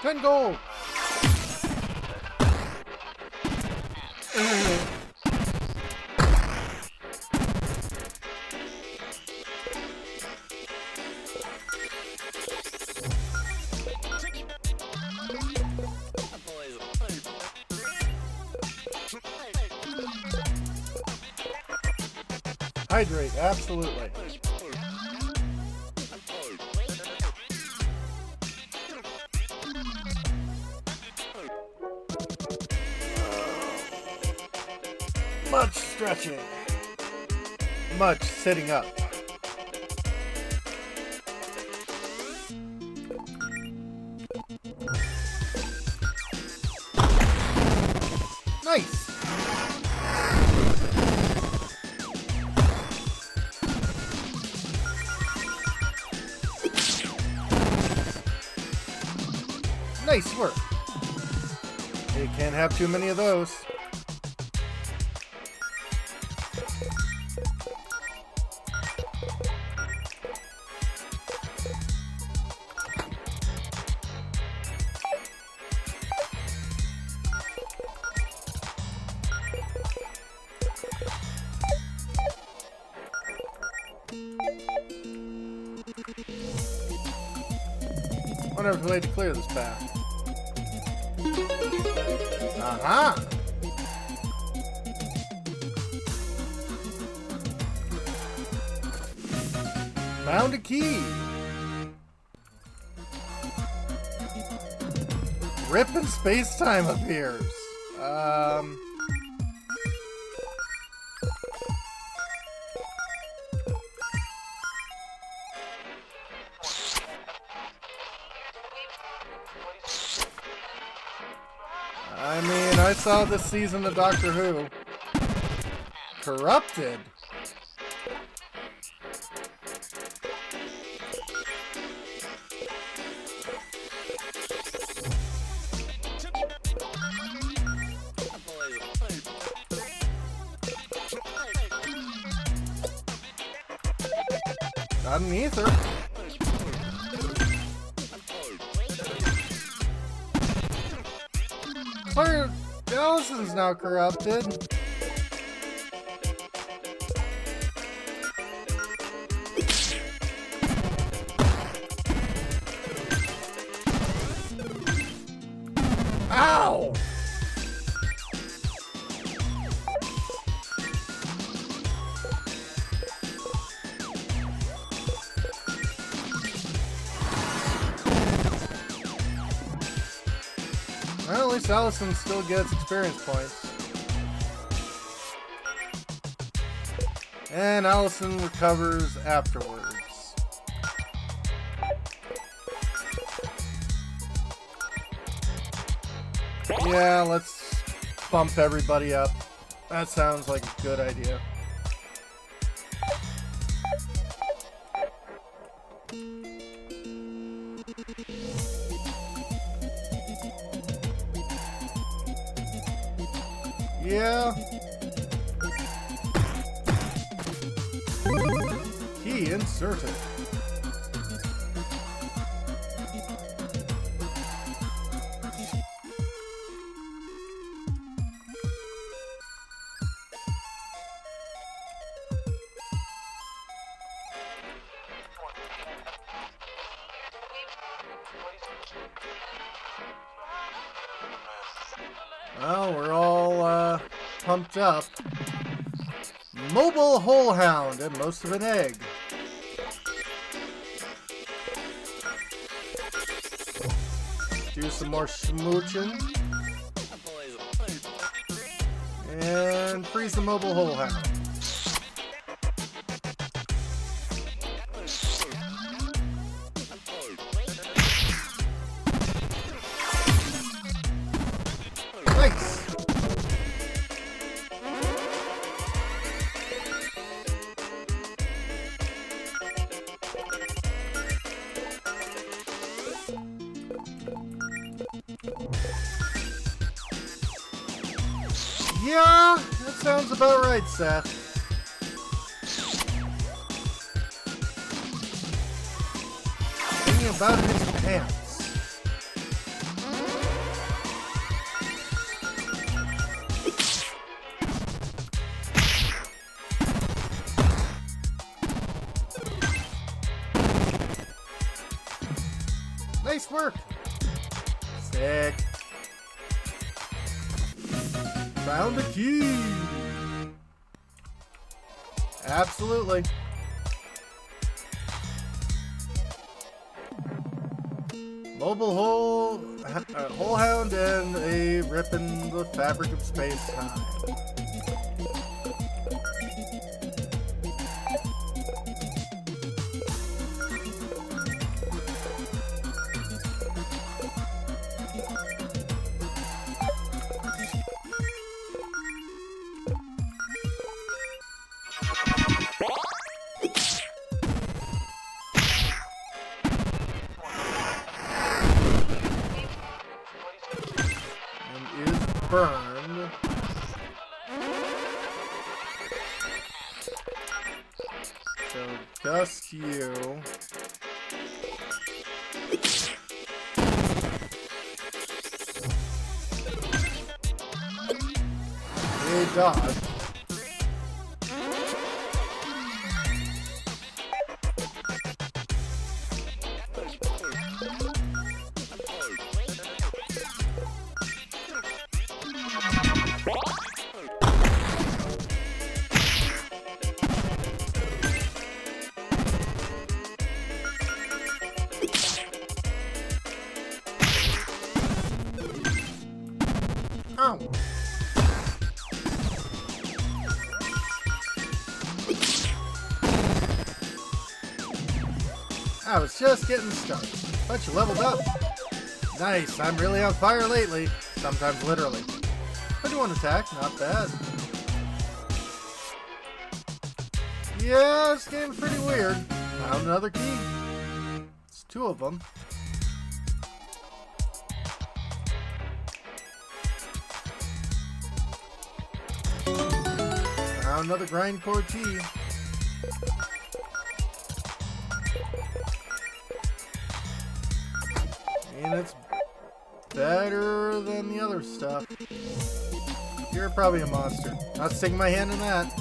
$10 gold. Hydrate, absolutely. Much stretching. Much sitting up. Nice! Nice work. You can't have too many of those. Wonder if there's a way to clear this path. Aha! Found a key! Rip and space-time appears. I mean, I saw this season of Doctor Who. Corrupted. Got an ether. Claire Allison's now corrupted. Ow! Well, at least Allison still gets experience points. And Allison recovers afterwards. Yeah, let's bump everybody up. That sounds like a good idea. Yeah. Key inserted. Well, we're all pumped up. Mobile Hole Hound and most of an egg. Do some more smooching. And freeze the Mobile Hole Hound. Nice! Yeah, that sounds about right, Seth. Thinking about his pants. Nice work. Sick. Found a key. Absolutely. Mobile hole hound and a rip in the fabric of space time. burned. So just you. Hey, dodge. Oh. I was just getting started, but you leveled up. Nice, I'm really on fire lately, sometimes literally. 21 attack, not bad. Yeah, this game's pretty weird. Found another key. It's 2 of them. Found another grindcore key. And it's better than the other stuff. You're probably a monster. Not sticking my hand in that.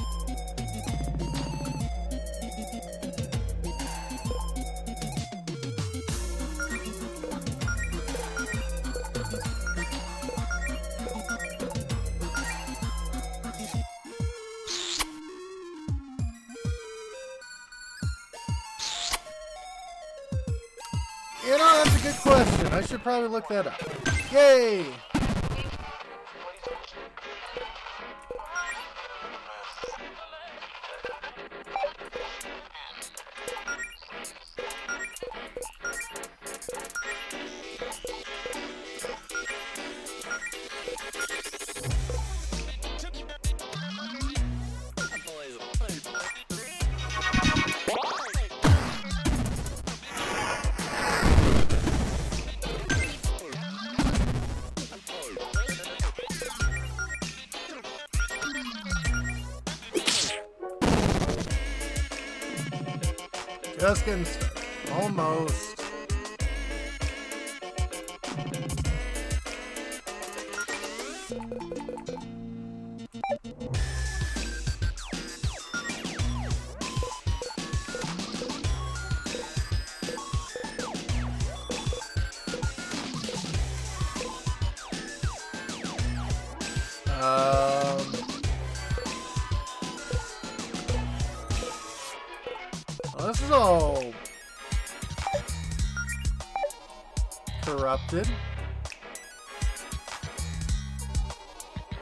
You know, that's a good question. I should probably look that up. Yay! Just getting started. Almost. Well, this is all corrupted.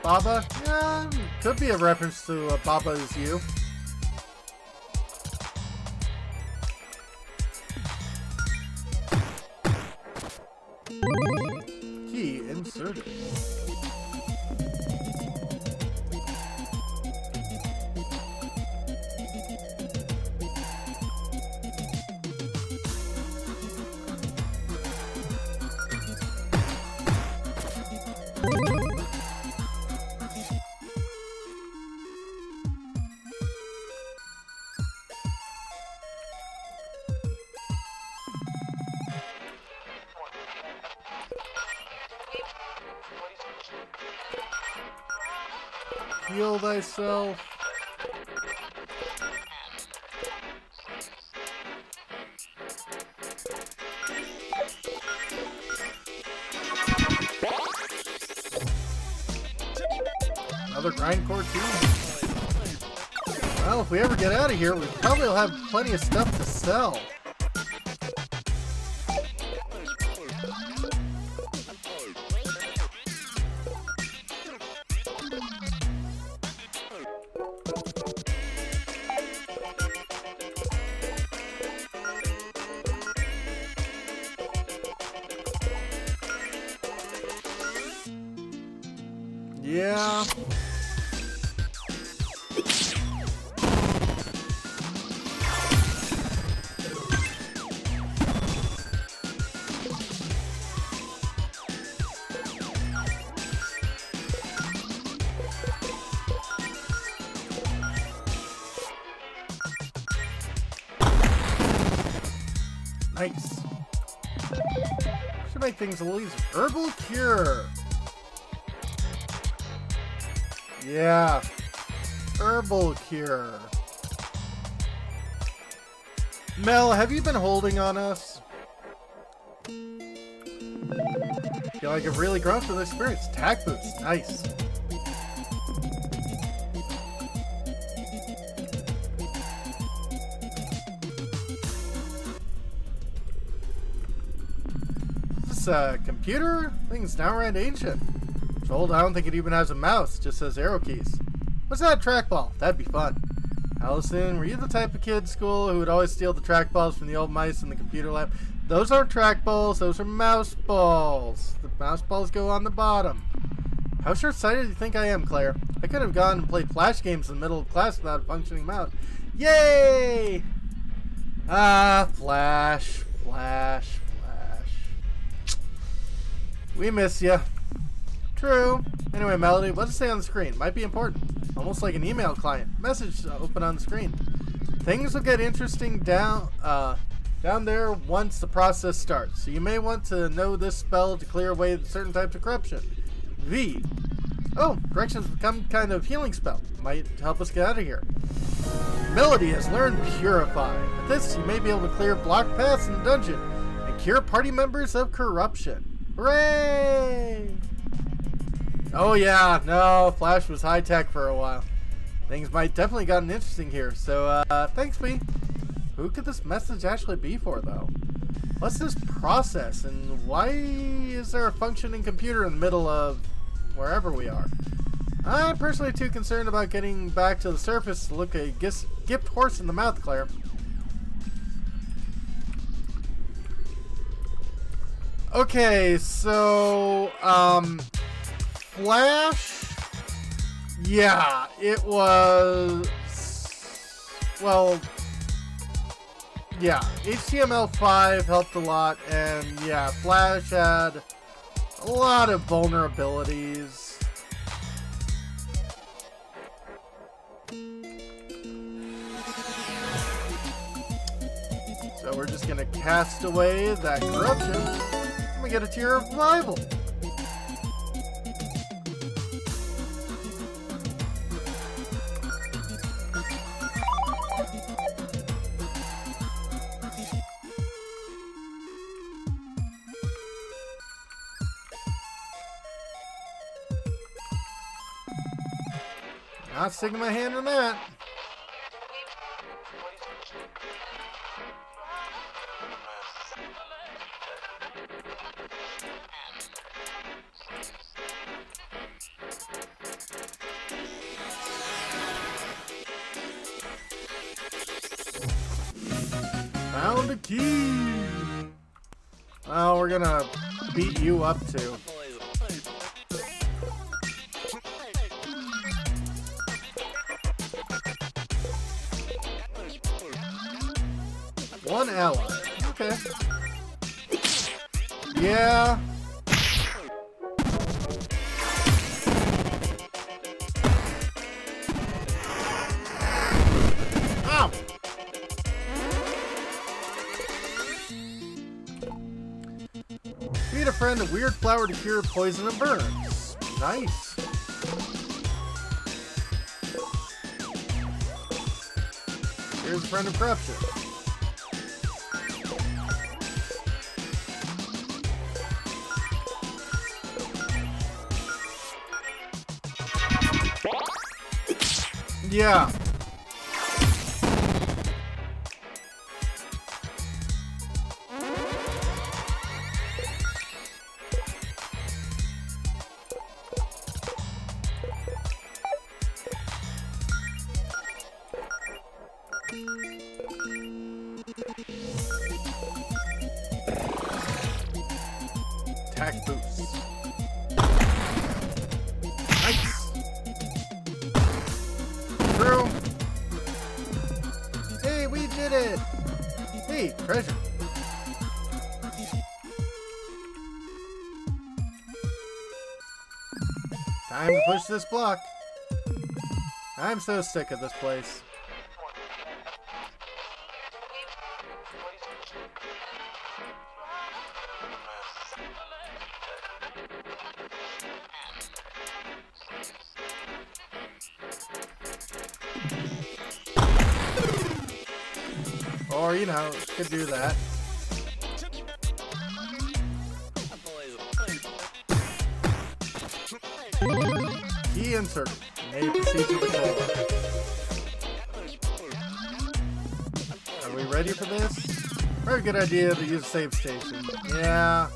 Baba? Yeah, could be a reference to Baba is You. Key inserted. Heal thyself. Another grindcore too. Well, if we ever get out of here, we probably will have plenty of stuff to sell. Yeah. Nice. Should make things a little easier. Herbal cure. Yeah. Herbal cure. Mel, have you been holding on us? Feel like I've really grown through this experience. Attack boost. Nice. Computer? Thing's downright ancient. Told I don't think it even has a mouse, just says arrow keys. What's that trackball? That'd be fun. Allison, were you the type of kid in school who would always steal the trackballs from the old mice in the computer lab? Those aren't trackballs, those are mouse balls. The mouse balls go on the bottom. How short-sighted do you think I am, Claire? I could have gone and played Flash games in the middle of class without a functioning mouse. Yay! Ah, Flash. We miss ya. True. Anyway, Melody, what does it say on the screen? Might be important. Almost like an email client. Message open on the screen. Things will get interesting down there once the process starts. So you may want to know this spell to clear away certain types of corruption. V. Oh, directions become kind of healing spell. Might help us get out of here. Melody has learned Purify. With this, you may be able to clear blocked paths in the dungeon and cure party members of corruption. Hooray! Oh yeah, no, Flash was high-tech for a while. Things might definitely gotten interesting here, so thanks, V. Who could this message actually be for, though? What's this process, and why is there a functioning computer in the middle of wherever we are? I'm personally too concerned about getting back to the surface to look a gift horse in the mouth, Claire. Okay, so, Flash, yeah, it was, well, yeah, HTML5 helped a lot, and yeah, Flash had a lot of vulnerabilities. So we're just gonna cast away that corruption. We get a tier of rival. Not sticking my hand in that. Found a key. Oh, we're gonna beat you up too. One ally. Okay. Yeah. Ow! Feed a friend a weird flower to cure poison and burns. Nice. Here's a friend of corruption. Yeah. Attack boost. Nice. Through. Hey, we did it. Hey, treasure. Time to push this block. I'm so sick of this place. Or, you know, could do that. Key inserted. May proceed to the core. Are we ready for this? Very good idea to use a save station. Yeah.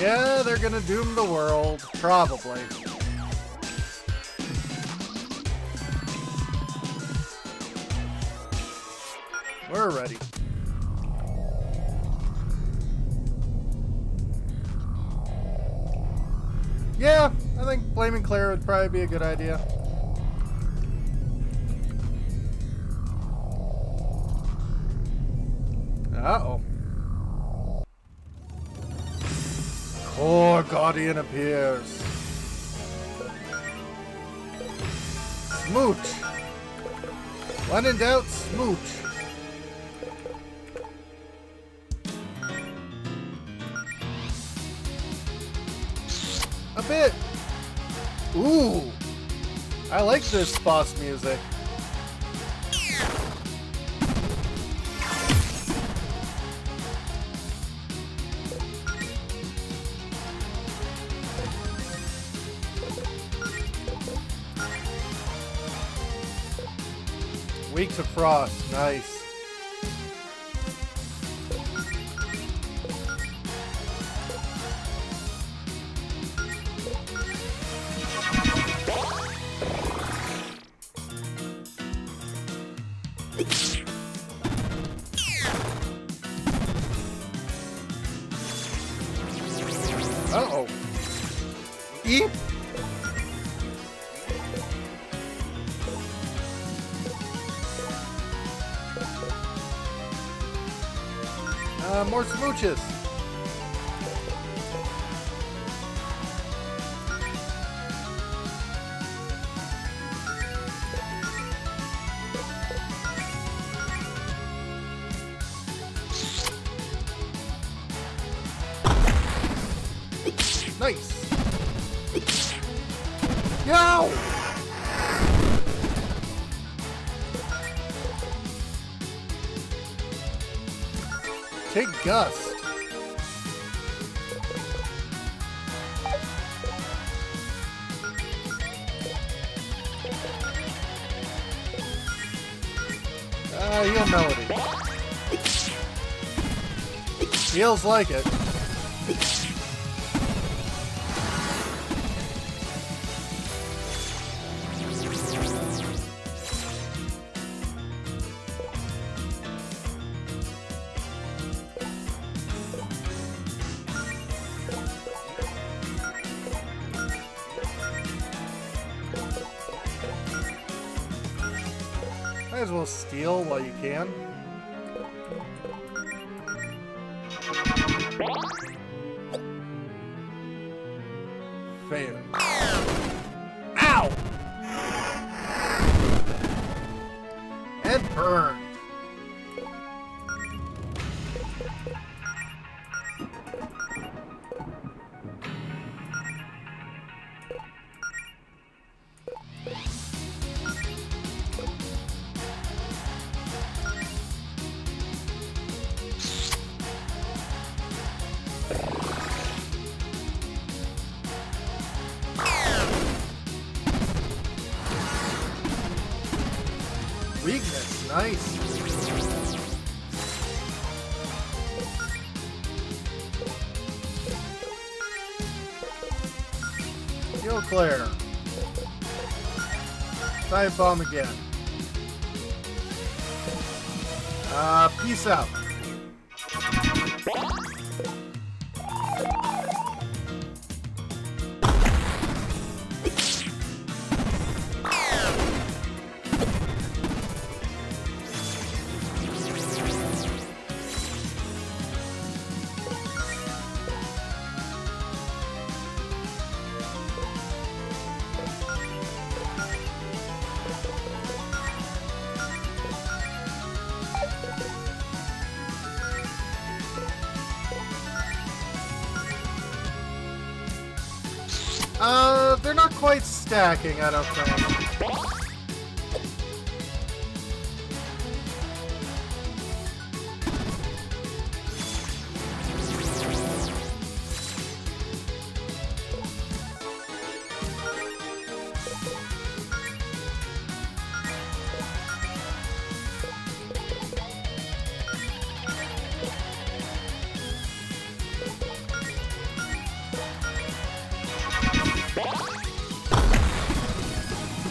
Yeah, they're gonna doom the world. Probably. We're ready. Yeah, I think blaming Claire would probably be a good idea. Uh-oh. Core Guardian appears. Smooch. When in doubt, smooch. A bit. Ooh. I like this boss music. Weak to frost. Nice. Uh-oh. Eep. More smooches. Nice. Yo! Take Gust. Heal Melody. Feels like it. Might as well steal while you can. Fail. Ow! And burned. Weakness, nice. Kill Claire. Dive bomb again. Peace out. They're not quite stacking, I don't think.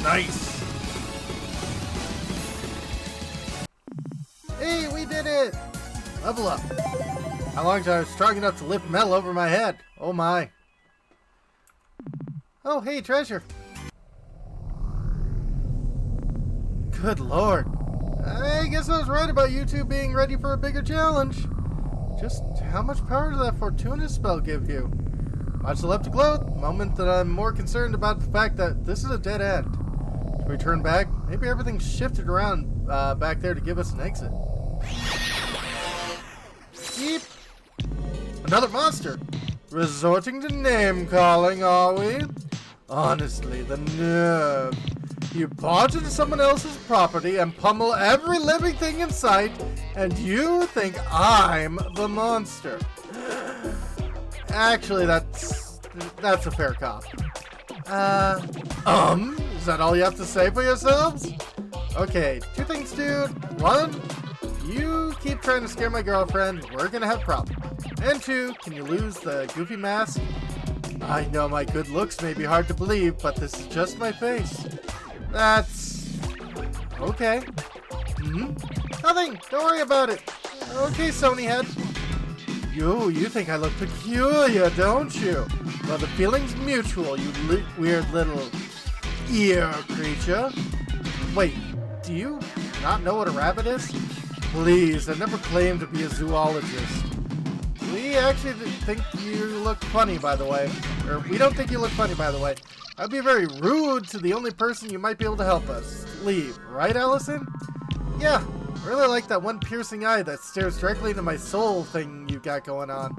Nice! Hey, we did it! Level up. How long till I was strong enough to lift metal over my head? Oh my. Oh, hey, treasure. Good lord. I guess I was right about you two being ready for a bigger challenge. Just how much power does that Fortuna spell give you? Much left to gloat. The moment that I'm more concerned about the fact that this is a dead end. If we turn back, maybe everything's shifted around back there to give us an exit. Yeep. Another monster. Resorting to name-calling, are we? Honestly, the nerve. You barge into someone else's property and pummel every living thing in sight, and you think I'm the monster. Actually, that's a fair cop. Is that all you have to say for yourselves? Okay, two things, dude. One, you keep trying to scare my girlfriend, we're gonna have problems. And two, can you lose the goofy mask? I know my good looks may be hard to believe, but this is just my face. That's... okay. Nothing, don't worry about it. Okay, Sony head. You think I look peculiar, don't you? Well, the feeling's mutual, you weird little ear creature. Wait, do you not know what a rabbit is? Please, I've never claimed to be a zoologist. We actually think you look funny, by the way. Or, we don't think you look funny, by the way. I'd be very rude to the only person you might be able to help us. Leave, right, Allison? Yeah, I really like that one piercing eye that stares directly into my soul thing you got going on.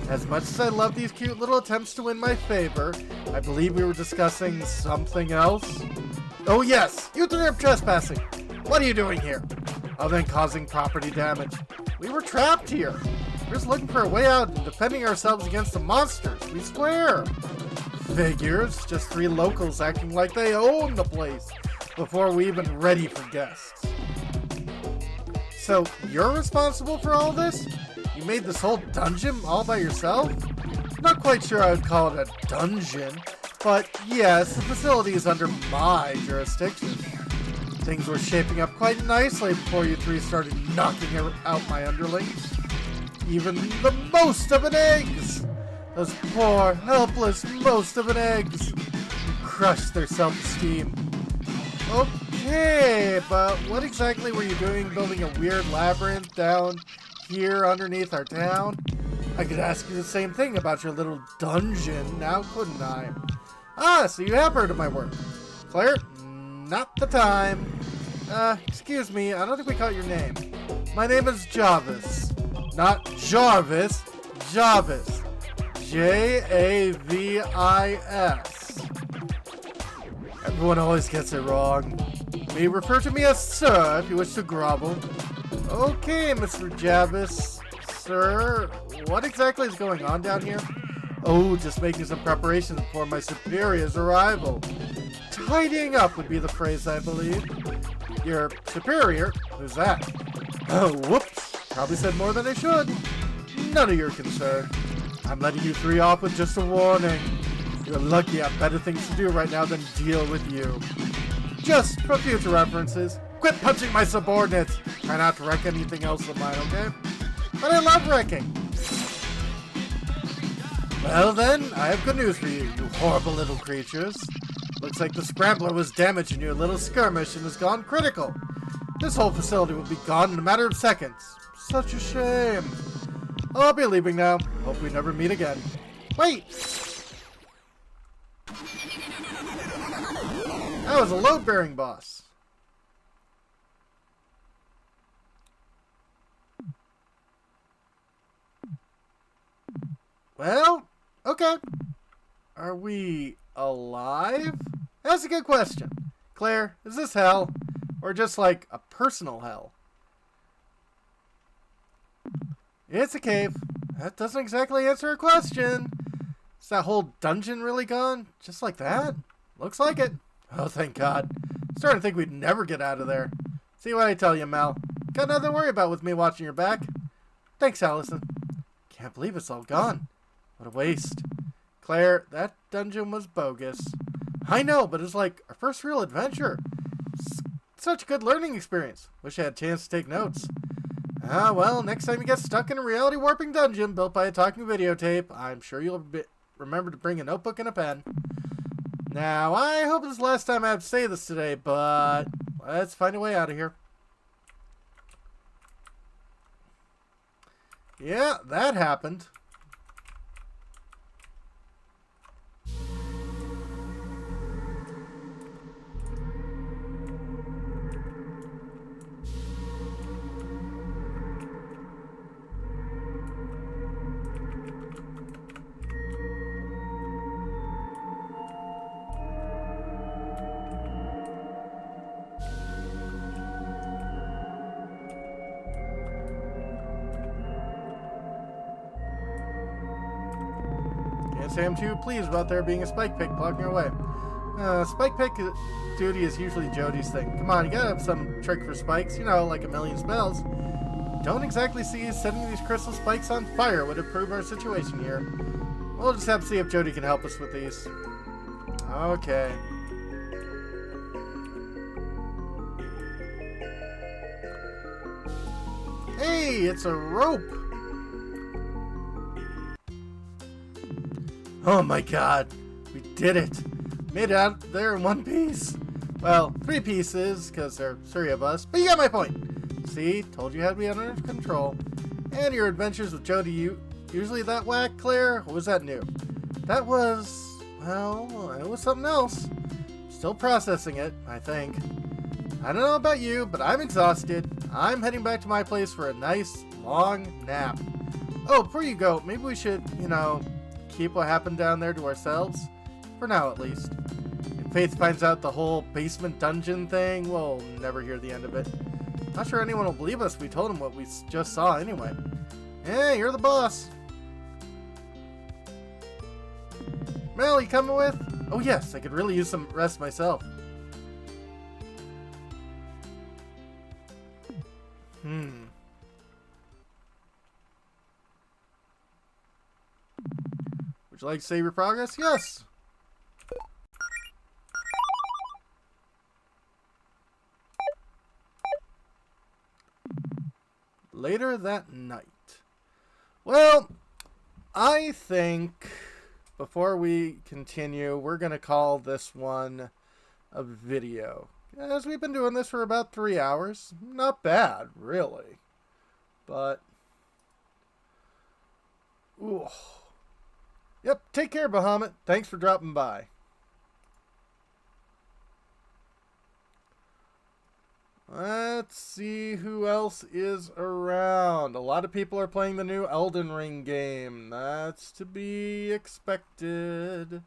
As much as I love these cute little attempts to win my favor, I believe we were discussing something else. Oh yes, you three are trespassing. What are you doing here? Other than causing property damage. We were trapped here. We're just looking for a way out and defending ourselves against the monsters, we swear. Figures, just three locals acting like they own the place before we even ready for guests. So, you're responsible for all this? You made this whole dungeon all by yourself? Not quite sure I would call it a dungeon, but yes, the facility is under my jurisdiction. Things were shaping up quite nicely before you three started knocking out my underlings. Even the most of an eggs! Those poor, helpless most of an eggs! Crushed their self-esteem. Okay, but what exactly were you doing building a weird labyrinth down here underneath our town? I could ask you the same thing about your little dungeon now, couldn't I? Ah, so you have heard of my work. Claire? Not the time. Excuse me, I don't think we caught your name. My name is Jarvis. Not Jarvis, Jarvis. Javis. Everyone always gets it wrong. You may refer to me as Sir if you wish to grovel. Okay, Mr. Jarvis. Sir, what exactly is going on down here? Oh, just making some preparations for my superior's arrival. Tidying up would be the phrase, I believe. Your superior? Who's that? Oh, whoops. Probably said more than I should. None of your concern. I'm letting you three off with just a warning. You're lucky I have better things to do right now than deal with you. Just for future references, quit punching my subordinates. Try not to wreck anything else of mine, okay? But I love wrecking. Well then, I have good news for you, you horrible little creatures. Looks like the scrambler was damaged in your little skirmish and has gone critical. This whole facility will be gone in a matter of seconds. Such a shame. I'll be leaving now. Hope we never meet again. Wait! That was a load-bearing boss. Well, okay. Are we alive? That's a good question. Claire, is this hell? Or just like a personal hell? It's a cave. That doesn't exactly answer a question. Is that whole dungeon really gone? Just like that? Looks like it. Oh, thank God. Starting to think we'd never get out of there. See what I tell you, Mel. Got nothing to worry about with me watching your back. Thanks, Allison. Can't believe it's all gone. What a waste. Claire, that dungeon was bogus. I know, but it's like our first real adventure. Such a good learning experience. Wish I had a chance to take notes. Ah, well, next time you get stuck in a reality warping dungeon built by a talking videotape, I'm sure you'll remember to bring a notebook and a pen. Now, I hope it's the last time I have to say this today, but let's find a way out of here. Yeah, that happened. Can't say I'm too pleased about there being a spike pick blocking our way. Spike pick duty is usually Jody's thing. Come on, you gotta have some trick for spikes, you know, like a million spells. Don't exactly see setting these crystal spikes on fire would improve our situation here. We'll just have to see if Jody can help us with these. Okay. Hey, it's a rope! Oh my God, we did it! Made it out there in one piece. Well, 3 pieces, because there are 3 of us, but you got my point. See, told you had me under control. And your adventures with Jody, usually that whack, Claire? Or was that new? That was, well, it was something else. Still processing it, I think. I don't know about you, but I'm exhausted. I'm heading back to my place for a nice, long nap. Oh, before you go, maybe we should, keep what happened down there to ourselves. For now, at least. If Faith finds out the whole basement dungeon thing, we'll never hear the end of it. Not sure anyone will believe us if we told them what we just saw anyway. Hey, you're the boss. Mel, you coming with? Oh yes, I could really use some rest myself. Would you like to save your progress? Yes. Later that night. Well, I think before we continue, we're going to call this one a video. As we've been doing this for about 3 hours. Not bad, really. But, ooh. Yep, take care, Bahamut. Thanks for dropping by. Let's see who else is around. A lot of people are playing the new Elden Ring game. That's to be expected.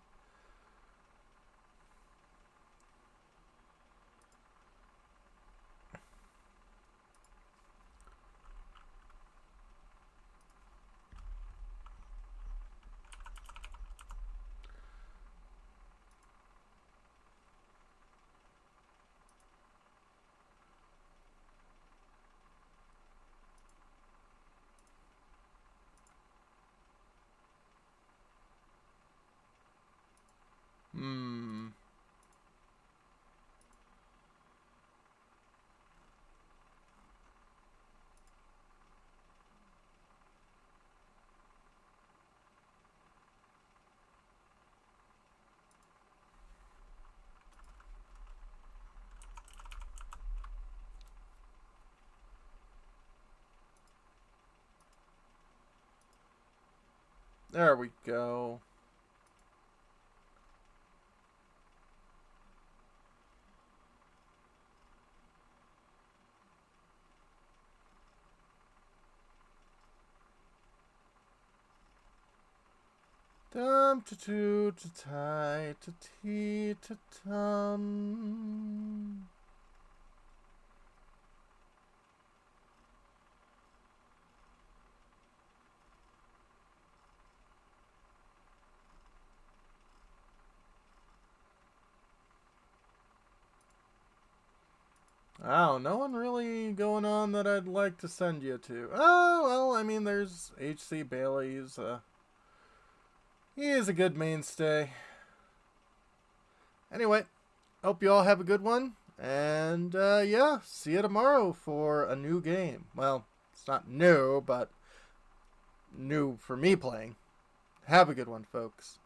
There we go. Dum to to to tie to tea to tum. Oh, no one really going on that I'd like to send you to. Oh, well, I mean, there's H.C. Bailey's. He is a good mainstay. Anyway, hope you all have a good one. And, yeah, see you tomorrow for a new game. Well, it's not new, but new for me playing. Have a good one, folks.